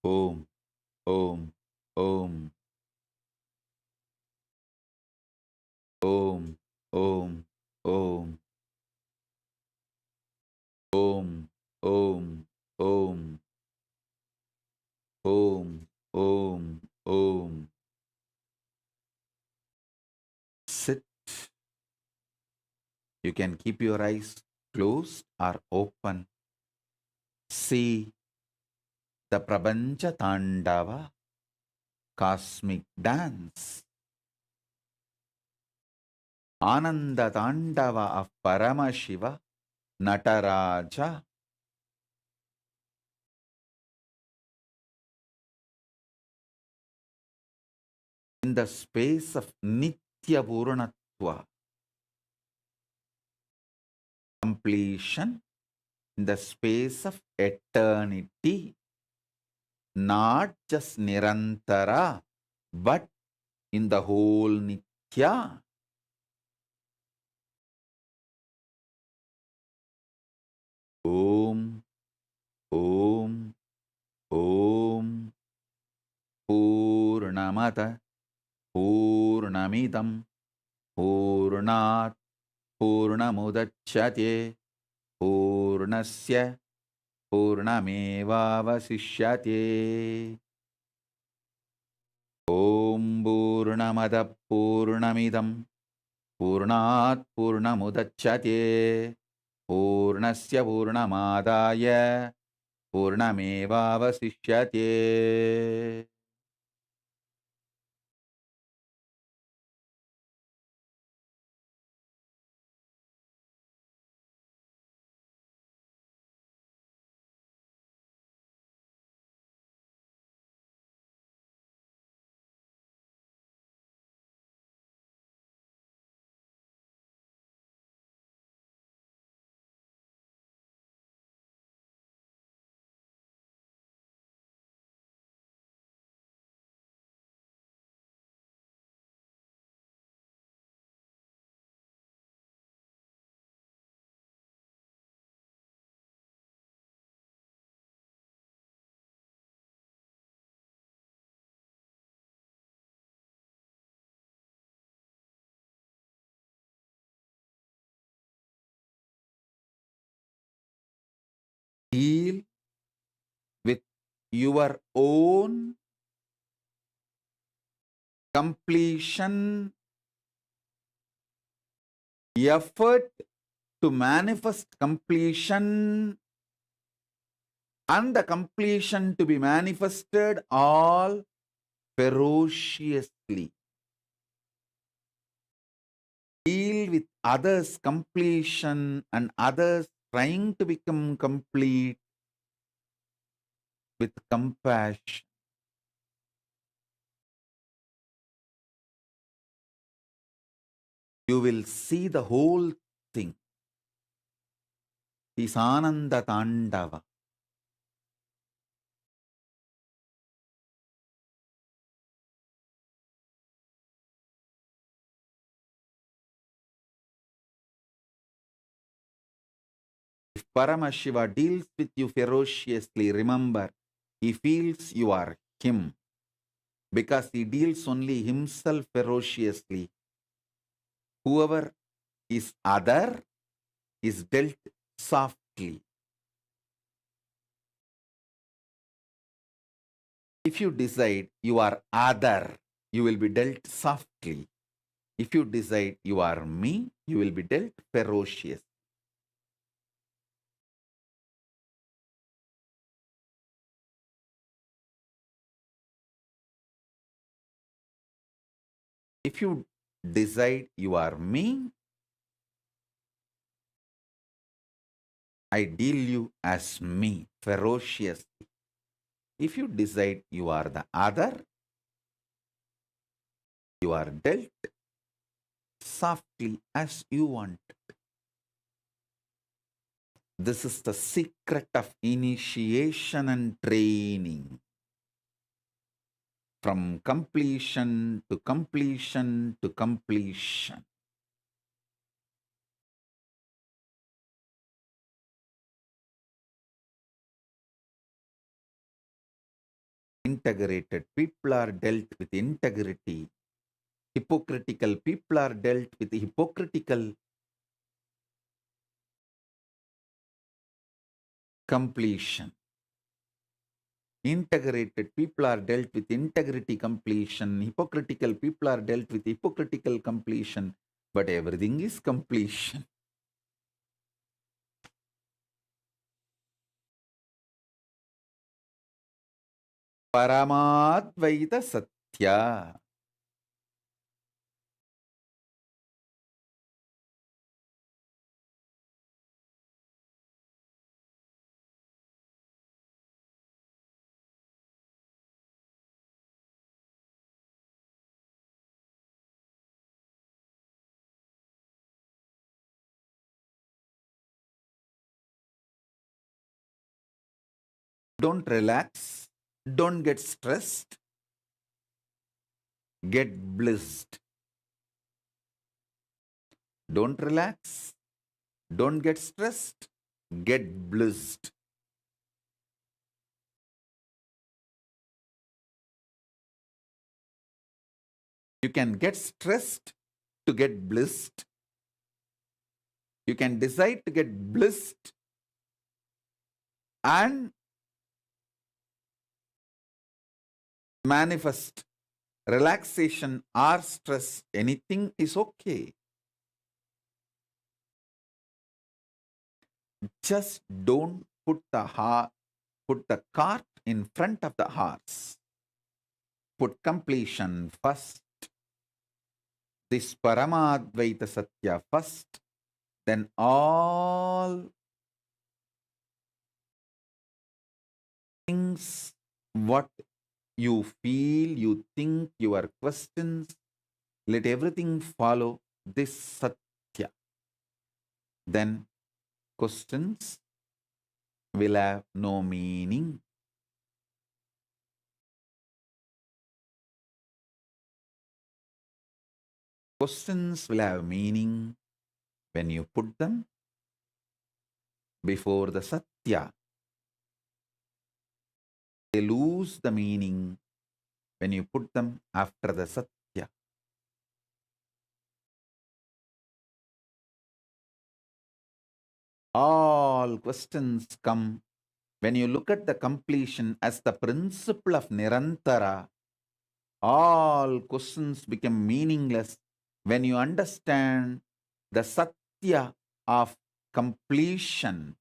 Om Om Om Om Om Om Om Om Om Om Om Om. Sit. You can keep your eyes closed or open. See the Prapancha Tandava, cosmic dance. Ananda Tandava of Paramashiva, Nataraja. In the space of Nitya Purnatva, completion, in the space of eternity, not just Nirantara, but in the whole Nitya. Om, Om, Om, Purnamata, Purnamidam, Purnat, Purnamudachyate, Purnasya, Purnamevavasishyate. Om Purnamada Purnamidam, Purnat Purnamudachyate, Purnasya Purnamadaya, Purnamevavasishyate. Deal with your own completion, effort to manifest completion, and the completion to be manifested all ferociously. Deal with others' completion and others trying to become complete with compassion. You will see the whole thing is Ananda Tandava. If Paramashiva deals with you ferociously, remember, he feels you are him. Because he deals only himself ferociously. Whoever is other is dealt softly. If you decide you are other, you will be dealt softly. If you decide you are me, you will be dealt ferocious. If you decide you are me, I deal you as me, ferociously. If you decide you are the other, you are dealt softly as you want. This is the secret of initiation and training. From completion to completion to completion. Integrated people are dealt with integrity. Hypocritical people are dealt with hypocritical completion. Integrated people are dealt with integrity completion. Hypocritical people are dealt with hypocritical completion. But everything is completion. Paramadvaita Satya. Don't relax. Don't get stressed. Get blissed. Don't relax. Don't get stressed. Get blissed. You can get stressed to get blissed. You can decide to get blissed and manifest relaxation or stress. Anything is okay. Just don't put the cart in front of the horse. Put completion first. This Paramadvaita Satya first. Then all things, what you feel, you think, your questions, let everything follow this Satya. Then questions will have no meaning. Questions will have meaning when you put them before the Satya. They lose the meaning when you put them after the Satya. All questions come when you look at the completion as the principle of Nirantara, all questions become meaningless when you understand the Satya of completion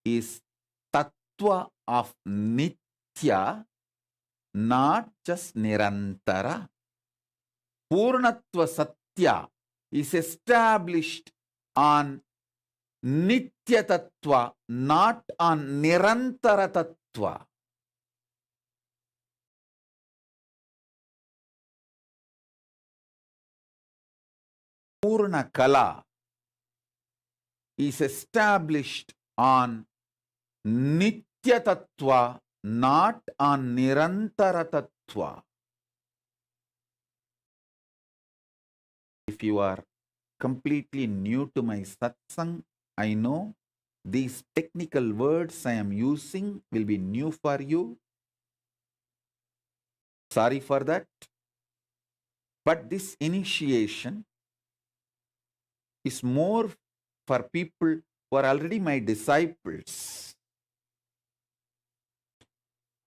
is Tattva of Nitya, not just Nirantara. Purnatva Satya is established on Nitya Tattva, not on Nirantara Tattva. Purna Kala is established on Nitya Tattva, not on Nirantara Tattva. If you are completely new to my satsang, I know these technical words I am using will be new for you. Sorry for that. But this initiation is more for people who are already my disciples,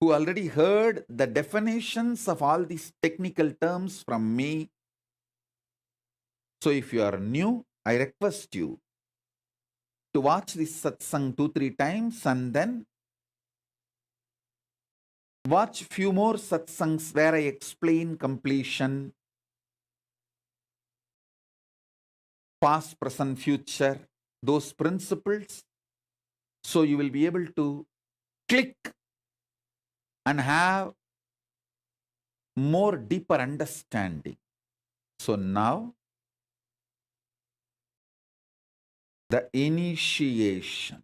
who already heard the definitions of all these technical terms from me. So if you are new, I request you to watch this satsang 2-3 times and then watch few more satsangs where I explain completion, past, present, future, those principles, so you will be able to click and have more deeper understanding. So now, the initiation.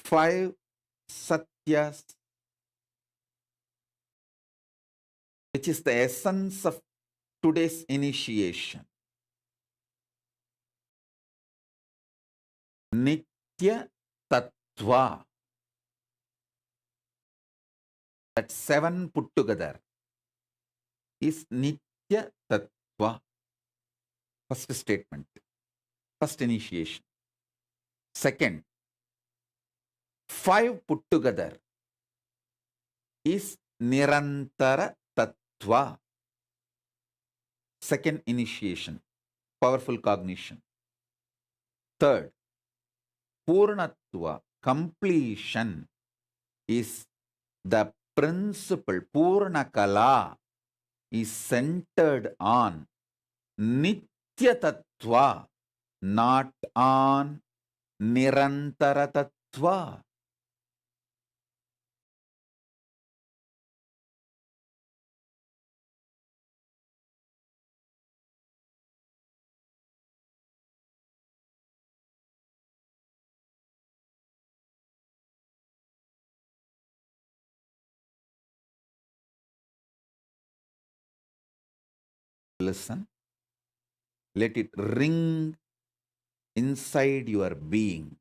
Five Satyas, which is the essence of today's initiation. Nitya Tattva. That 7 put together is Nitya Tattva. First statement, first initiation. Second, 5 put together is Nirantara Tattva. Second initiation, powerful cognition. Third, Purnatva, completion, is the principle. Purnakala is centered on Nitya Tattva, not on Nirantara Tattva. Listen, let it ring inside your being.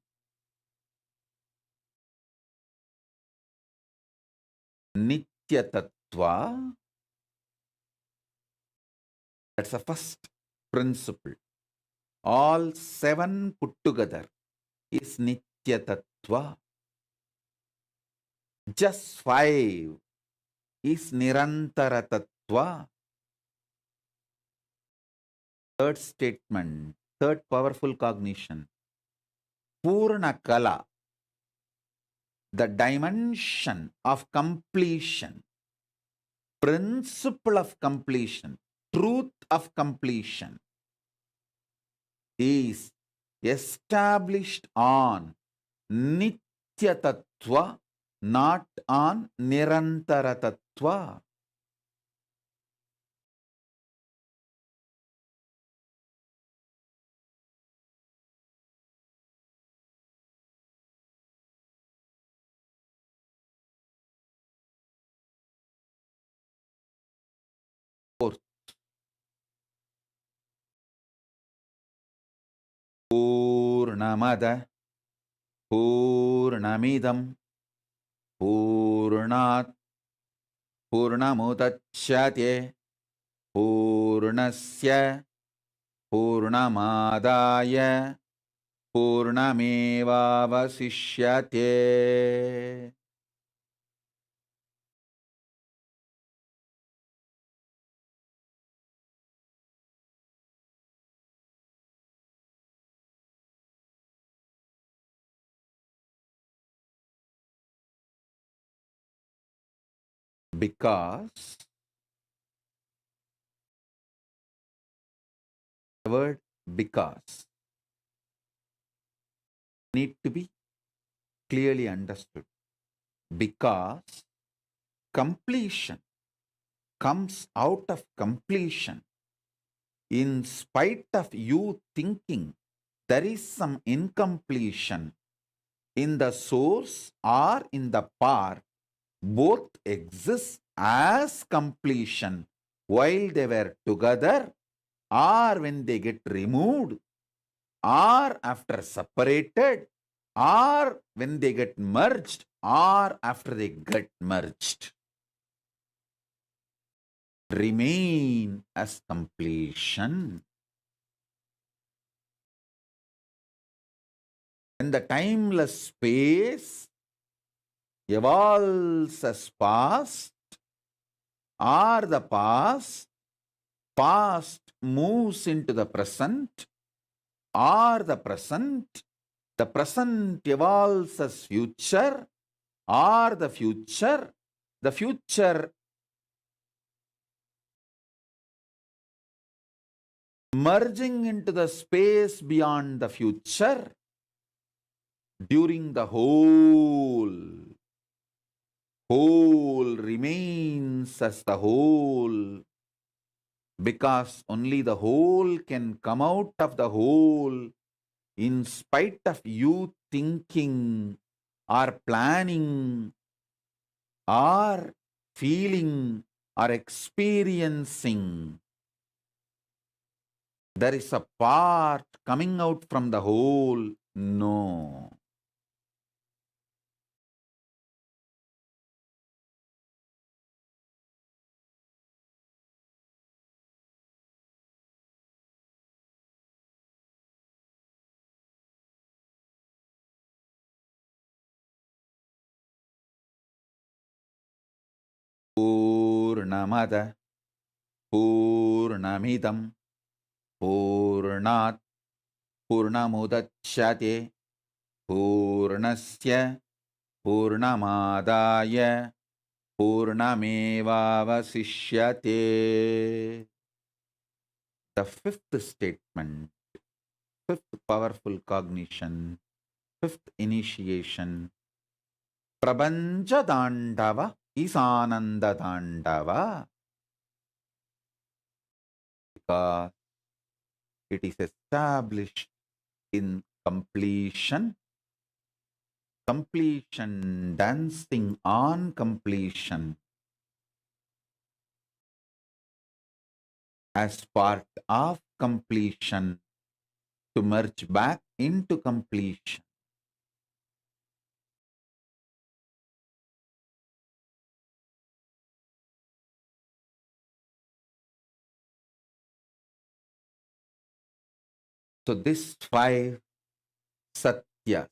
Nitya Tattva, that's the first principle. All 7 put together is Nitya Tattva. Just 5 is Nirantara Tattva. Third statement, third powerful cognition. Purna Kala, the dimension of completion, principle of completion, truth of completion, is established on Nitya Tattva, not on Nirantara Tattva. Fourth, Purnamada Purnamidam Purnat Purnamudachyate Purnasya पूर्णमादाय पूर्णमेवावशिष्यते. Because the word because need to be clearly understood. Because completion comes out of completion. In spite of you thinking there is some incompletion in the source or in the part, both exist as completion while they were together, or when they get removed, or after separated, or when they get merged, or after they get merged. Remain as completion. When the timeless space evolves as past, or the past moves into the present, or the present evolves as future, or the future merging into the space beyond the future. During the whole remains as the whole, because only the whole can come out of the whole in spite of you thinking or planning or feeling or experiencing. There is a part coming out from the whole. No. Purnamada Purnamidam Purnat Purnamudachyate Purnasya Purnamadaya Purnamevavasishyate. The fifth statement, fifth powerful cognition, fifth initiation. Prabanja Dandava is Ananda Dandava, because it is established in completion. Completion, dancing on completion, as part of completion, to merge back into completion. So this five Satya,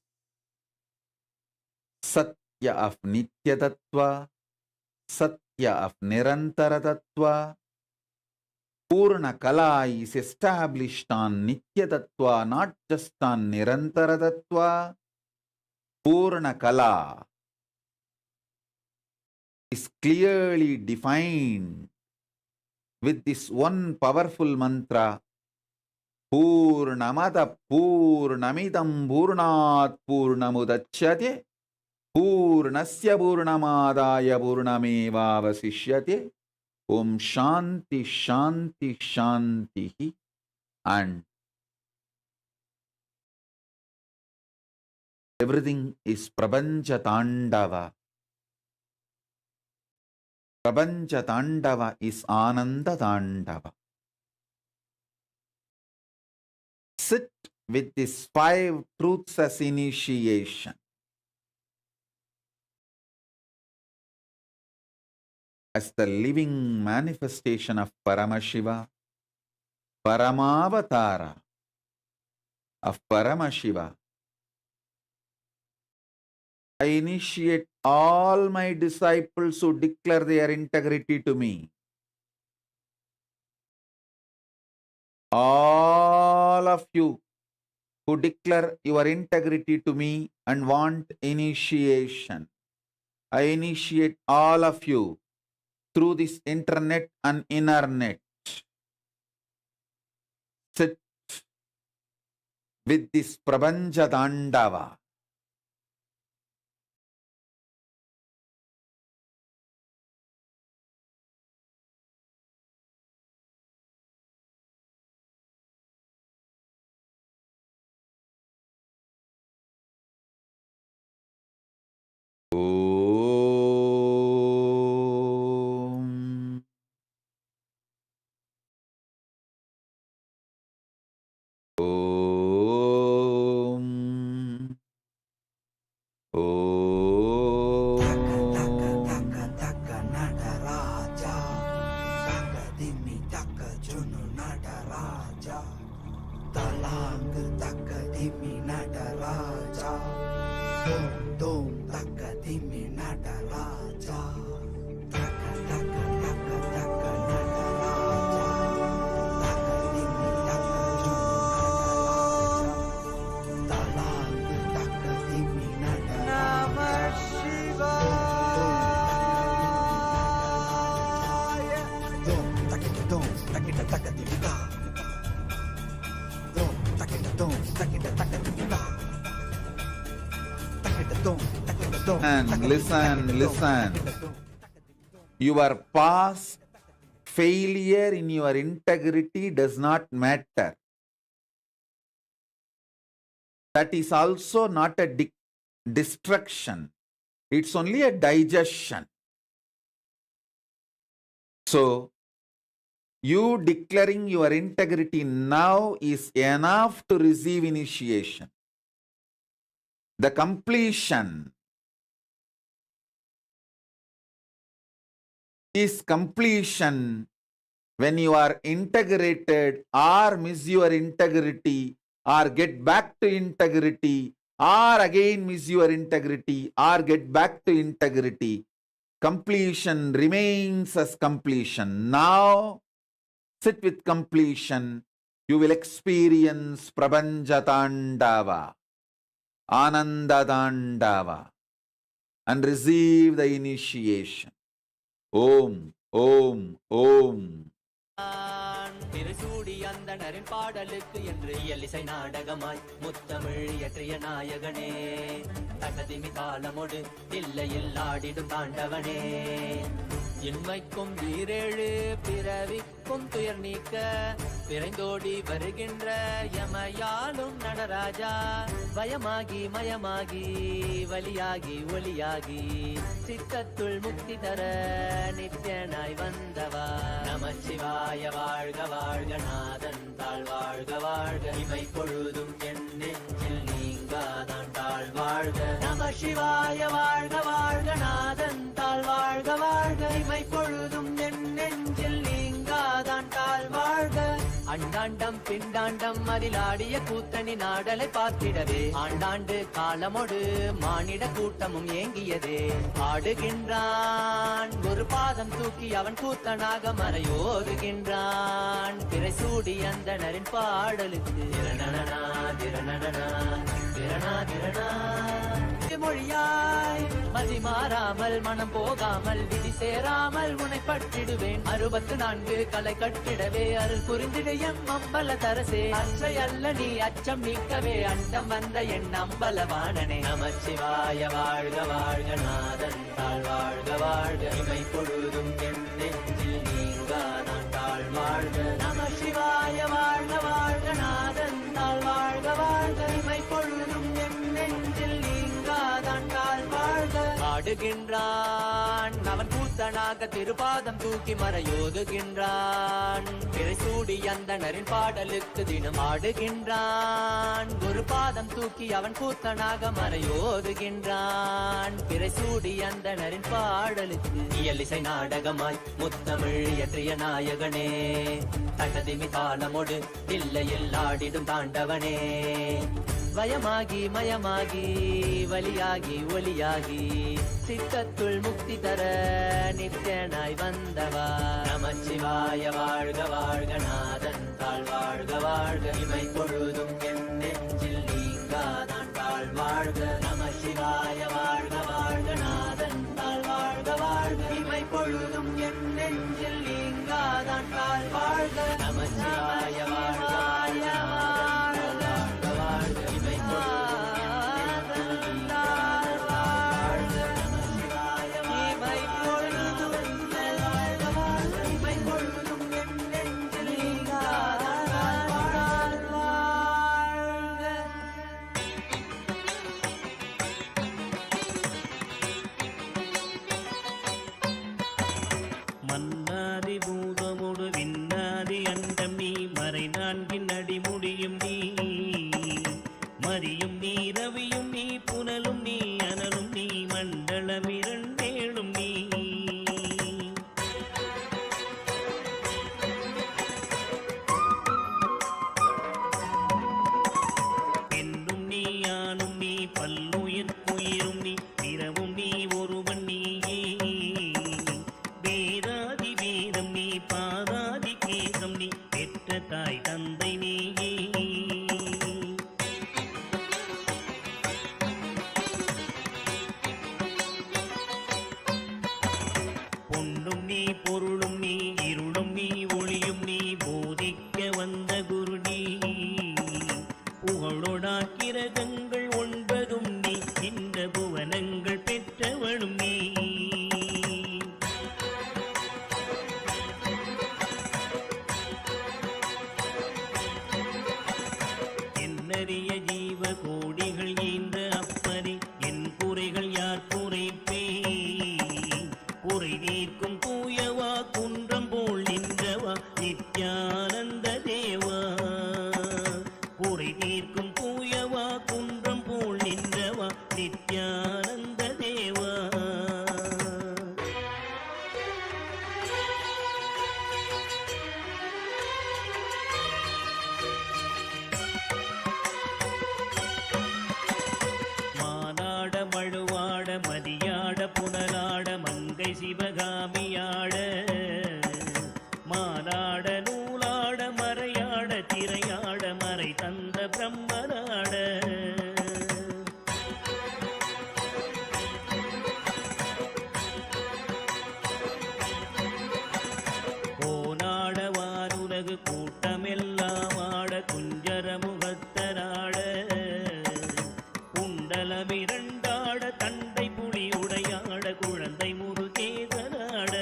Satya of Nitya Tattva, Satya of Nirantara Tattva. Purna Kala is established on Nitya Tattva, not just on Nirantara Tattva. Purna Kala is clearly defined with this one powerful mantra, Purnamada Purnamidam Purnat Purnamudachyate Purnasya Purnamadaya Purnamevavasishyate. Om Shanti Shanti Shanti. And everything is Prabanja Tandava. Prabanja Tandava is Ananda Tandava. Sit with these five truths as initiation. As the living manifestation of Paramashiva, Paramavatara of Paramashiva. I initiate all my disciples who declare their integrity to me. All of you who declare your integrity to me and want initiation. I initiate all of you through this internet and internet. Sit with this Prabanja Dandava. Om. Om. And listen. Your past failure in your integrity does not matter. That is also not a destruction. It's only a digestion. So, you declaring your integrity now is enough to receive initiation. The completion is completion when you are integrated or miss your integrity or get back to integrity or again miss your integrity or get back to integrity. Completion remains as completion. Now, sit with completion. You will experience Prabanja Tandava, Ananda Tandava, and receive the initiation. Om, Om, Om. திருசூடி அந்தணரின் பாடலுக்கு என்று இயலிசை நாடகமாய் முத்தமிழ் இயற்றிய நாயகனே தகதிமி காலமோடு இல்லையில் ஆடிடும் தாண்டவனே இன்மைக்கும் வீரேழு பிறவிக்கும் துயர் நீக்க விரைந்தோடி வருகின்ற யமயாலும் நடராஜா பயமாகி மயமாகி வலியாகி ஒளியாகி சித்தத்துள் முக்தி தர நித்யனாய் வந்தவா நமச்சிவாய வாழ்க வாழ்க நாதன் தாழ் வாழ்க வாழ்க இமை பொழுதும் என் நெஞ்சில் நீங்காதான் தாழ் வாழ்க நமசிவாய வாழ்க வாழ்க நாதன் தாழ் வாழ்க வாழ்க இமை பொழுதும் என் நெஞ்சில் நீங்காதான் தாழ் வாழ்க அண்டாண்டம் பிண்டாண்டம் அதிலாடிய கூத்தனி நாடலை பார்த்திடவே ஆண்டாண்டு காலமோடு மானிட கூட்டமும் ஏங்கியதே ஆடுகின்றான் ஒரு பாதம் தூக்கி அவன் கூத்தனாக மறையோதுகின்றான் திரைசூடி அந்தணரின் பாடலுக்கு திரணனா திரணனா திரணா திரணா மொழியாய் மதி மாறாமல் மனம் போகாமல் விதி சேராமல் உனை பற்றிடுவேன் 64 கலை கட்டிடவே அருள் புரிந்திடையம் அம்பல தரசே அச்சை அல்ல நீ அச்சம் நீக்கவே அண்டம் வந்த என் அம்பலவானனே நமச்சிவாய வாழ்க வாழ்க நாதன் தாழ் வாழ்க வாழ்க இமை பொழுதும் என் நெஞ்சில் நீங்காதான் தாழ் வாழ்க நமசிவாய வாழ்க வாழ்க நாதன் தாழ் வாழ்க வாழ்க இமை பொழுதும் என் நெஞ்சில் ஆடுகின்றான் அவன் கூத்த கூத்தனாக திருப்பாதம் தூக்கி மறையோதுகின்றான். பிறைசூடி அந்தணரின் பாடலுக்கு தினம் ஆடுகின்றான். ஒரு பாதம் தூக்கி அவன் கூத்தனாக மறையோதுகின்றான். பிறைசூடி அந்தணரின் பாடலுக்கு இயலிசை நாடகமாய் முத்தமிழ் இயற்றிய நாயகனே, தகதிமி தாளமொடு இல்லையில் ஆடிடும் தாண்டவனே. வயமாகி மயமாகி வலியாகி ஒளியாகி சித்தத்துள் முக்தி தர நித்யனாய் வந்தவா. நமச்சிவாய வாழ்க வாழ்க நாதன் தாழ் வாழ்க வாழ்க. இமை பொழுதும் என் நெஞ்சில் நீங்காதான் தாழ் வாழ்க. நமசிவாய வாழ்க வாழ்க நாதன் தாழ் வாழ்க வாழ்க. இமை பொழுதும் என் நெஞ்சில் நீங்காதான் தாழ் வாழ்க. நமசிவாய வாழ்க வாழ்க வாழ்க வாழ்க. இமை மன்னாதி பூதமோடு விண்ணாதி அண்டம் நீ, மறை நான்கின் அடிமுடியும் நீ, மரியும் நீ, ரவியும் நீ, புனலும் நீ, அனலும் நீ, மண்டலம் இரண்டேழும் நீ. பெண்ணும் நீ, ஆணும் நீ, பல்லுயிர்க்குயிரும் நீ, பிறவும் நீ, ஒருவன் நீயே. வேதாதி வேதம் நீ, பாதாதி கேசம் நீ, பெற்ற தாய் தந்தை நீயே. பொன்னும் நீ, பொருளும் நீ, இருளும் நீ, ஒளியும் நீ, போதிக்க வந்த குரு நீ. புகழொடா கிரகங்கள் ஒன்பதும் நீ, இந்த புவனங்கள் பெற்றவளும் நீ. என்னறிய ஜீவ கோடிகள் ஈந்த அப்பனே, என் குறைகள் யார் குறைப்பே. குறை நீர்க்கும் தூயவா, குன்றம் போல் நின்றவா, நித்யானந்த தேவா. குறை நீர்க்கும் தூயவா, குன்றம் போல் நின்றவா, நித்யானந்த தேவா. மானாட மழுவாட மதியாட புனலாட மங்கை சிவகாமியாட, மானாட நூலாட மறையாட திரையாட மறை தந்த பிரம்மனாட. கோனாட வானுலகு கூட்டமெல்லாம் ஆட குஞ்சர முகத்தராட. குண்டலமிரண்டாட தண்டை புலி உடையாட குழந்தை முருகேசனாட.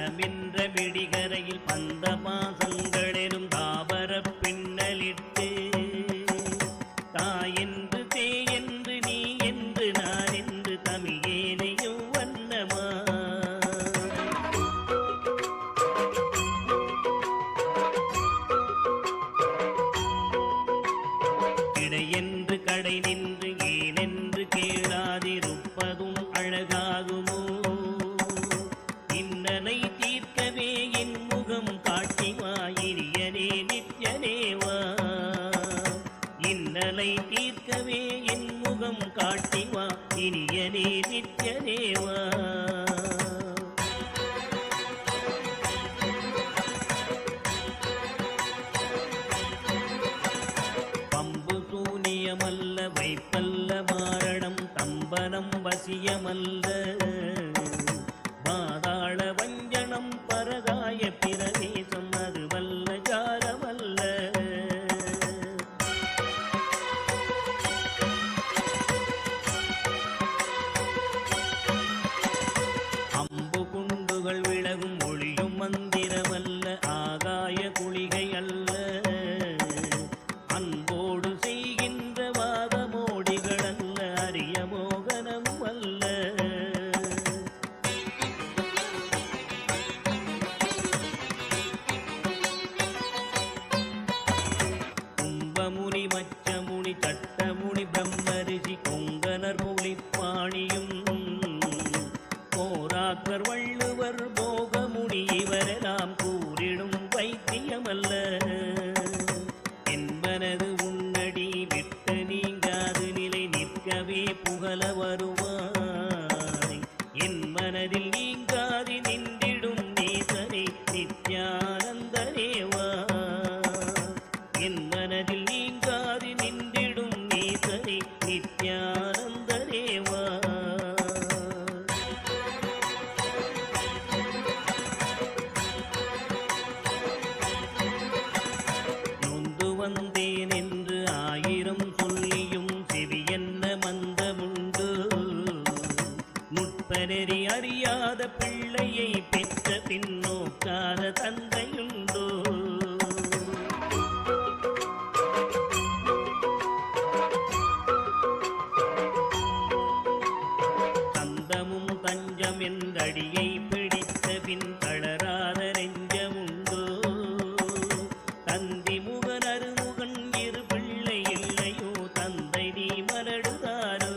மனமென்ற மிடிகரையில் பந்த மாசங்களெனும் தாவர பின்னலிட்டு தாயென்று தேயென்று நீ என்று நான் என்று தமிழேனையும் வண்ணமா கிடையென்று கடை நின்று ஏனென்று கேளாதிருப்பதும் அழகாகுமோ இன்னனை தீர்க்கவே என் முகம் காட்டிவா இனியனே நித்யனேவா இன்னலை தீர்க்கவே என் முகம் காட்டிவா இனியனே நித்யனேவா பம்பு சூனியமல்ல வைப்பல்ல மாரணம் தம்பனம் வசியமல்ல பாதாள வஞ்சனம் பரகாய பிரவேசம் அதுவல்ல ஜாலமல்ல அம்பு குண்டுகள் விலகும் ஒளியும் மந்திரமல்ல ஆகாய குளிகை அல்ல அன்போடு செய்கின்ற வாதமோடிகள் அல்ல அரிய மோகனம் அல்ல கும்பமுனி மச்சமுனி சட்டமுனி பிரம்மரிஷி கொங்கனர் புலிப்பாணியும் போராக்கர் வள்ளுவர் போகமுனி இவரெல்லாம் கூறிடும் வைத்தியமல்ல என்பனது உன்னடி விட்டு நீங்காது நிலை நிற்கவே புகழ வருவாய் என் மனதில் நீங்காது நின்றிடும் நேசனே நித்யானந்தனேவா என் மனதில் நீங்காது நின்றிடும் நேசனே நித்யானந்தனேவா நொந்து வந்தேன் என்று ஆயிரம் சொல்லியும் செவியென்ன மந்தமுண்டு நுட்பநெறி அறியாத பிள்ளையை பெற்ற பின்னோக்காத தந்தையுண்டோ தந்தமும் தஞ்சம் என்றடியை பிடித்த பின் தளராத நெஞ்சமுண்டோ தந்தி முகன் அருமுகன் இரு பிள்ளை இல்லையோ தந்தை நீ மலடுதாரோ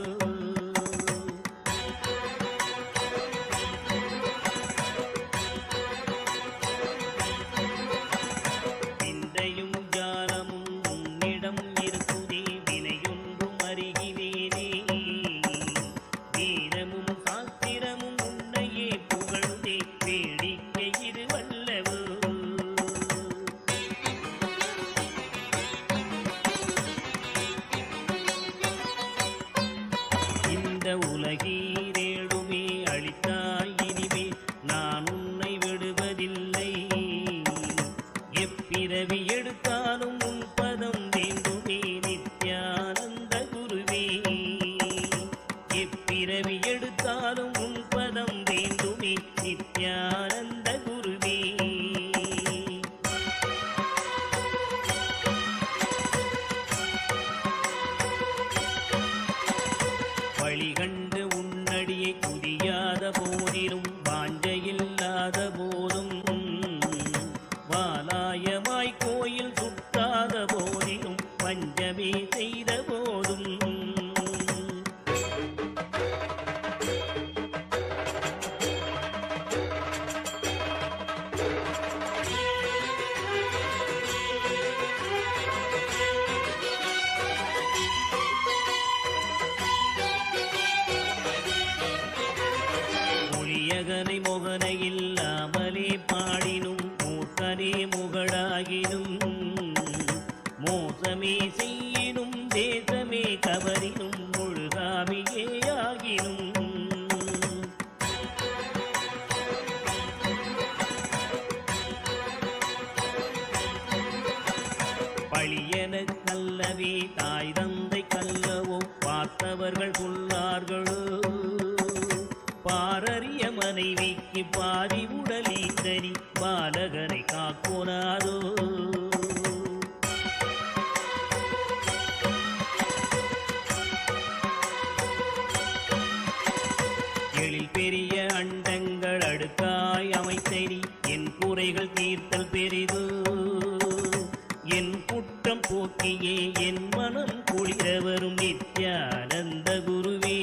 விந்தையும் ஜாலமும் உன்னிடம் இருக்குதே வினையொன்றும் அறிகினேனே வீரமும் சாஸ்திரமும் உன்னையே புகழுதே வேடிக்கை இது வல்லவோ இந்த உலகீரேழுமே அளித்தாய் இனிமே நான் உன்னை விடுவதில்லை எப்பிறவி எடுத்தாலும் உன் பதம் வேண்டுமே நித்யானந்த குருவே எப்பிறவி எடுத்தாலும் உன் பதம் வேண்டுமே நித்யானந்த குருவே வழிகண்டு உன்னடியை குதியாத போதிலும் வாஞ்சையில்லாத போதும் வாலாயமாய் கோயில் சுட்டாத போதிலும் பஞ்சமே செய்த போதும் மொழியகனை மொகனை இல்லாமலே பாடினும் மூர்க்கனே முகடாகினும் மோசமே செய்யினும் தேசமே கவரினும் முழுகாமியே ஆகினும் பழியன கல்லவே தாய் தந்தை கல்லவோ பார்த்தவர்கள் சொல்லார்களோ பாரறிய மனைவிக்கு பாதி உடலீந்த அமைத்தனி பாலகனை காக்கோனாதோ. எழில் பெரிய அண்டங்கள் அடுக்காய் அமைத்தனி என் குறைகள் தீர்த்தல் பெரிது. என் குற்றம் போக்கியே என் மனம் குளிர வரும் நித்யானந்த குருவே.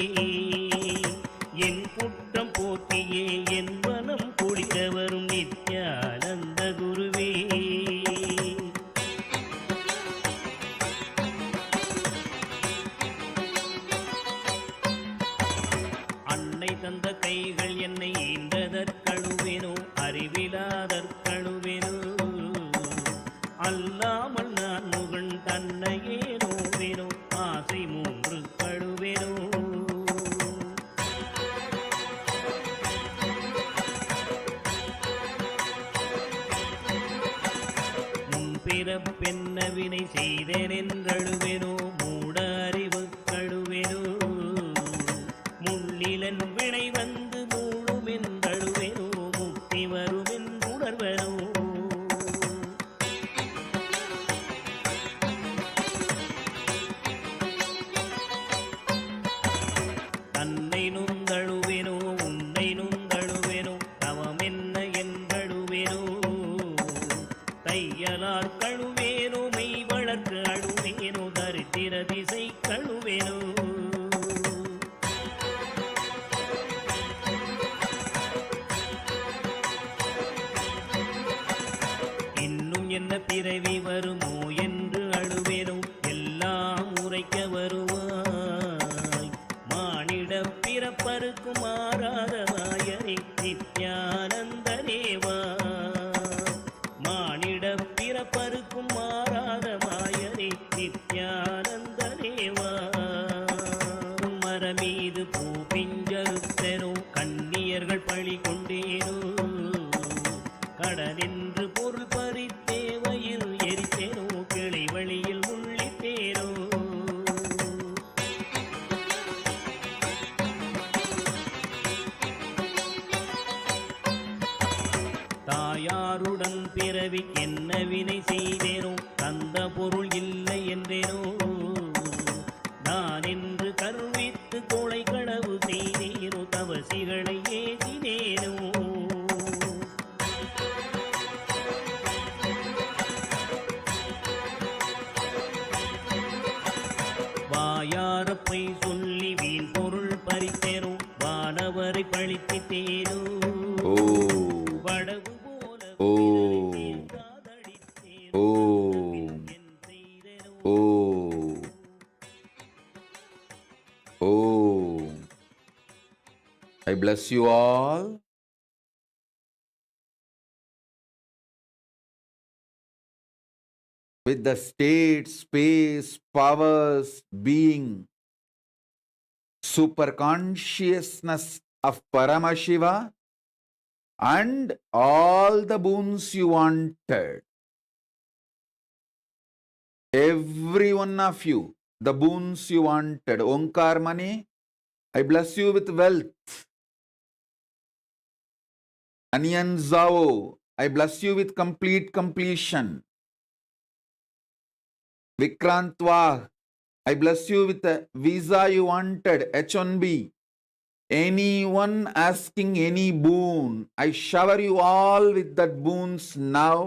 என் குற்றம் போக்கியே என் மனம் குளிர வரும் நித்யானந்த குருவே. அன்னை தந்த கைகள் என்னை ஈந்ததற்கழுவேனோ அறிவிலாதற்கழுவேனோ. அல்லாமல் நான் முகன் தன்னையே நோவேனோ ஆசை மூன்று கழுவேனோ. முன்பிறப்பென்ன வினை செய்தேன் என்றழுவேனோ மூட அறிவு கழுவேனோ. முள்ளிலன் வினை வந்து மூழும் என்றழுவேனோ முக்தி வரும் என்றுணர்வனோ. தன்னை நுந்தழுவேனோ உன்னை நுந்தழுவேனோ தவம் என்ன என்றழுவேனோ. தையலார் கழுவேனோ மெய் வளர்க்கு அழுவேனோ தரித்திர திசை கழுவேனோ. இன்னும் என்ன பிறவி வருமோ என்று அழுவேனோ எல்லாம் உரைக்க வருவாய். மானிட பிறப்பருக்கும் மாறாத வாயனை நித்யானந்த தேவா. மானிட பிறப்பருக்கும் மாறாத மாயனை நித்யானந்த தேவா. மர மீது பூ பிஞ்சறுத்தனோ கண்ணியர்கள் பழி கொண்டேனோ. கடனின்று பொருள் பறித்தேவையில் எரித்தேனோ கிளை வழியில் முள்ளித்தேனோ. தாயாருடன் பிறவி என்ன வினை செய்தேனோ தந்த பொருள் இல்லை என்றேனோ. நான் என்று கருவித்து கொலை களவு செய்தேனோ தவசிகளை ஏசினேனோ. வாயாரப்பை சொல்லி வீண் பொருள் பறித்தேனோ வானவரை பழித்திட்டேனோ. வடவு போல காதடித்தேனோ. I bless you all. With the state, space, powers, being, super consciousness of Paramashiva and all the boons you wanted. Every one of you, the boons you wanted. Onkar Mani, I bless you with wealth. Aniyan Zao, I bless you with complete completion. Vikrant Vah, I bless you with the visa you wanted, H1B. Anyone asking any boon, I shower you all with that boons now.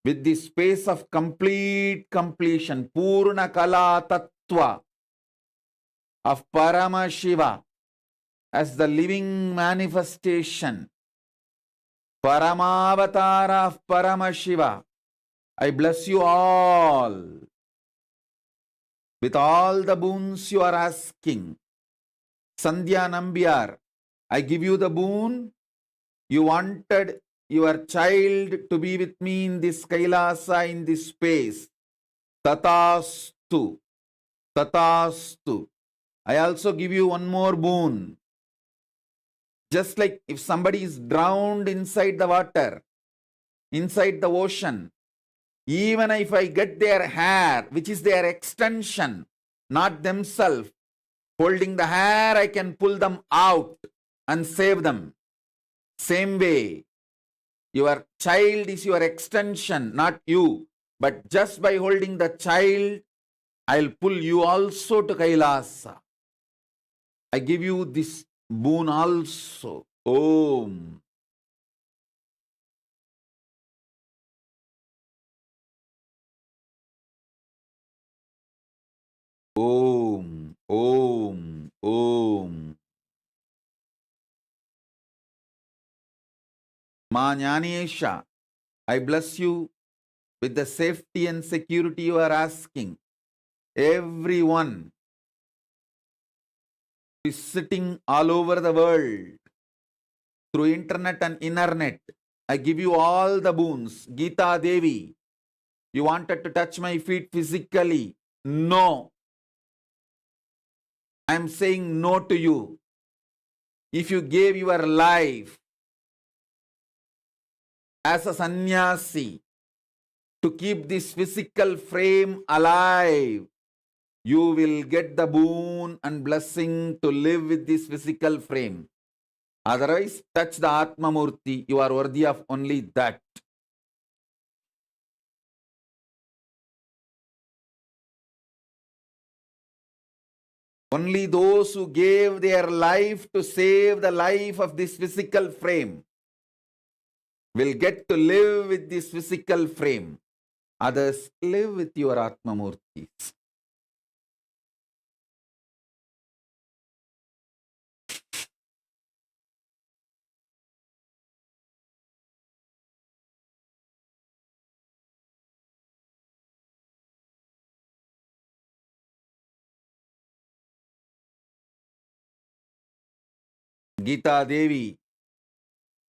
With the space of complete completion, Purna Kala Tattva of Paramashiva as the living manifestation, Paramavatara of Paramashiva, I bless you all with all the boons you are asking. Sandhya Nambiar, I give you the boon. You wanted your child to be with me in this Kailasa, in this space. Tatastu. Tatastu. I also give you one more boon. Just like if somebody is drowned inside the water, inside the ocean, even if I get their hair, which is their extension, not themselves, holding the hair, I can pull them out and save them. Same way, Your child is your extension, not you. But just by holding the child, I'll pull you also to Kailasa. I give you this boon also. Om. Om. Om. Om. Ma Jnaneshha, I bless you with the safety and security you are asking. Everyone is sitting all over the world through internet and internet. I give you all the boons. Geeta Devi, you wanted to touch my feet physically. No. I am saying no to you. If you gave your life as a sannyasi to keep this physical frame alive, you will get the boon and blessing to live with this physical frame. Otherwise, touch the Atma Murti. You are worthy of only that. Only those who gave their life to save the life of this physical frame will get to live with this physical frame. Others, live with your Atma Murtis. Geeta Devi,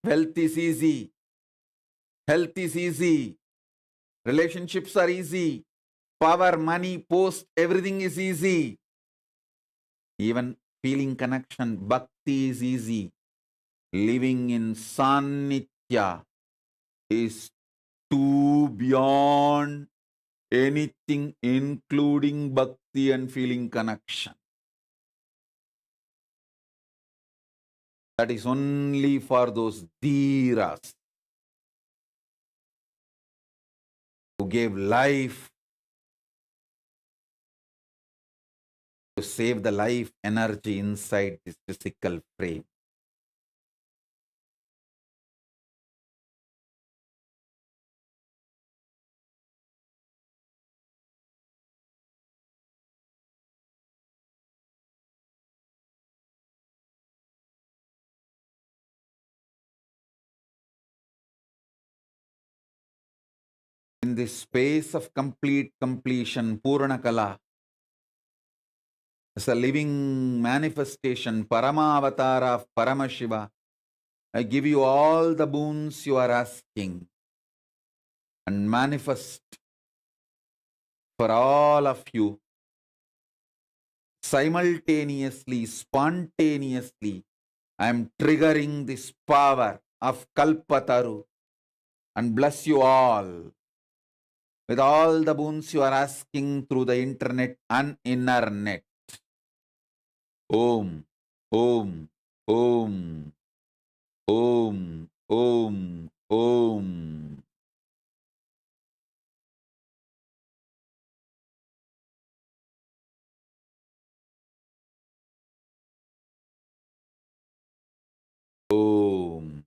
wealth is easy, health is easy, relationships are easy, power, money, post, everything is easy. Even feeling connection, bhakti is easy. Living in Sannitya is too beyond anything, including bhakti and feeling connection. That is only for those dhiras who gave life to save the life energy inside this physical frame. In this space of complete completion, Purana Kala, as a living manifestation, Paramavatara of Paramashiva, I give you all the boons you are asking and manifest for all of you simultaneously, spontaneously. I am triggering this power of Kalpataru and bless you all with all the boons you are asking through the internet and internet. Om, Om, Om, Om, Om, Om. Om.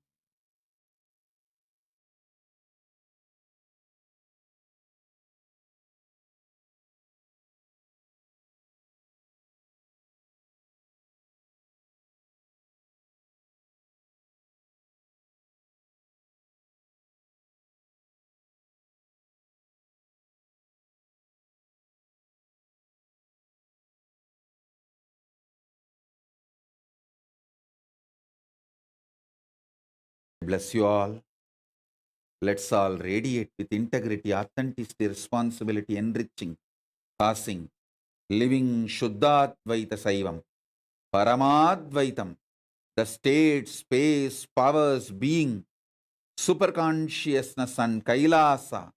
Bless you all. Let's all radiate with integrity, authenticity, responsibility, enriching, passing, living Shuddhadvaita Saivam, Paramadvaitam, the state, space, powers, being, super consciousness and Kailasa,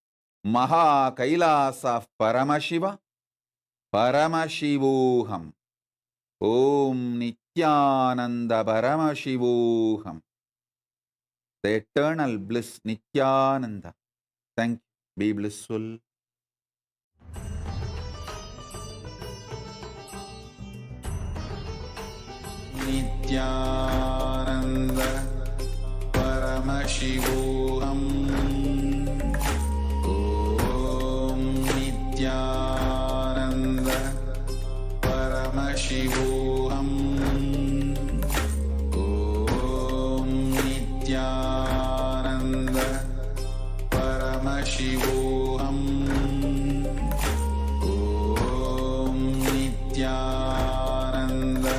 Maha Kailasa of Paramashiva, Paramashivoham. Om Nithyananda Paramashivoham. the eternal bliss, Nithyananda. Thank you. Be blissful. Nithyananda Paramashivoham. Om Nithyananda Paramashivoham. Om Nithyananda Paramashivoham. Om Nithyananda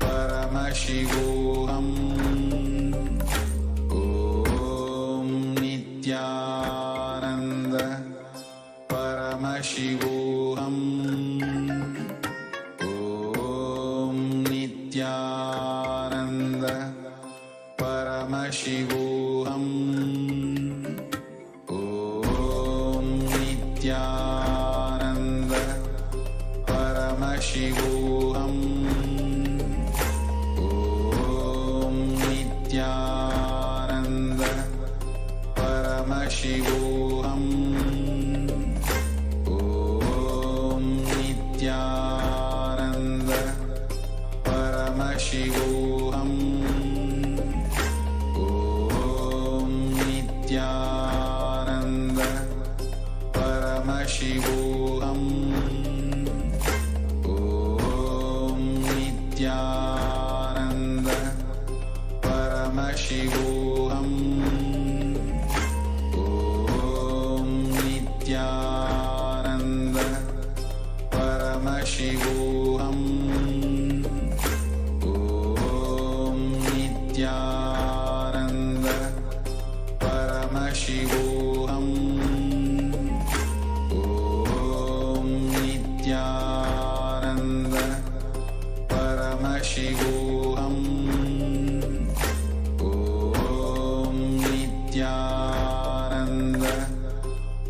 Paramashivoham. Om Nithyananda Paramashivoham. Om Nithyananda Paramashivoham. Om Nithyananda Paramashivoham. Om Nithyananda Paramashivoham. Om Nithyananda Paramashivoham. Om Nithyananda Paramashivoham. Om Nithyananda Paramashivoham. Om Nithyananda Paramashivoham. Om Nithyananda Paramashivoham. Om Nithyananda Paramashivoham. Om Nithyananda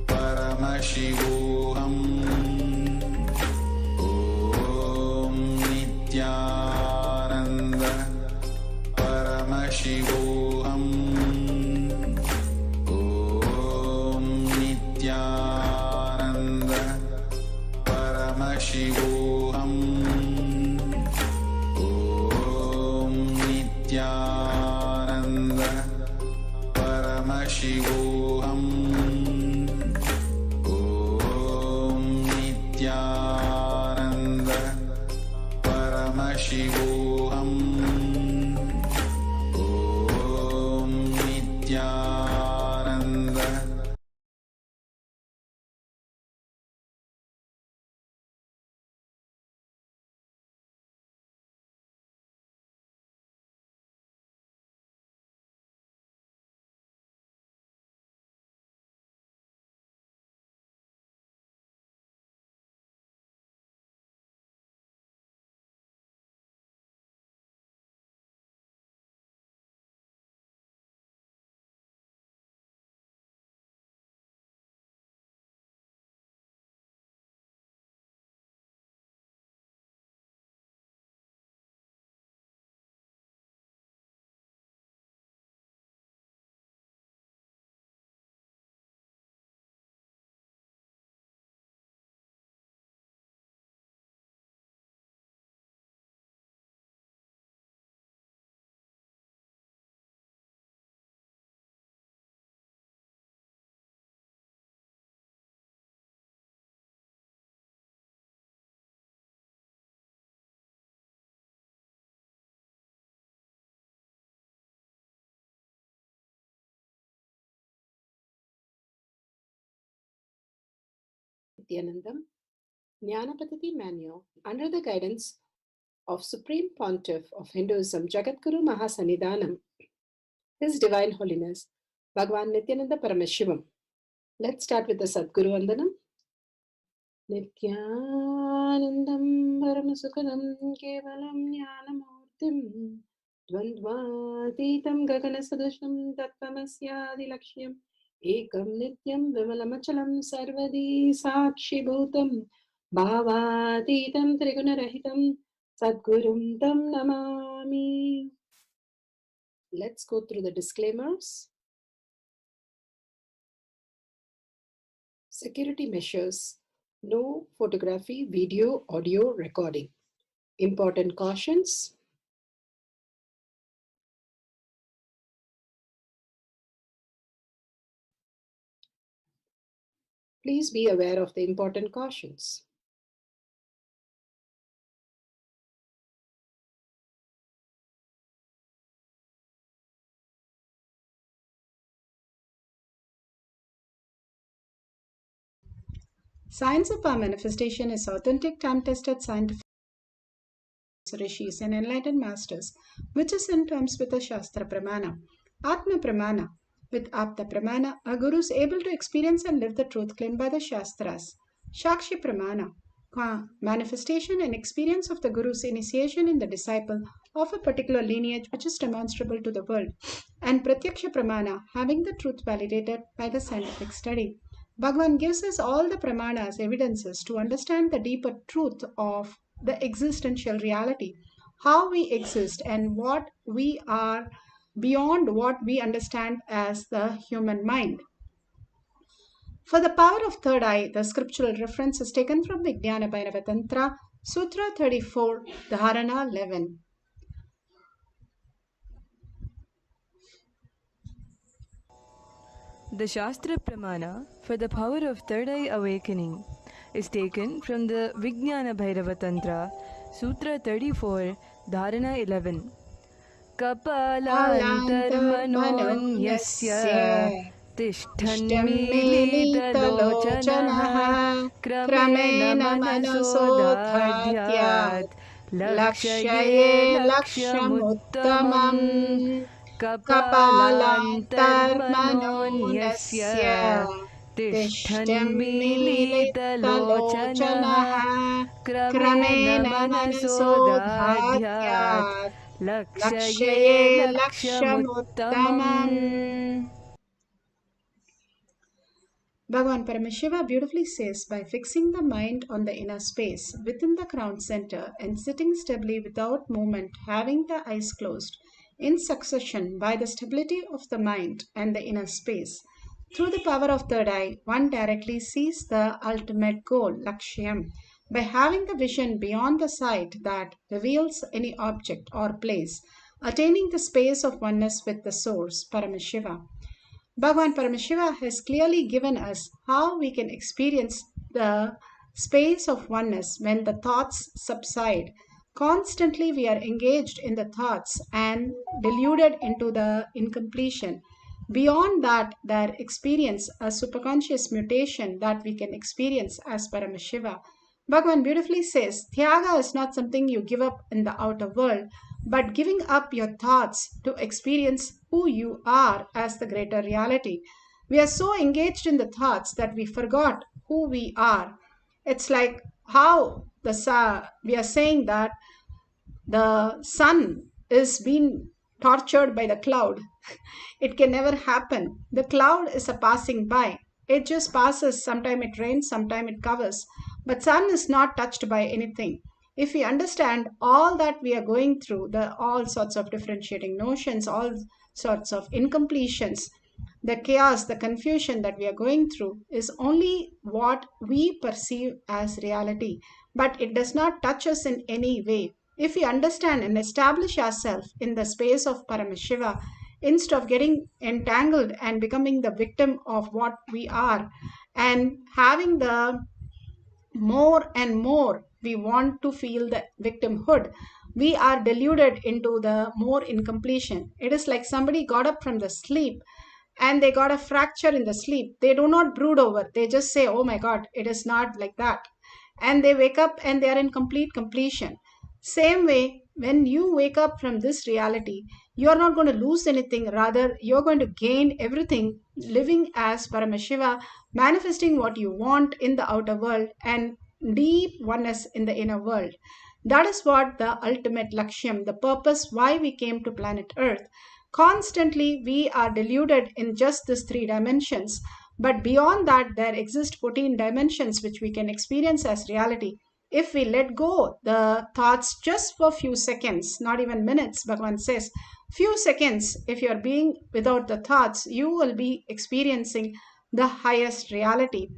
Paramashivoham. Om Nithyananda Paramashivoham. Om Nithyananda Paramashivoham. Om Nithyananda Paramashivoham. Om Nithyananda Paramashivoham. Om Nithyananda Nithyanandam Jnanapatati Manual under the guidance of Supreme Pontiff of Hinduism Jagadguru Mahasanidhanam, His Divine Holiness Bhagwan Nithyananda Paramashivam. Let's start with the Sadguru Vandanam. Nithyanandam Paramasukadam Kevalam Jnanamurtim Dvandvatitam Gaganasadusham Tattvamasyaadilakshya Ekam Nityam Vimalamachalam Sarvadi Sakshibhutam Bhavatitam Trigunarahitam Sadgurum Tam Namami. Let's go through the disclaimers. Security measures. No photography, video, audio recording. Important cautions. Please be aware of the important cautions. Science of our manifestation is authentic, time-tested scientific rishis and enlightened masters, which is in terms with the Shastra Pramana. Atma Pramana. With Apta Pramana, a guru is able to experience and live the truth claimed by the Shastras. Shakshi Pramana. Manifestation and experience of the guru's initiation in the disciple of a particular lineage which is demonstrable to the world. And Pratyaksha Pramana, having the truth validated by the scientific study. Bhagavan gives us all the pramanas, evidences to understand the deeper truth of the existential reality, how we exist and what we are beyond what we understand as the human mind. For the power of third eye, the scriptural reference is taken from Vijnana Bhairava Tantra, Sutra 34, Dharana 11. The Shastra Pramana for the power of third eye awakening is taken from the Vijnana Bhairava Tantra, Sutra 34, Dharana 11. Kapalantarmanonyasya tishthanmilitalochanaha kramena manasodhadyat lakshaye lakshamuttamam. Kapalantarmanonyasya tishthanmilitalochanaha kramena manasodhadyat lakshaye lakshamuttamam. Bhagavan Paramashiva beautifully says, by fixing the mind on the inner space within the crown center and sitting stably without movement, having the eyes closed, in succession by the stability of the mind and the inner space, through the power of third eye, one directly sees the ultimate goal, Lakshyam, by having the vision beyond the sight that reveals any object or place, attaining the space of oneness with the source, Paramashiva. Bhagavan Paramashiva has clearly given us how we can experience the space of oneness when the thoughts subside. Constantly we are engaged in the thoughts and deluded into the incompletion. Beyond that, there experience a superconscious mutation that we can experience as Paramashiva. Bhagavan beautifully says, Tyaga is not something you give up in the outer world, but giving up your thoughts to experience who you are as the greater reality. We are so engaged in the thoughts that we forgot who we are. It's like how we are saying that the sun is being tortured by the cloud. It can never happen. The cloud is a passing by. It just passes. Sometime it rains, sometime it covers. But sun is not touched by anything. If we understand all that we are going through, the all sorts of differentiating notions, all sorts of incompletions, the chaos, the confusion that we are going through is only what we perceive as reality, but it does not touch us in any way. If we understand and establish ourselves in the space of Paramashiva, instead of getting entangled and becoming the victim of what we are and having the more and more we want to feel the victimhood, we are deluded into the more incompletion. It is like somebody got up from the sleep and they got a fracture in the sleep. They do not brood over. They just say, oh my God, it is not like that. And they wake up and they are in complete completion. Same way, when you wake up from this reality, you are not going to lose anything. Rather, you're going to gain everything, living as Paramashiva, manifesting what you want in the outer world and deep oneness in the inner world. That is what the ultimate Lakshyam, the purpose why we came to planet Earth. Constantly, we are deluded in just these 3 dimensions. But beyond that, there exist 14 dimensions which we can experience as reality. If we let go the thoughts just for a few seconds, not even minutes, Bhagavan says, few seconds, if you're being without the thoughts, you will be experiencing the highest reality.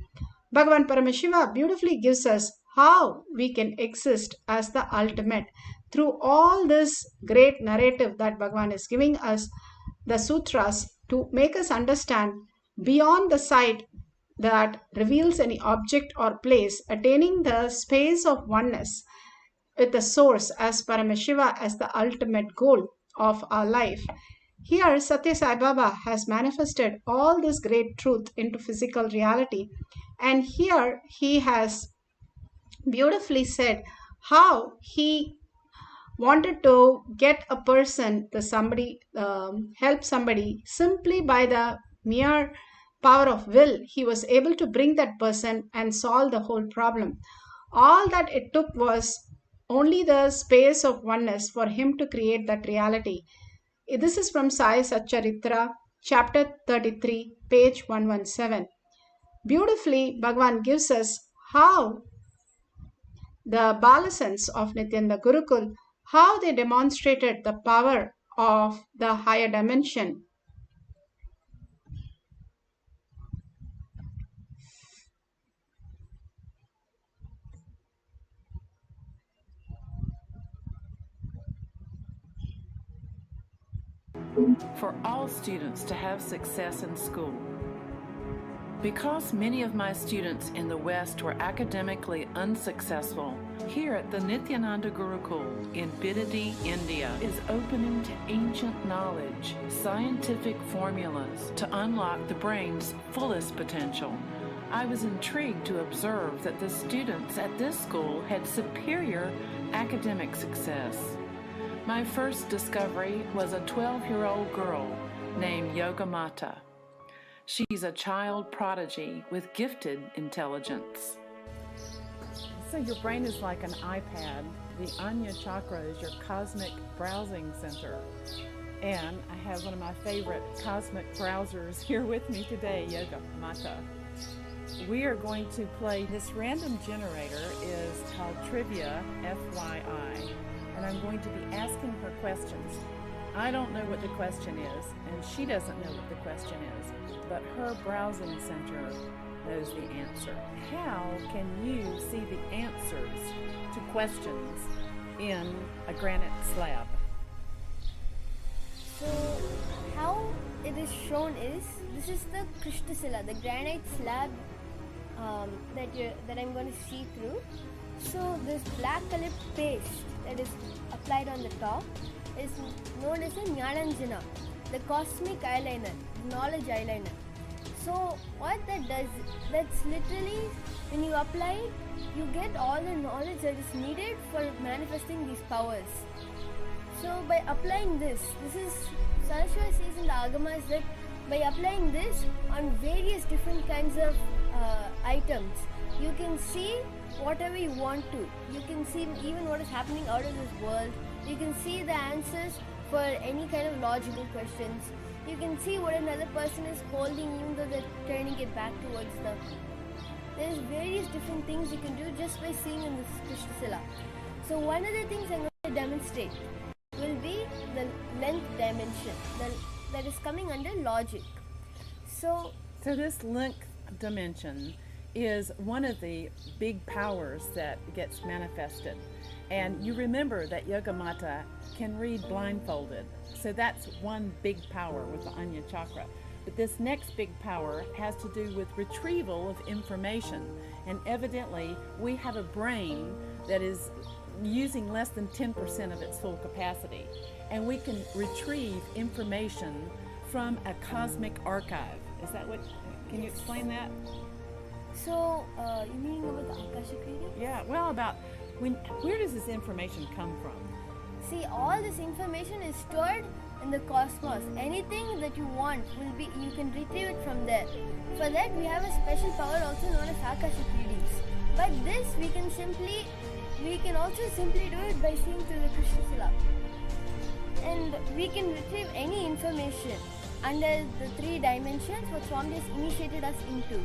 Bhagavan Paramashiva beautifully gives us how we can exist as the ultimate. Through all this great narrative that Bhagavan is giving us, the sutras, to make us understand beyond the sight that reveals any object or place, attaining the space of oneness with the source as Paramashiva as the ultimate goal of our life. Here, Satya Sai Baba has manifested all this great truth into physical reality. And here he has beautifully said how he wanted to get a person, help somebody simply by the mere power of will. He was able to bring that person and solve the whole problem. All that it took was only the space of oneness for him to create that reality. This is from Sai Satcharitra, chapter 33, page 117. Beautifully, Bhagavan gives us how the Balasans of Nithyananda Gurukul, how they demonstrated the power of the higher dimension. For all students to have success in school. Because many of my students in the West were academically unsuccessful, here at the Nithyananda Gurukul in Bidadi, India, is opening to ancient knowledge, scientific formulas to unlock the brain's fullest potential. I was intrigued to observe that the students at this school had superior academic success. My first discovery was a 12-year-old girl named Yogamata. She's a child prodigy with gifted intelligence. So your brain is like an iPad. The Anya Chakra is your cosmic browsing center. And I have one of my favorite cosmic browsers here with me today, Yogamata. We are going to play, this random generator is called Trivia, FYI. And I'm going to be asking her questions. I don't know what the question is, and she doesn't know what the question is, but her browsing center knows the answer. How can you see the answers to questions in a granite slab? So, how it is shown is, this is the Krishnasila, the granite slab that I'm going to see through. So this black colored paste that is applied on the top is known as a Jnananjana, the cosmic eyeliner, knowledge eyeliner. So what that does, that's literally, when you apply it, you get all the knowledge that is needed for manifesting these powers. So by applying this is, Saraswati says in the Agamas that by applying this on various different kinds of items, you can see whatever you want to. You can see even what is happening out of this world. You can see the answers for any kind of logical questions. You can see what another person is holding even though they're turning it back towards them. There's various different things you can do just by seeing in this Krishnasila. So one of the things I'm going to demonstrate will be the length dimension that is coming under logic. So this length dimension is one of the big powers that gets manifested. And you remember that Yogamata can read blindfolded. So that's one big power with the Anya Chakra. But this next big power has to do with retrieval of information. And evidently, we have a brain that is using less than 10% of its full capacity. And we can retrieve information from a cosmic archive. Is that what, can you explain that? So, you mean about the Akashic reading? Yeah, well, about where does this information come from? See, all this information is stored in the cosmos. Anything that you want you can retrieve it from there. For that, we have a special power also known as Akashic readings. But this, we can also simply do it by seeing through the Krishnasila. And we can retrieve any information under the 3 dimensions what Swami has initiated us into.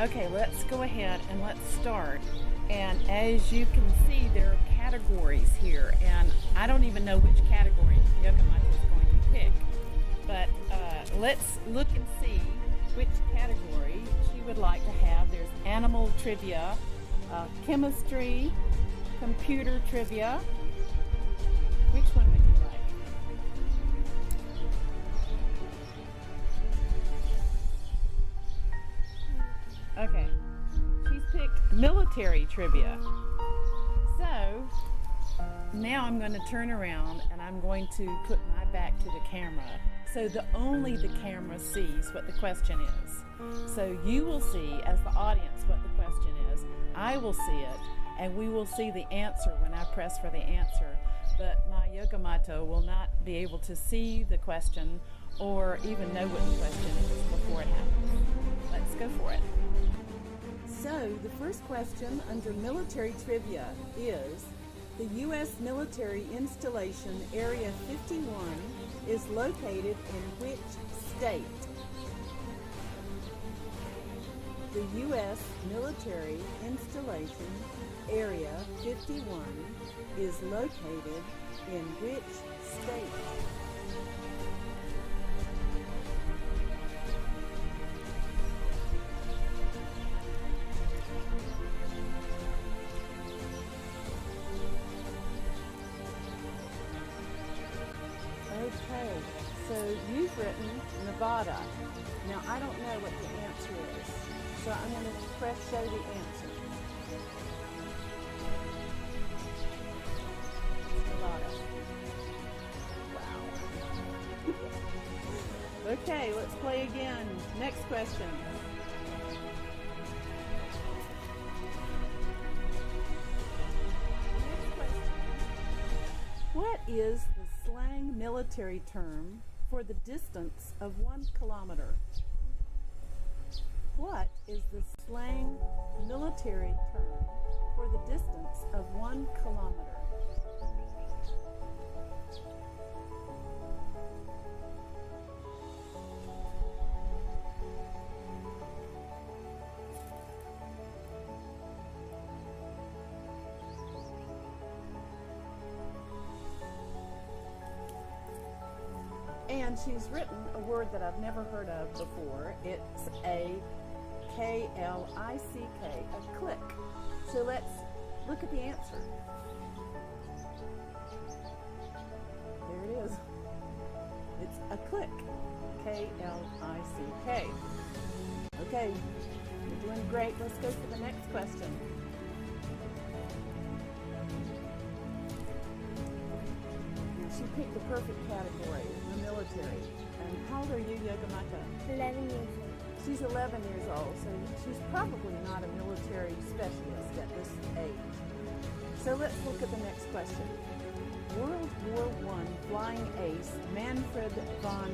Okay, let's go ahead and let's start. And as you can see, there are categories here, and I don't even know which category Yogamata is going to pick. But let's look and see which category she would like to have. There's animal trivia, chemistry, computer trivia. Which one would you like? Okay, she's picked military trivia. So now I'm going to turn around and I'm going to put my back to the camera so that only the camera sees what the question is. So you will see, as the audience, what the question is. I will see it, and we will see the answer when I press for the answer. But my Yogamata will not be able to see the question or even know what the question is before it happens. Let's go for it. So the first question under military trivia is, the U.S. military installation Area 51 is located in which state? The U.S. military installation Area 51 is located in which state? Okay, so you've written Nevada. Now I don't know what the answer is, so I'm going to press show the answer. Nevada. Wow. Okay, let's play again. Next question. What is the slang military term for the distance of 1 kilometer? What is the slang military term for the distance of 1 kilometer? And she's written a word that I've never heard of before. It's a K-L-I-C-K, a click. So let's look at the answer. There it is. It's a click, K-L-I-C-K. Okay, you're doing great. Let's go to the next question. She picked the perfect category, the military. And how old are you, Yogamata? 11 years old. She's 11 years old, so she's probably not a military specialist at this age. So let's look at the next question. World War I flying ace Manfred von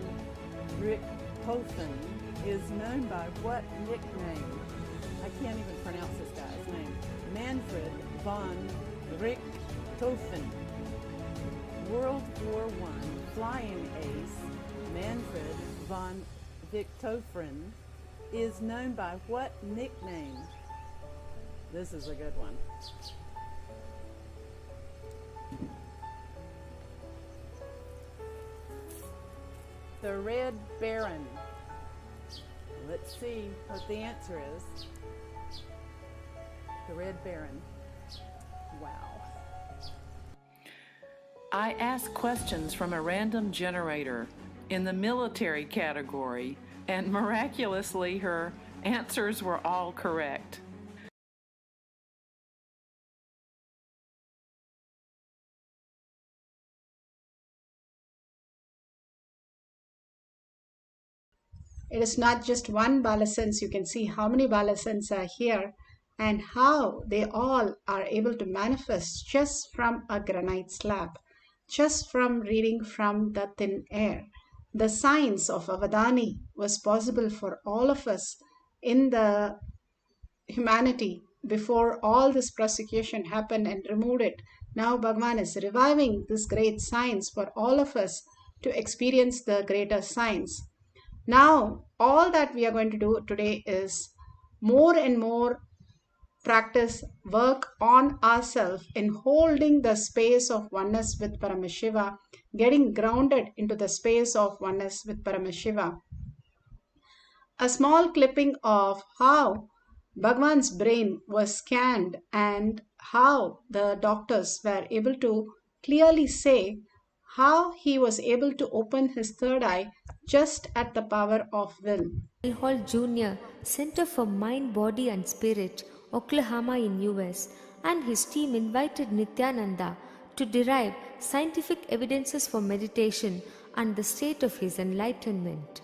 Richthofen is known by what nickname? I can't even pronounce this guy's name. Manfred von Richthofen. World War I flying ace Manfred von Richthofen is known by what nickname? This is a good one. The Red Baron. Let's see what the answer is. The Red Baron. Wow. I asked questions from a random generator in the military category, and miraculously her answers were all correct. It is not just one balasans. You can see how many balasans are here and how they all are able to manifest just from a granite slab, just from reading from the thin air. The science of Avadani was possible for all of us in the humanity before all this prosecution happened and removed it. Now Bhagavan is reviving this great science for all of us to experience the greater science. Now, all that we are going to do today is more and more practice, work on ourselves in holding the space of oneness with Paramashiva, getting grounded into the space of oneness with Paramashiva. A small clipping of how Bhagwan's brain was scanned and how the doctors were able to clearly say how he was able to open his third eye just at the power of will. Hall Jr., Center for Mind, Body and Spirit, Oklahoma in US, and his team invited Nithyananda to derive scientific evidences for meditation and the state of his enlightenment.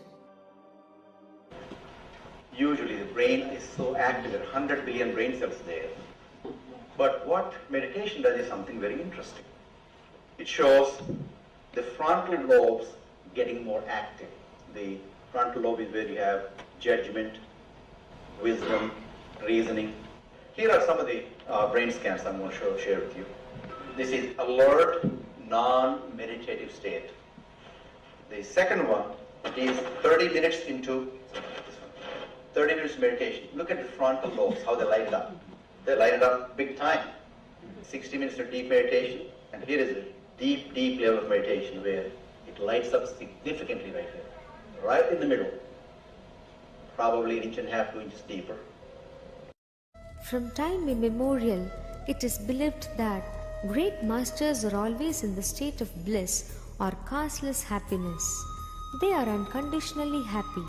Usually the brain is so active, there are 100 billion brain cells there. But what meditation does is something very interesting. It shows the frontal lobes getting more active. The frontal lobe is where you have judgment, wisdom, reasoning. Here are some of the brain scans I'm going to share with you. This is alert, non-meditative state. The second one is 30 minutes into 30 minutes meditation. Look at the frontal lobes, how they light it up. They light it up big time. 60 minutes of deep meditation, and here is a deep, deep level of meditation where it lights up significantly right here. Right in the middle, probably 1.5 to 2 inches deeper. From time immemorial, it is believed that great masters are always in the state of bliss or causeless happiness. They are unconditionally happy.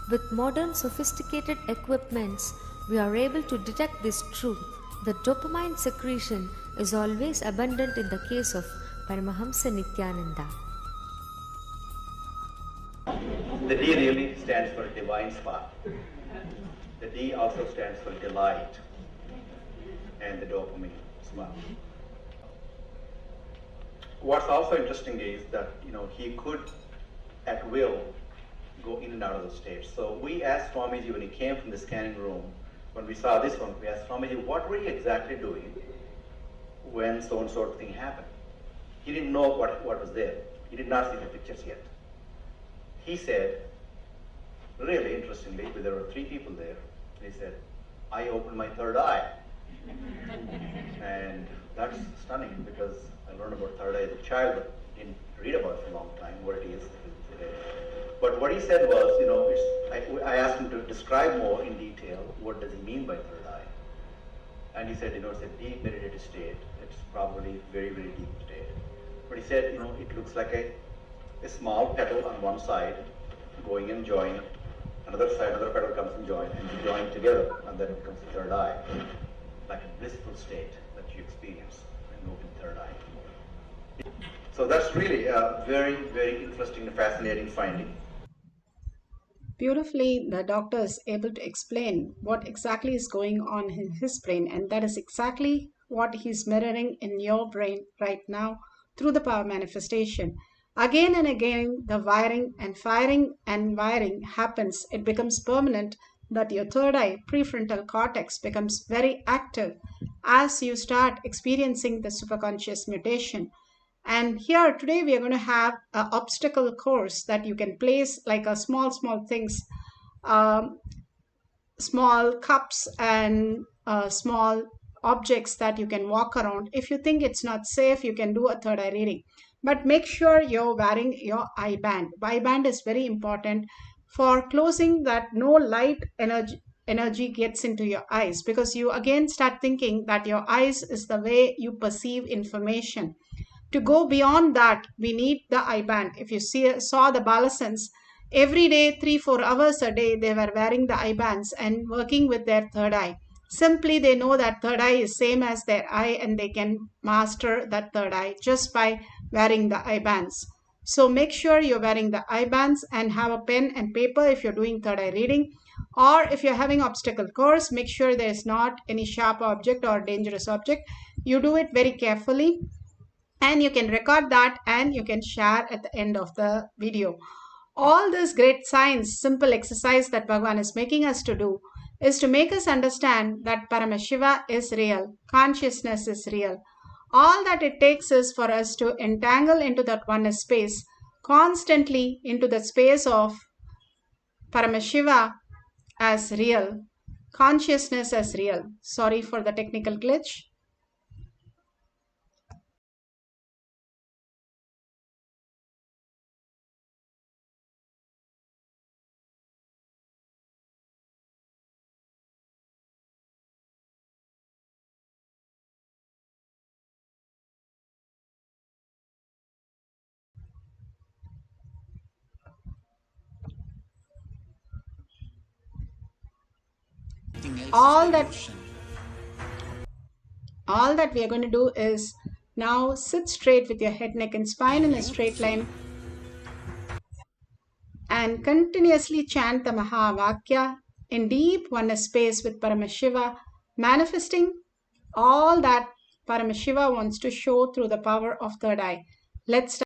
With modern sophisticated equipments, we are able to detect this truth. The dopamine secretion is always abundant in the case of Paramahamsa Nithyananda. The D really stands for divine spot. The D also stands for delight, and the dopamine spot. What's also interesting is that he could, at will, go in and out of those states. So we asked Swamiji when he came from the scanning room, when we saw this one, we asked Swamiji, what were you exactly doing when so-and-so thing happened? He didn't know what was there. He did not see the pictures yet. He said, really interestingly, there were 3 people there, he said, I opened my third eye. And that's stunning because I learned about third eye as a child, but didn't read about it for a long time, what it is today. But what he said was, I asked him to describe more in detail what does he mean by third eye. And he said, it's a deep meditative state. It's probably very, very deep state. But he said, it looks like a small petal on one side going and joining. Another side, another petal comes and join, and you join together, and then it becomes the third eye. Like a blissful state that you experience when you open the third eye. So that's really a very, very interesting and fascinating finding. Beautifully, the doctor is able to explain what exactly is going on in his brain, and that is exactly what he's mirroring in your brain right now through the power manifestation. Again and again, the wiring and firing and wiring happens. It becomes permanent that your third eye, prefrontal cortex, becomes very active as you start experiencing the superconscious mutation. And here today we are going to have an obstacle course that you can place like a small things, small cups and small objects that you can walk around. If you think it's not safe, you can do a third eye reading. But make sure you're wearing your eye band. Eye band is very important for closing that no light energy gets into your eyes, because you again start thinking that your eyes is the way you perceive information. To go beyond that, we need the eye band. If you saw the Balasans, every day, 3-4 hours a day, they were wearing the eye bands and working with their third eye. Simply, they know that third eye is same as their eye, and they can master that third eye just by wearing the eye bands. So make sure you're wearing the eye bands and have a pen and paper if you're doing third eye reading. Or if you're having obstacle course, make sure there's not any sharp object or dangerous object. You do it very carefully. And you can record that and you can share at the end of the video. All this great science, simple exercise that Bhagavan is making us to do is to make us understand that Paramashiva is real, consciousness is real. All that it takes is for us to entangle into that oneness space, constantly into the space of Paramashiva as real, consciousness as real. Sorry for the technical glitch. All that we are going to do is now sit straight with your head, neck and spine in a straight line and continuously chant the Mahavakya in deep oneness space with Paramashiva, manifesting all that Paramashiva wants to show through the power of third eye. Let's start.